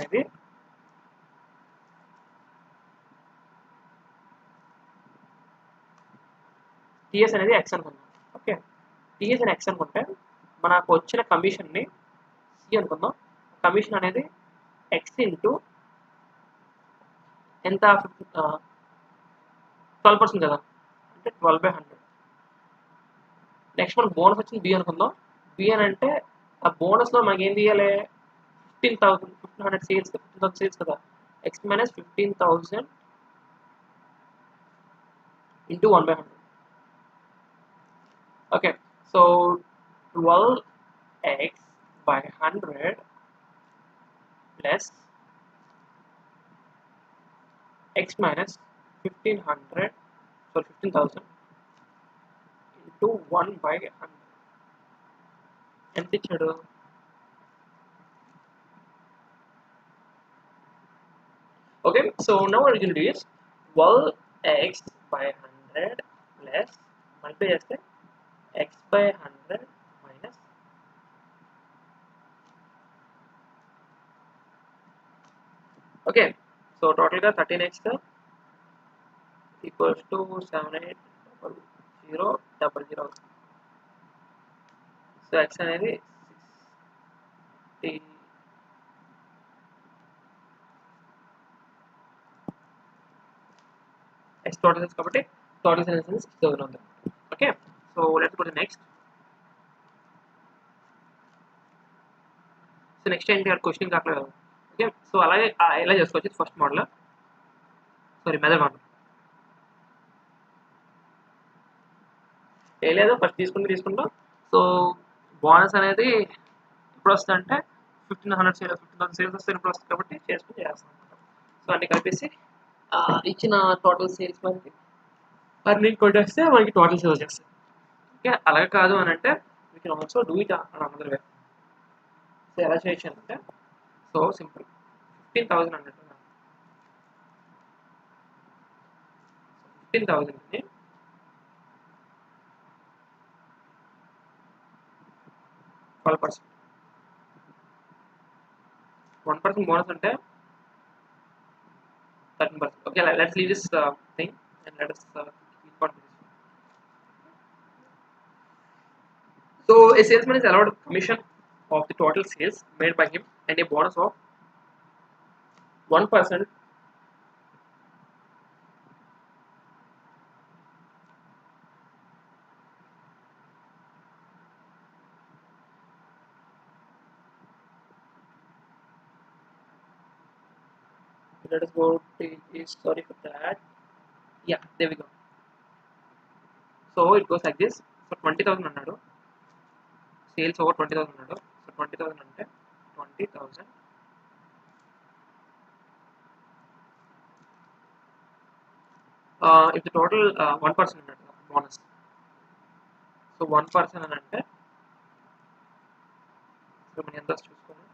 అనేది X అనుకుందాం. Okay, TS అని ఎక్స్ అనుకుంటే మనకు వచ్చిన కమిషన్ని అనుకుందాం. కమిషన్ అనేది ఎక్స్ ఇంటూ ఎంత 12% కదా, అంటే 12/100. నెక్స్ట్ మనకు బోనస్ వచ్చింది బి అనుకుందాం. బి అని అంటే ఆ బోనస్లో మనకి ఏం తీయాలి, 15,100 సేల్స్, 15,000 సేల్స్ కదా, X minus 15,000 into 1/100. Okay, so 12x/100 plus x minus 1500, sorry 15,000 into 1/100 ఎంత ఇచ్చాడు. Okay, so now what we're going to do is 12x/100 plus multiply చేస్తే x/100 minus okay, so total గా 13x equals to 780000. So x అనేది 60 x total sales కాబట్టి total sales is 6000 ఉంది. Okay, so let's go to next. So next ఏంటి, question కావట్లేదు. Okay, so అలాగే ఎలా చేసుకోవచ్చు, ఫస్ట్ మోడల్, సారీ మెథడ్ 1 ఏ లేదు, ఫస్ట్ తీసుకుంటాం. సో బోనస్ అనేది ఇప్పుడు వస్తుంది అంటే 1500 సేల్స్, 15,000 సేల్స్ వస్తే ఇప్పుడు వస్తుంది కాబట్టి చేస్తాం. సో అన్ని కలిపేసి ఇచ్చిన టోటల్ సేల్స్ మనకి అర్నింగ్ కొట్టేస్తే మనకి టోటల్ సేల్స్ చేస్తాయి. ఓకే, అలాగే కాదు అని అంటే we can also do it another way. So ఎలా చేయొచ్చు అంటే, సో సింపుల్, 15,000 అన్నట్టు 15,000ని 12%, 1% బోనస్ అంటే 13%. Okay, let's leave this thing and let us keep on this. So a salesman is allowed commission of the total sales made by him and a bonus of 1%. Let us go to this, sorry for that. Yeah, there we go. So it goes like this. So 20,000 అన్నాడు, sales over 20,000 అన్నాడు. So 20,000 అంటే 20,000 if the total 1% అన్నట్టు bonus. So 1% అని అంటే ఇప్పుడు మనం ఎంత చూసుకోండి.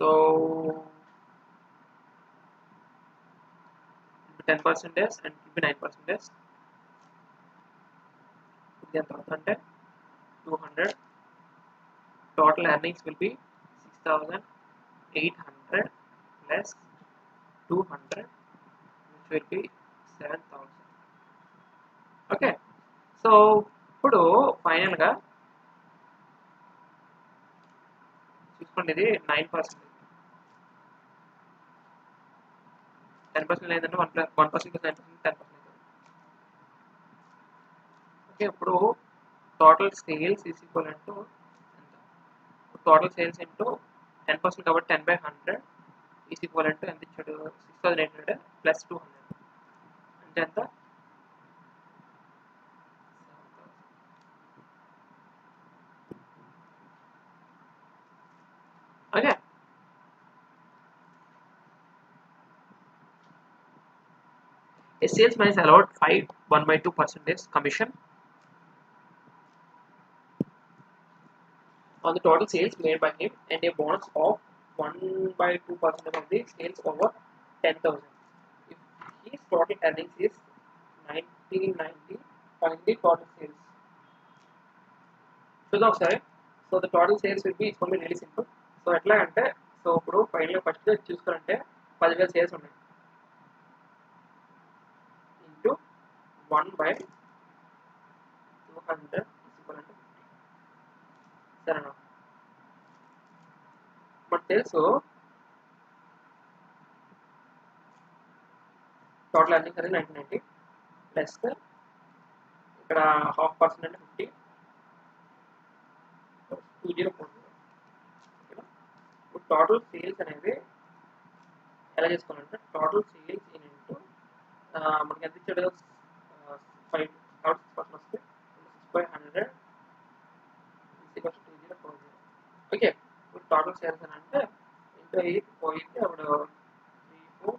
So 10% and 9%. ఇది ఎంత అవుతుందంటే 200. Total earnings will be 6,800 plus 200, which will be 7,000. Okay, so ఇప్పుడు ఫైనల్గా చూసుకోండి, ఇది 9%. 10% లేదంటే 1% 9% 10%. ఓకే, ఇప్పుడు total sales is equal to ఎంత, టోటల్ సేల్స్ ఇంటూ 10% కాబట్టి 10/100 ఈజ్ ఈక్వల్ టు ఎంత ఇచ్చాడు, 6,800 ప్లస్ 200 అంటే ఎంత, 7,000. Okay, a salesman is allowed 1/2% commission on the total sales made by him and a bonus of 1/2% of the sales over 10,000. If his total earnings is 1990, find the total sales. చూద్దాం ఒకసారి. So the total sales will be it's only really simple. So ఎట్లా అంటే, so ఇప్పుడు ఫైనల్గా first చూసుకోవాలంటే 10,000 sales ఉన్నాయి into 1/200. 100 is equal to 50. సరేనా? మనకు తెలుసు టోటల్ ఎర్నింగ్ అనేది 1990 ప్లస్ ఇక్కడ 0.5% అంటే 50 2040. ఓకేనా? ఇప్పుడు టోటల్ సేల్స్ అనేది ఎలా చేసుకోవాలంటే టోటల్ సేల్స్ ఇంటూ మనకి ఎంత ఇచ్చాడు 5 కాబట్టి 6% వస్తే 6/100 2040. ఓకే, ఇప్పుడు టోటల్ సేల్స్ అని అంటే ఇంటూ 8 పోయింది అప్పుడు 3 4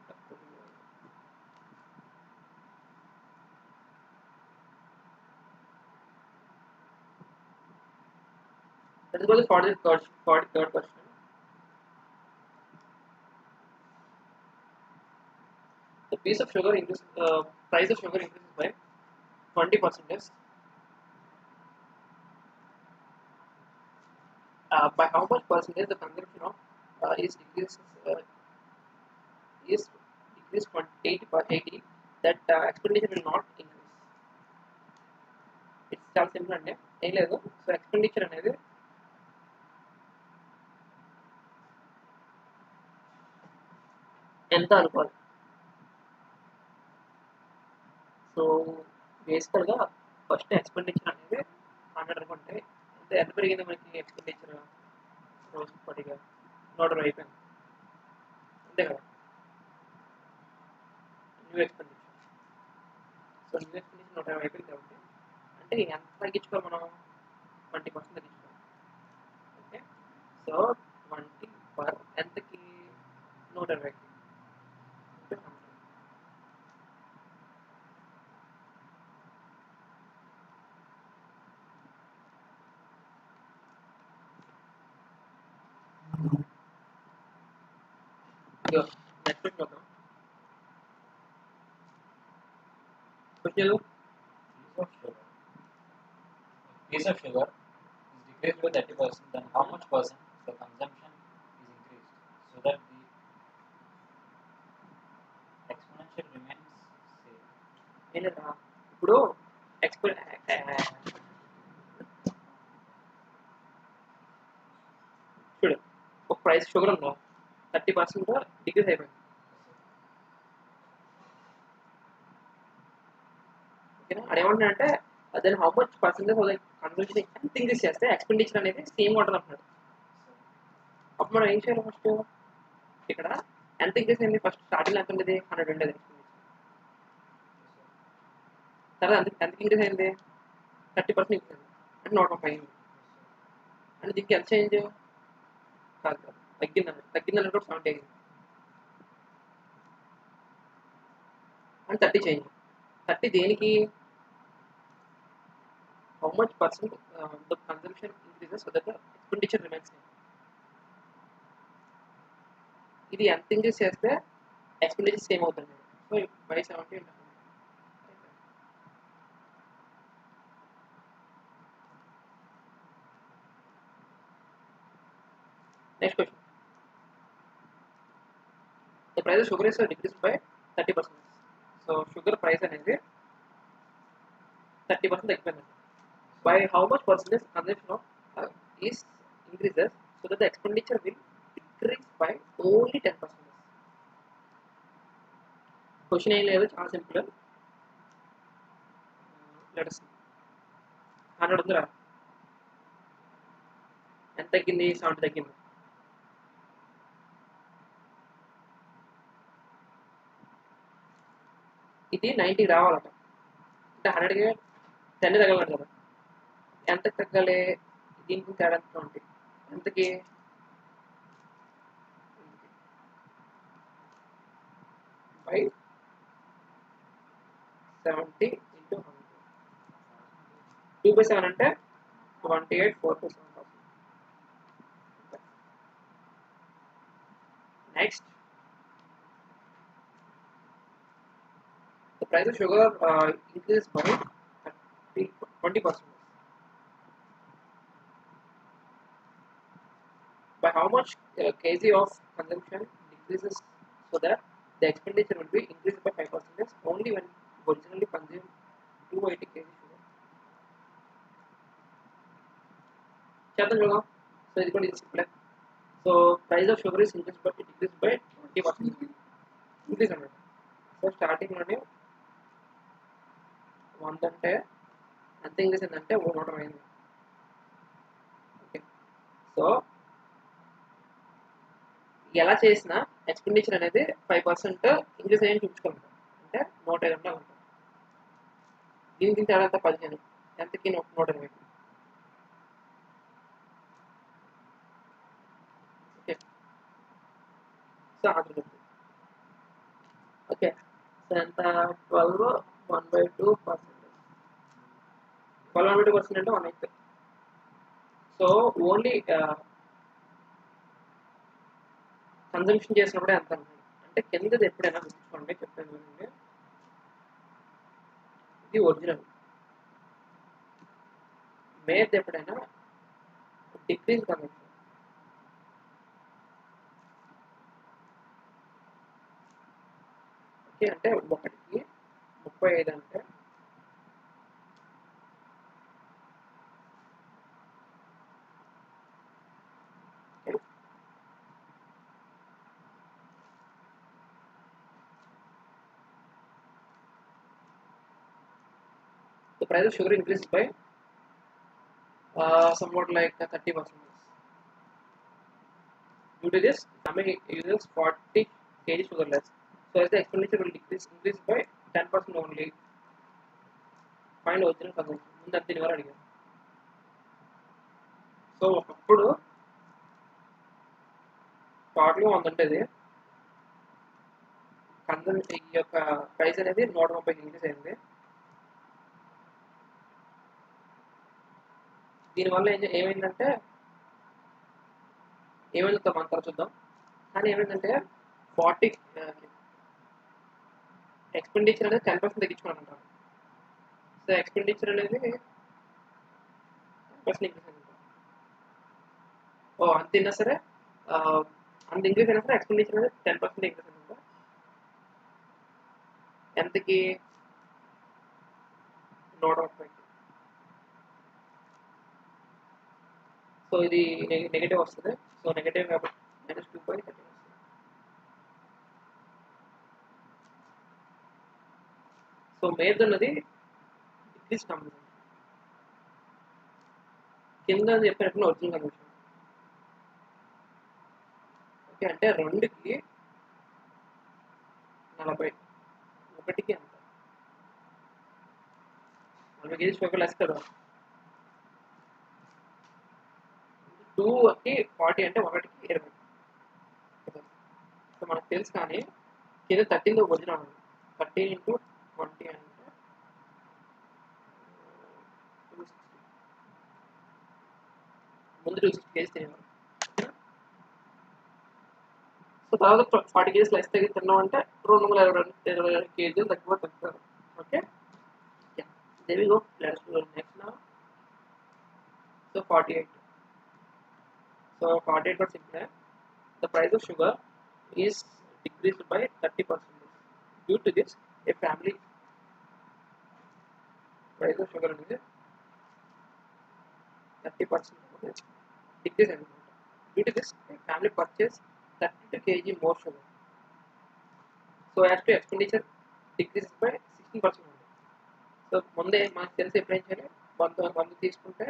that is what is 43rd question. The piece of sugar increases, price of sugar increases by 20%. By how much percentage the consumption of is decreased from 80 by 80, that expenditure will not increase. It's చాలా simple అండి, ఏం లేదు. So expenditure అనేది ఎంత అనుకోవాలి. So బేసికల్గా first expenditure అనేది 100 అనుకుంటే ఎంత పెరిగింది మనకి ఎక్స్పెండిచర్ రోజు పడిగా 120 అయిపోయింది అంతే కదా new expenditure. So new expenditure 120 అయిపోయింది కాబట్టి అంటే ఎంత తగ్గించుకోవాలి మనం 20% తగ్గించుకోవాలి. ఓకే, సో 20 పర్ ఎంతకి 120కి నెక్స్ట్ చూద్దాం. కొంచెం piece of sugar is decreased by 30%, then how much percent the consumption is increased so that the exponential remains same? ఏంటంటే ఇప్పుడు చూడు ఒక ప్రైస్ షుగర్ ఉందా 30% డిక్రీస్ అయిపోయింది. ఓకేనా, అదేమంటున్నాడంటే then how much percentage consumption ఎంత ఇంక్రీస్ చేస్తే ఎక్స్పెండిచర్ అనేది సేమ్ ఉంటుంది అంటున్నాడు. అప్పుడు మనం ఏం చేయాలి, ఫస్ట్ ఇక్కడ ఎంత ఇంక్రీస్ అయింది, ఫస్ట్ స్టార్టింగ్ ఎంత ఉండేది 100 ఉండేది ఎక్స్పెండిచర్, తర్వాత ఎంత ఇంక్రీస్ అయింది 30% ఇంక్రీస్ అయింది అంటే 130 అయింది అంటే దీనికి ఎంత చేంజ్ కాదు తగ్గిందని కూడా 70 అయింది అంటే 30 చేంజ్. 30 దేనికి how much percent the consumption increases so that the expenditure remains same. ఇది ఎంత ఇంక్రీస్ చేస్తే ఎక్స్పెండిచర్ సేమ్ అవుతుంది. సో బై 70 ఉంటుంది. Next question, the price of sugar is decreased by 30%. So sugar price అనేది 30% తగ్గిపోయింది. By how much percentage consumption of is increases so that the expenditure will decrease by only 10%. Question ఏం లేదు, చాలా simple. Let's 100 ఉందిరా, ఎంత తగ్గింది 70 తగ్గింది. ఇది 90 రావాలట అంటే 100కి 10 తగలండి కదా, ఎంత తగ్గాలి దీనికి తేడా 20 ఎంతకి బై 70 into 100. 2/7 అంటే 28 4/7. Next, the price of sugar increased by 20%. By how much kg of consumption decreases so that the expenditure will be increased by 5% only when originally consumed 280 kg sugar. చేద్దాం చూద్దాం. సో ఇది కూడా ఇది simple. So price of sugar is increase by decrease by 20%. Increase అన్నమాట. So starting నుండి 100 అంటే ఎంత increase అయిందంటే 100 అయింది. ఓకే. సో ఎలా చేసినా ఎక్స్పెండిచర్ అనేది 5% ఇంక్రీస్ అయ్యి చూపించుకుంటాం. అంటే 120 ఉంటుంది. దీనికి తేడా ఎంత 15 ఎంతకి 120. ఓకే. సో అది ఓకే. సో ఎంత 12 1/2%. 12/2% అంటే 180. సో ఓన్లీ కన్జంప్షన్ చేసినప్పుడే ఎంత అంటే కిందది ఎప్పుడైనా గుర్తుంచుకోండి చెప్పాను. ఇది ఒరిజినల్. మేది ఎప్పుడైనా డిక్రీజ్ కన్జంప్షన్. ఓకే. అంటే 1కి 35 అంటే the price of sugar increased by somewhat like 30%. Due to this, family uses 40 kg sugar less. So as the expenditure will increase by 10% only. Find original consumption. ముందు అంతే నివారణ అడిగాను. So ఒకప్పుడు టోటల్గా 100 ఉంటుంది. ఈ యొక్క ప్రైస్ అనేది 130 ఇంక్రీస్ అయింది. దీనివల్ల ఏమైందంటే ఏమైందో మన తర్వాత చూద్దాం. కానీ ఏమైందంటే 40 ఎక్స్పెండిచర్ అనేది 10% తగ్గించుకోవాలంటారు. సో ఎక్స్పెండిచర్ అనేది 10% ఇంక్రీస్ అయింది. అంత అయినా సరే అంత ఇంక్రీస్ అయినా సరే ఎక్స్పెండిచర్ అనేది 10% ఇంక్రీస్ అయింది. ఎంతకి 130. సో ఇది నెగిటివ్ వస్తుంది. సో నెగిటివ్ కాబట్టి -2.30 వస్తుంది. సో మేడ్ అన్నది డిక్రీస్ కన్వర్షన్. కింద చెప్పినట్టు ఒరిజినల్ కన్వర్షన్. ఓకే. అంటే 2కి 40, 1కి ఎంత 40 kg షుగర్ లెస్ కదా. 2కి 40 అంటే 1కి 20. సో మనకు తెలుసు. కానీ కింద 13 ఒరిజినల్ 13 × 20 అంటే 260. ముందు 260 kg తినేవారు. సో తర్వాత 40 kg లెస్ తగ్గి తిన్నాం అంటే 222 kg తగ్గుతారు. Okay. There we go. Let's do next now. So 48. So 48 got simple. The price of sugar is decreased by 30%. Due to this, a family price of sugar is 30% decrease. Due to this, a family purchase 32 kg more sugar. So as to expenditure decreases by 16%. So ముందే మనకు తెలిసి ఎప్పుడేం చేయాలి, 100 తీసుకుంటే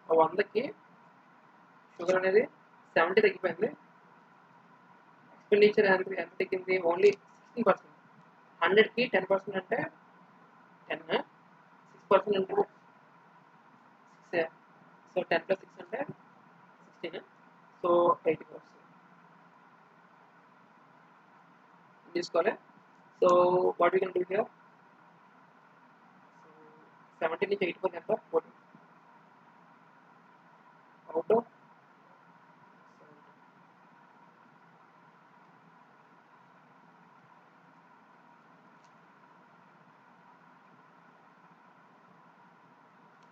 ఆ 100కి sugar అనేది 70 తగ్గిపోయింది. Expenditure ఎంత తగ్గింది, ఓన్లీ 16%. 100కి 10% అంటే 10, 6% అంటే 6. సో 10 + 6 అంటే 16. సో 80 వస్తుంది తీసుకోవాలి. So what we can do here, 70 నుంచి 80 ఎంత 40 అవుట్ ఆఫ్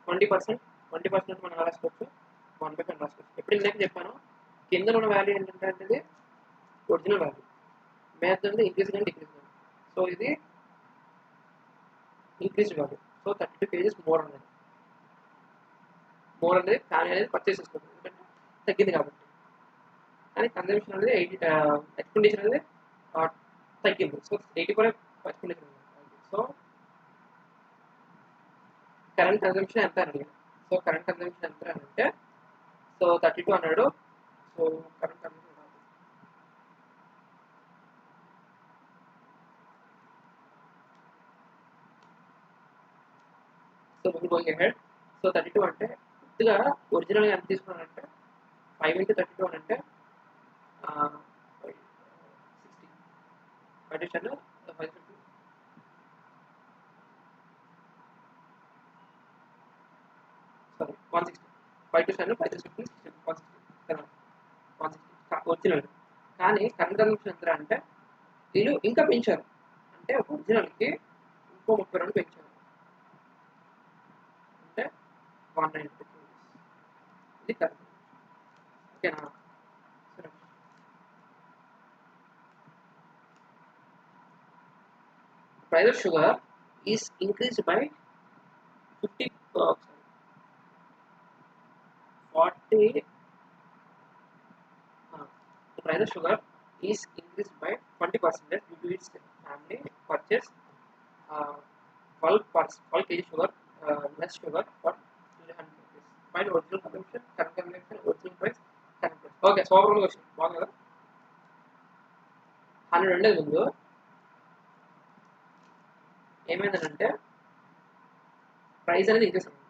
20%. 20% మనం ఎలా రాసుకోవచ్చు, 1/10 రాసుకోవచ్చు. ఎప్పుడు ఇందాక చెప్పాను కింద ఉన్న వాల్యూ ఏంటంటే ఇది ఒరిజినల్ వాల్యూ, మ్యాథ్ అంటే ఇంక్రీజ్ కానీ డిక్రీజ్ కానీ. సో ఇది increase value. So 32 kg more అన్నది. మోర్ అనేది కానీ అనేది పర్చేస్ చేసుకోవచ్చు ఎందుకంటే తగ్గింది కాబట్టి. కానీ కన్జంప్షన్ అనేది ఎక్స్పెండిచర్ అనేది తగ్గింది. సో 84 ఎక్స్పెండిచర్ ఉంది. సో కరెంట్ కన్జంప్షన్ ఎంత అని అడిగాను. సో కరెంట్ కన్జంప్షన్ ఎంత అని అంటే సో 32 అన్నాడు. సో కరెంట్ కన్జంప్షన్ సో ముందు గోయింగ్ అహెడ్. సో 32 అంటే కొద్దిగా ఒరిజినల్గా ఎంత తీసుకున్నానంటే 5 into 32 అని అంటే 60 addition 550 sorry 160 5 to 10 5 to 60 160 160 original. కానీ కరెంట్ కన్జంప్షన్ ఎంత అంటే వీళ్ళు ఇంకా పెంచారు అంటే ఒరిజినల్కి ఇంకో 32 పెంచారు అంటే 192 ఇది కరెంట్. ఓకేనా? Price of sugar is increased by 50 40 the price of sugar is increased by 20% due to its family purchase 12 kg sugar less sugar for 300 rupees. Find original consumption, current consumption, original price, current price. Okay, so overall question బాగుంది కదా. 100 ఉండేది ముందు ఏమైందంటే price అనేది increase అయింది.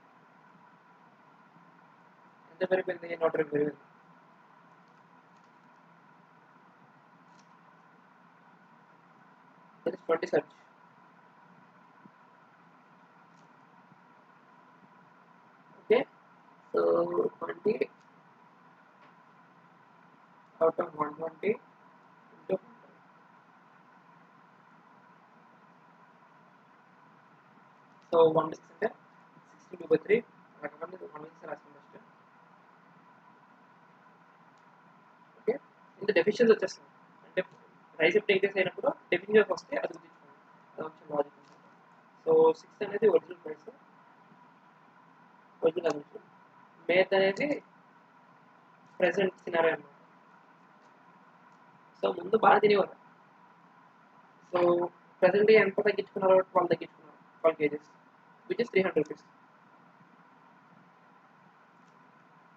ఎంత పెరిగిపోయింది? 120 పెరిగింది. That is 20 search. Okay, so 20 out of 120 into 100. So 1 is 62 by 3. Recommended 1 is as first. Okay, in the deficiency వచ్చేస్తుంది అంటే ప్రైస్ ఎప్పుడు ఇంక్రీస్ అయినప్పుడు డెఫిషియన్సీ వస్తే అది గుర్తుంచుకోండి. అది కొంచెం లాజిక్ ఉంటుంది. సో 6 అనేది original price, original consumption. Meat అనేది ప్రెసెంట్ సినారియో అన్నమాట. సో ముందు బాగా తినేవారు. సో ప్రెసెంట్ ఎంత తగ్గించుకున్నారు? 12 తగ్గించుకున్నారు, 12 kgs which is 300 rupees.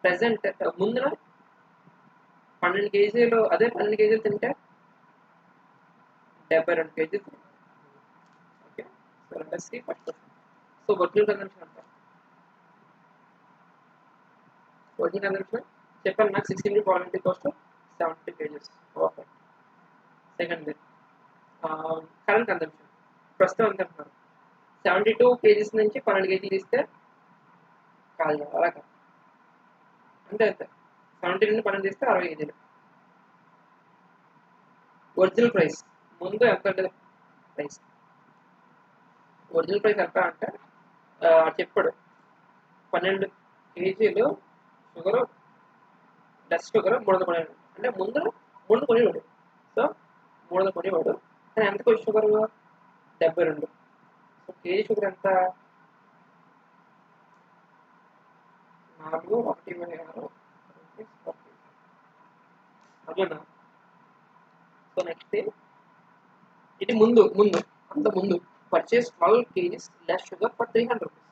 Present ముందున 12 kgలు అదే 12 kgలు తింటే 72 kgs. Okay, so let's see first question. So original consumption అంట. ఒరిజినల్ కన్జంప్షన్ చెప్పాను నాకు 16 quality cost 70 kgs. Okay, second current consumption ప్రస్తుతం ఎంత అంటున్నారు? 72 kgs నుంచి 12 kg తీస్తే కాదు కదా, అలా కాదు అంటే అంతే. 70 నుండి 12 తీస్తే 60 kg. ఒరిజినల్ ప్రైస్ ముందు ఎంత ఉంటుంది? ప్రైస్ ఒరిజినల్ ప్రైస్ ఎంత అంటే చెప్పాడు 12 kgలు షుగర్ లెస్ షుగర్ 312 అంటే ముందు 3 కొనేవాడు. సో 3 కొనేవాడు కానీ ఎంతకు షుగర్ 72. సో కేజీ షుగర్ ఎంత? 4.16 అదేనా? సో నెక్స్ట్ ఇది ముందు అంత ముందు purchase 12 kgs less sugar for 300 rupees.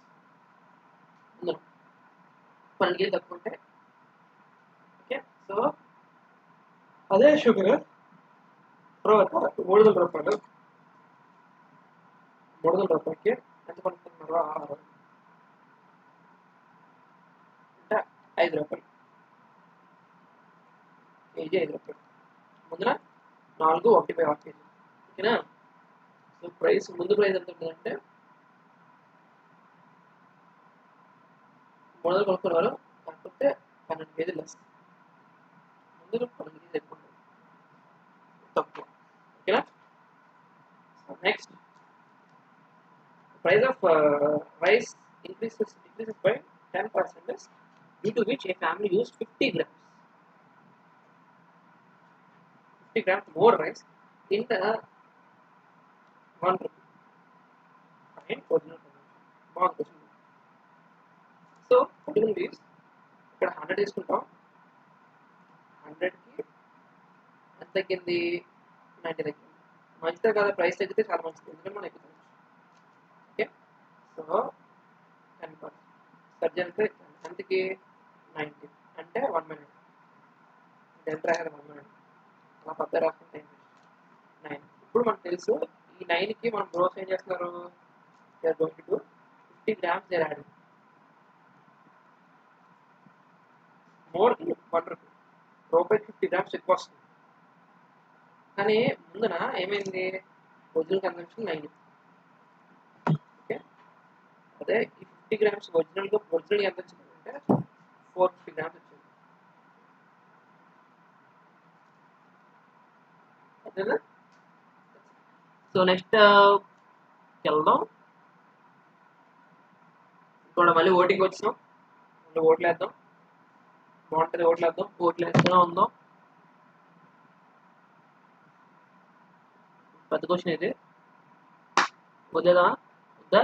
ముందు 12 kg తక్కువ ఉంటే ఓకే. సో అదే షుగర్ తర్వాత 300 రూపాయలు, 300 రూపాయలకి ఎంత కొనుక్కున్నారో అంటే 5 రూపాయలు కేజీ, 5 రూపాయలు. ముందున 4.15 కేజీ. ఓకేనా? సో ప్రైస్ ముందు ప్రైస్ ఎంత ఉంటుందంటే 300 కొనుక్కున్నారు కాకపోతే 12 కేజీలు లెస్. ముందు 12 కేజీలు ఎక్కువ ఉంటుంది, తక్కువ. ఓకేనా? Next price of rice decreases by 10% due to which a family used 50 grams more rice in the 1 rupee. Fine, original consumption. So, what do this? 100 తీసుకుంటాం, 100కి ఎంత తగ్గింది, 90 తగ్గింది. మంచిదే కదా, ప్రైస్ తగ్గితే చాలా మంచిది, ఎందుకంటే మనం ఎక్కువ తినచ్చు. ఓకే, సో 10% సర్జన్ ఎంతకి 90 అంటే 1 minute, ఎంత రాయాలి 1 minute, అలా పెద్ద రాసుకుంటే 9. ఇప్పుడు మనకు తెలుసు ఈ 9కి మనం బ్రోస్ ఏం చేస్తున్నారు, they are going to do 50 grams they are adding more than 1 rupee. రూపాయి 50 grams ఎక్కువ వస్తుంది, కానీ ముందున ఏమైంది, ఒరిజినల్ కన్సంప్షన్ 90. ఓకే, అదే ఈ 50 grams ఒరిజినల్ ఎంత వచ్చిందంటే 450 grams వచ్చింది. ఓకేనా, సో నెక్స్ట్ వెళ్దాం. ఇక్కడ మళ్ళీ ఓటింగ్ వచ్చినాం, మళ్ళీ ఓట్లు వేద్దాం, బాగుంటుంది ఓట్లు వేద్దాం, ఓట్లు వేస్తూనే ఉందాం. పెద్ద క్వశ్చన్ ఇది, వద్దా వద్దా,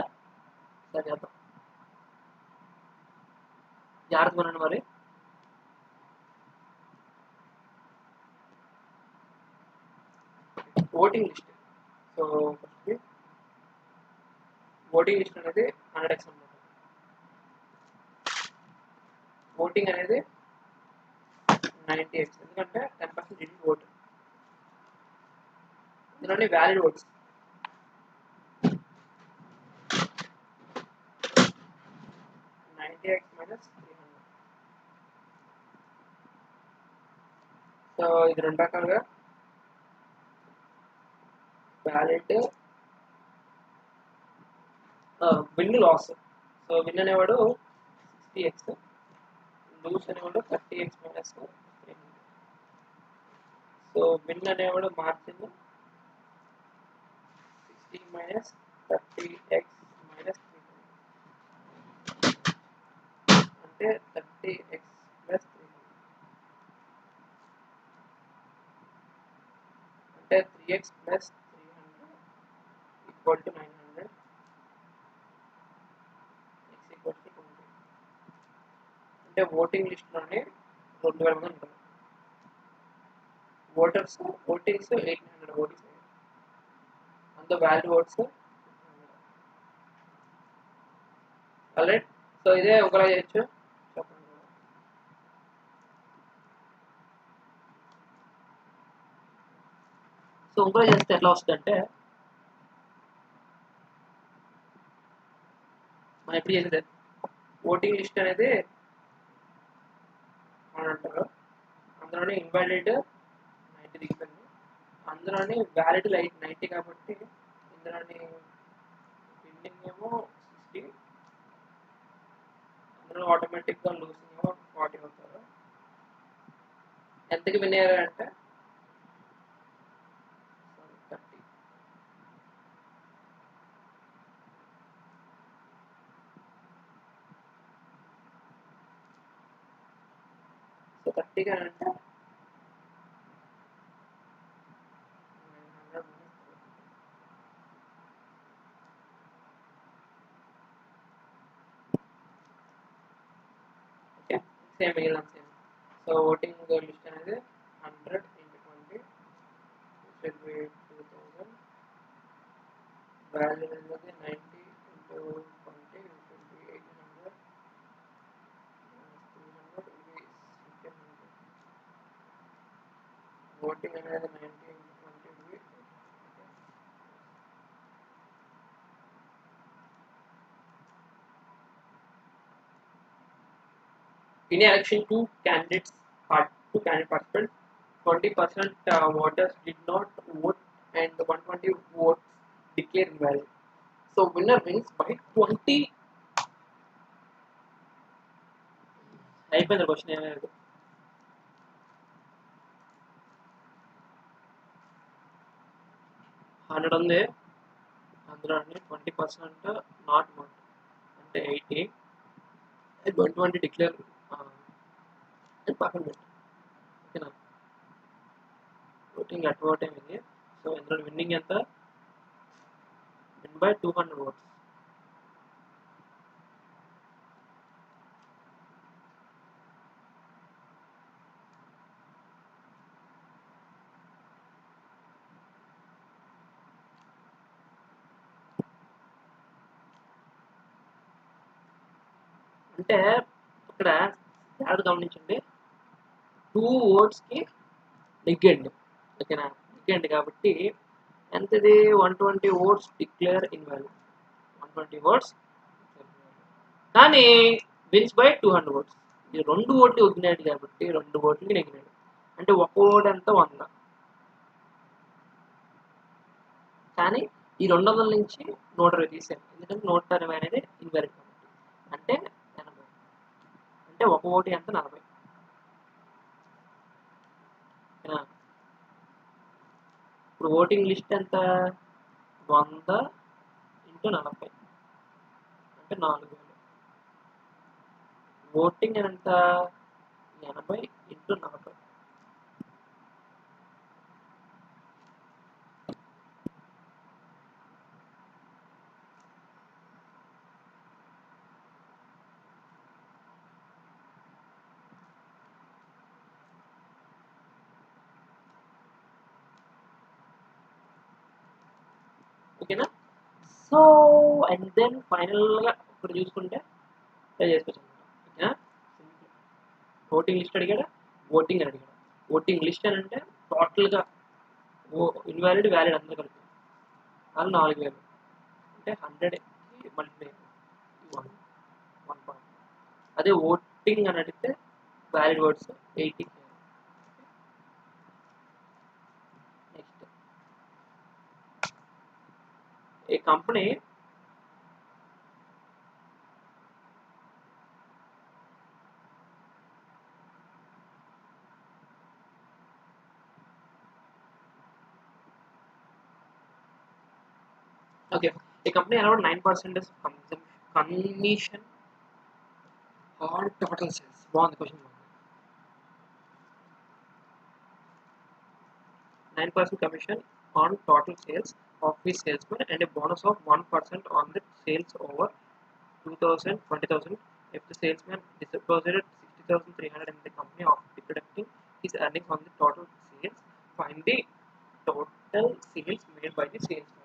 సరే చేద్దాం, జాగ్రత్త కొనండి మరి. Voting list, so first voting list అనేది 100x అనమాట. ఓటింగ్ అనేది 90x, ఎందుకంటే 10% డిజిట్ ఓట్, ఇందులోనే valid votes 90x minus 300. So ఇది రెండు రకాలుగా, valid win loss. So win అనేవాడు 60x, లూస్ అనేవాడు 30x మైనస్ 300. సో విన్ అనేవాడు మార్జిన్ 60 మైనస్ 30x మైనస్ 300, అంటే 30x ప్లస్ 300, అంటే 3x plus 300 equal to 900, x equal to 20. అంటే ఓటింగ్ లిస్ట్లోనే 2000 మంది ఉంటారు. ఓటింగ్స్ 1800 ఓటింగ్స్, అందులో వ్యాలిడ్ ఓట్స్. ఆల్రైట్, సో ఇదే ఒకలా చేయొచ్చు, చెప్పండి. సో ఇంకోలా చేస్తే ఎట్లా వస్తుందంటే, మనం ఎప్పుడు చేసేది ఓటింగ్ లిస్ట్ అనేది అని అంటారు, అందులోనే ఇన్వాలిడ్ 90 దిగిపోయింది, అందులోనే వ్యాలిడ్ 90 కాబట్టి ఇందులోని విన్నింగ్ ఏమో 60, అందులో ఆటోమేటిక్గా లూసింగ్ ఏమో 40 అవుతారు. ఎంతకి విన్ అయ్యారంటే 30. సో 30 అంటే 900 ఓకే, సేమ్ మిగిలిన సేమ్. సో ఓటింగ్ లిస్ట్ అనేది 100 into 20 should be 2000, value అనేది 90 into 20 should be 800, 300 will be 1600. Voting అనేది 90 into 20 will be 800. In an election, two candidate participants, 20% voters did not vote and the 120 votes declared invalid. So winner wins by 20. అయిపోయింది question, ఏమలేదు. 100 ఉంది, అందులో 20% not vote అంటే 80, 120 declare పక్కన పెట్టు. ఓకేనా, voting at vote అయింది. So ఇందులో విన్నింగ్ ఎంత, విన్ బై 200 ఓట్స్. అంటే ఇక్కడ జాగ్రత్త గమనించండి, 2 ఓట్స్కి నెగ్గండి, ఓకేనా, నెగ్గండి కాబట్టి ఎంతది 120 ఓట్స్ డిక్లేర్ ఇన్వాలిడ్, 120 ఓట్స్ కానీ విన్స్ బై 200 ఓట్స్. ఈ 2 ఓట్లు వదిలినాడు కాబట్టి 2 ఓట్లకి నెగ్గినాడు, అంటే ఒక ఓటు ఎంత 100, కానీ ఈ 200 నుంచి 120 తీసాను, ఎందుకంటే 120 అనేది ఇన్వాలిడ్ కాబట్టి, అంటే 80, అంటే ఒక ఓటు ఎంత 40, ఓకేనా. ఇప్పుడు ఓటింగ్ లిస్ట్ ఎంత 100 ఇంటూ 40 అంటే 4000, ఓటింగ్ ఎంత 80 ఇంటూ 40, ఓకేనా. సో అండ్ దెన్ ఫైనల్గా ఇప్పుడు చూసుకుంటే ట్రై చేసుకోవచ్చు అనమాట, ఓకేనా. ఓటింగ్ లిస్ట్ అడిగాడా, ఓటింగ్ అని అడిగాడు. ఓటింగ్ లిస్ట్ అని అంటే టోటల్గా ఇన్వాలిడ్ వ్యాలిడ్ అందరూ కలిపి అది 4000, అంటే 100కి మల్టిప్లై 1 పాయింట్. అదే ఓటింగ్ అని అడిగితే valid words 80. Next A company okay, a company allowed 9% commission on total sales. One question. 9% commission on total sales of his salesman and a bonus of 1% on the sales over 2,000, 20,000 if the salesman deposited 60,300 in the company after deducting his earnings on the total sales. Find the total sales made by the salesman.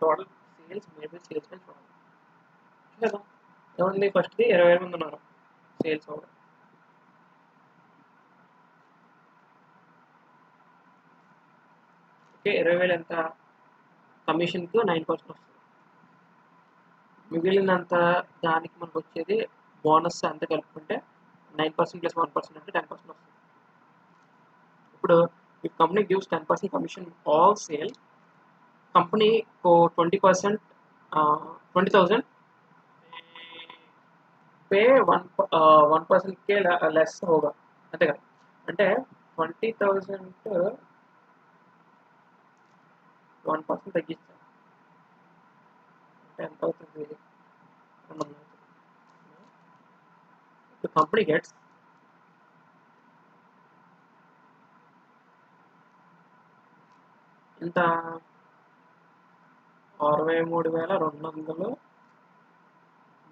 Total sales made by salesman. కదా ఏముంది, ఫస్ట్ది 20,000 మంది ఉన్నారు sales over, okay, 20,000 ఎంత కమిషన్కు 9% వస్తుంది, మిగిలినంత దానికి మనకు వచ్చేది బోనస్ అంత కలుపుకుంటే 9% ప్లస్ 1% అంటే 10% వస్తుంది. ఇప్పుడు ఈ company gives 10% commission all sale, company को 20% 20,000 पे 1% के लेस होगा अंते కదా, అంటే 20,000 1% తగ్గిస్తాం అంటే ఎంత అవుతుంది, the company gets ఎంత 63,200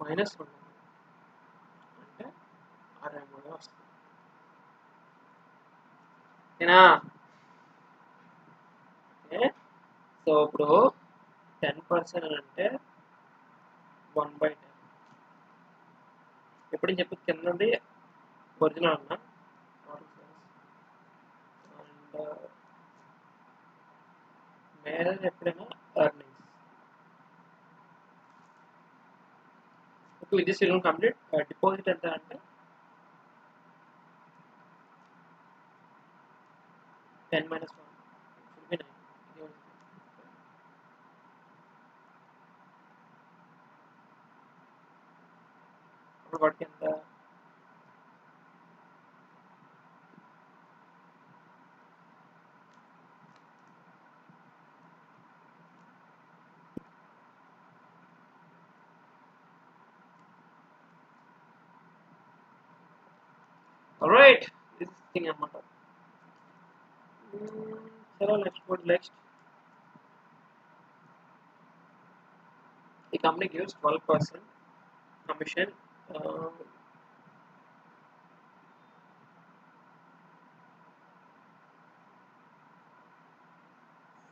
మైనస్ 200 అంటే 63 వస్తుంది, ఓకేనా. సో ఇప్పుడు 10% అంటే 1/10 ఎప్పుడు చెప్పి కిందది ఒరిజినల్ అన్న, అండ్ మేనేజ్ ఎప్పుడైనా earnings. Okay, with this will complete. Deposit ఎంత అంటే 10 - 1 should be 9. అప్పుడు వాటికి ఎంత alright, this is thing అన్నమాట. చలో నెక్స్ట్ గో నెక్స్ట్. ఈ company gives 12% commission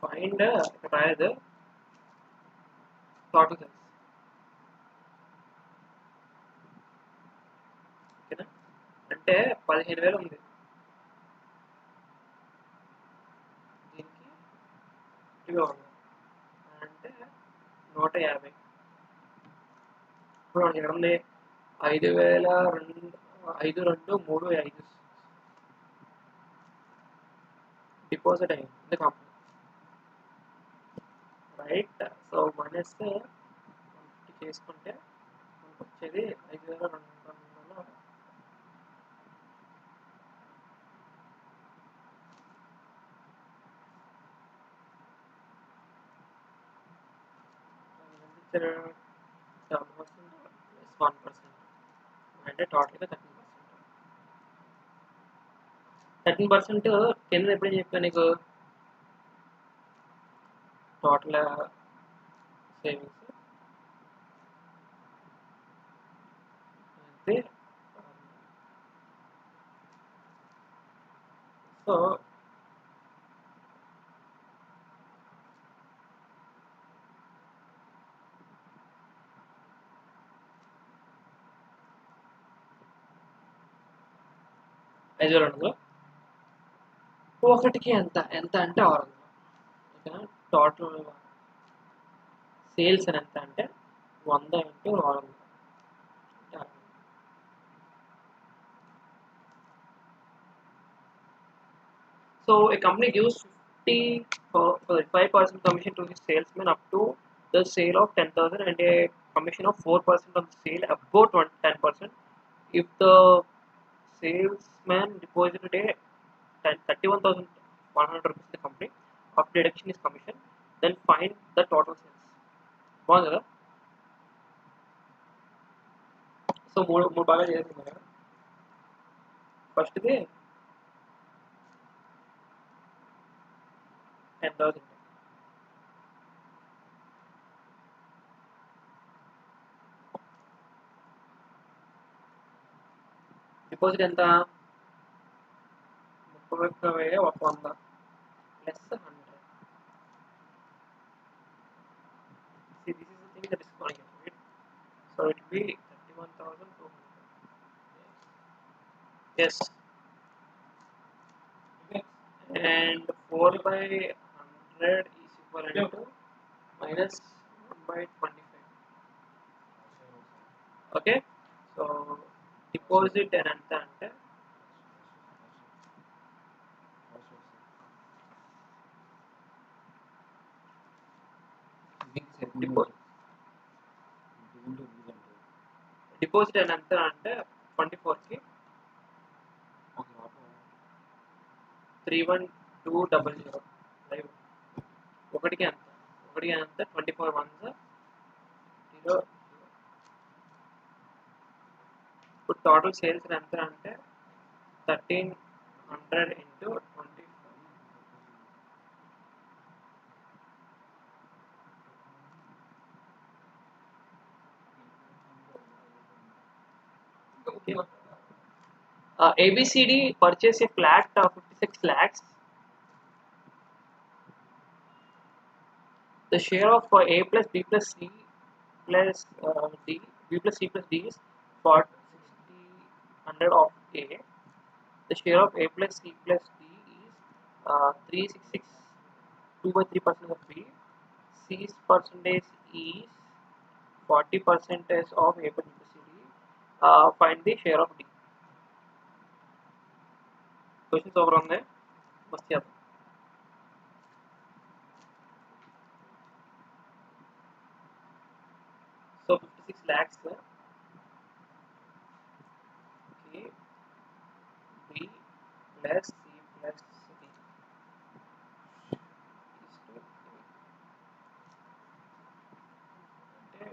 find రాయదు total sales. అంటే 15,000 ఉంది, దీనికి ఇవి ఉంది అంటే 150. ఇప్పుడు మనకి ఇక్కడ ఉంది 5,002 5,235 డిపాజిట్ అయింది కంపెనీ, రైట్. సో మైనస్ 150 చేసుకుంటే మనకు వచ్చేది 5,200. ఇచ్చారు 7% ప్లస్ 1% అంటే టోటల్గా 13%. కింద ఎప్పుడైనా చెప్పాను నీకు టోటల్ సేవింగ్స్ అయితే. సో ఐదు వేల రెండు ఒకటికి ఎంత ఎంత అంటే 600. ఓకేనా. టోటల్ సేల్స్ అని ఎంత అంటే 100 into 600. So a company gives 5% commission to his salesman up to the sale of 10,000 and a commission of 4% on the sale above 10%. If the salesman deposited a 31,100 rupees in the company, after deduction is commission, then find the total sales. బాగుంది కదా. So మూడు బాగా చేసింది కదా. ఫస్ట్ది 10,000, deposit ఎంత 31,100 plus 100. See, this is the thing that is going to it. So it will be 31,200. Yes. And 4 by 100 is equivalent to minus 1 by 25. Okay. So deposit and anta ante deposit and anta ante 24 కి 31200 live ఒకటికి ఎంత 24 1s 0. ఇప్పుడు total sales ఎంత అంటే 1300 into 24. ABCD purchase a flat of 56 lakhs. The share of A plus B plus C plus D, B plus C plus D is 60 of A. The share of A plus C plus D is 366, 2 by 3% of B. C's percentage is 40% of A plus B plus C D. Find the share of D. Questions over on there. What's the other? So 56 lakhs. Okay. B plus C plus D is to A.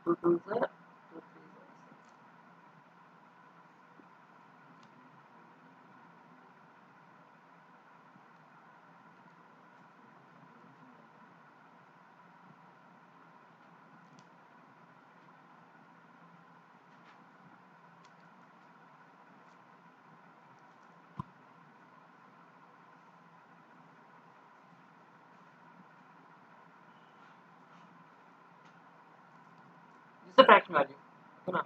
Two twos are 2 3s. the fraction value. Okay,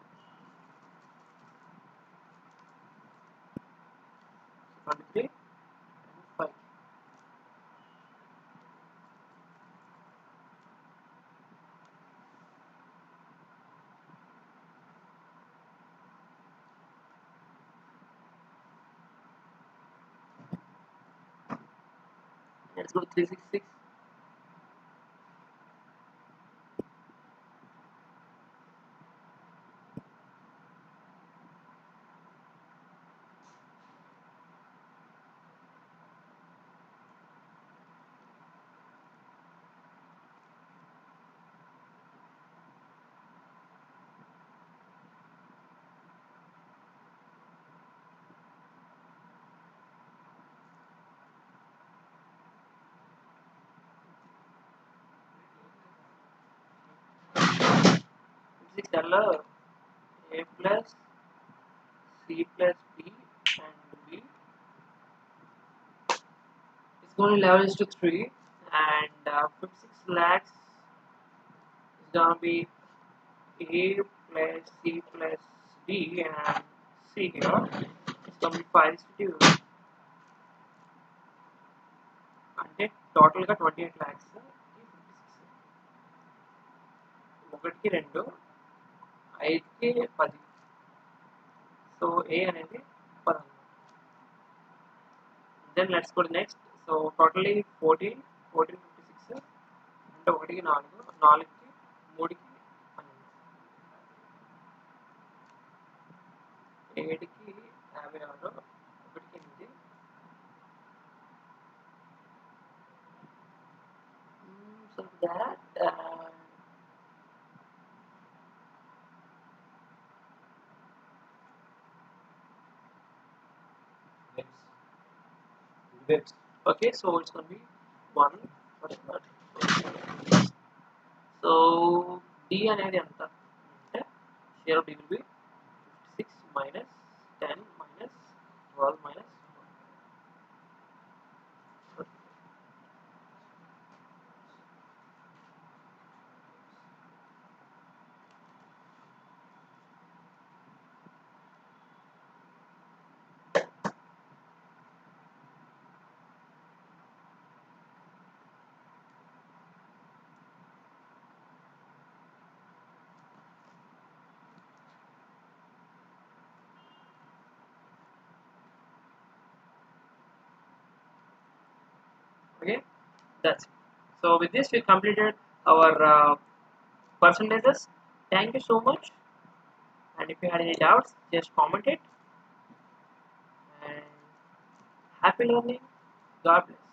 23 and 5. Let's go 366. This is a plus c plus b and b. It's going to level is to 3 and 56 lakhs is going to be a plus c plus d and c here. It's going to be 5 to 2. అంటే టోటల్గా 28 lakhs. ఒకటికి 2, 5కి 10. So ఏ అనేది 10. Then let's go to next. So totally 14, 14, 56 అంటే ఒకటికి 4, 4కి 3కి 12, 7కి 56, ఒకటికి 8. So that Webs. okay, so it's gonna be 1. So D అనేది ఎంత అంటే share of D will be 56 minus 10 minus 12 minus 1. Okay, that's it. So with this we completed our percentages. Thank you so much, and if you had any doubts just comment it, and happy learning. God bless.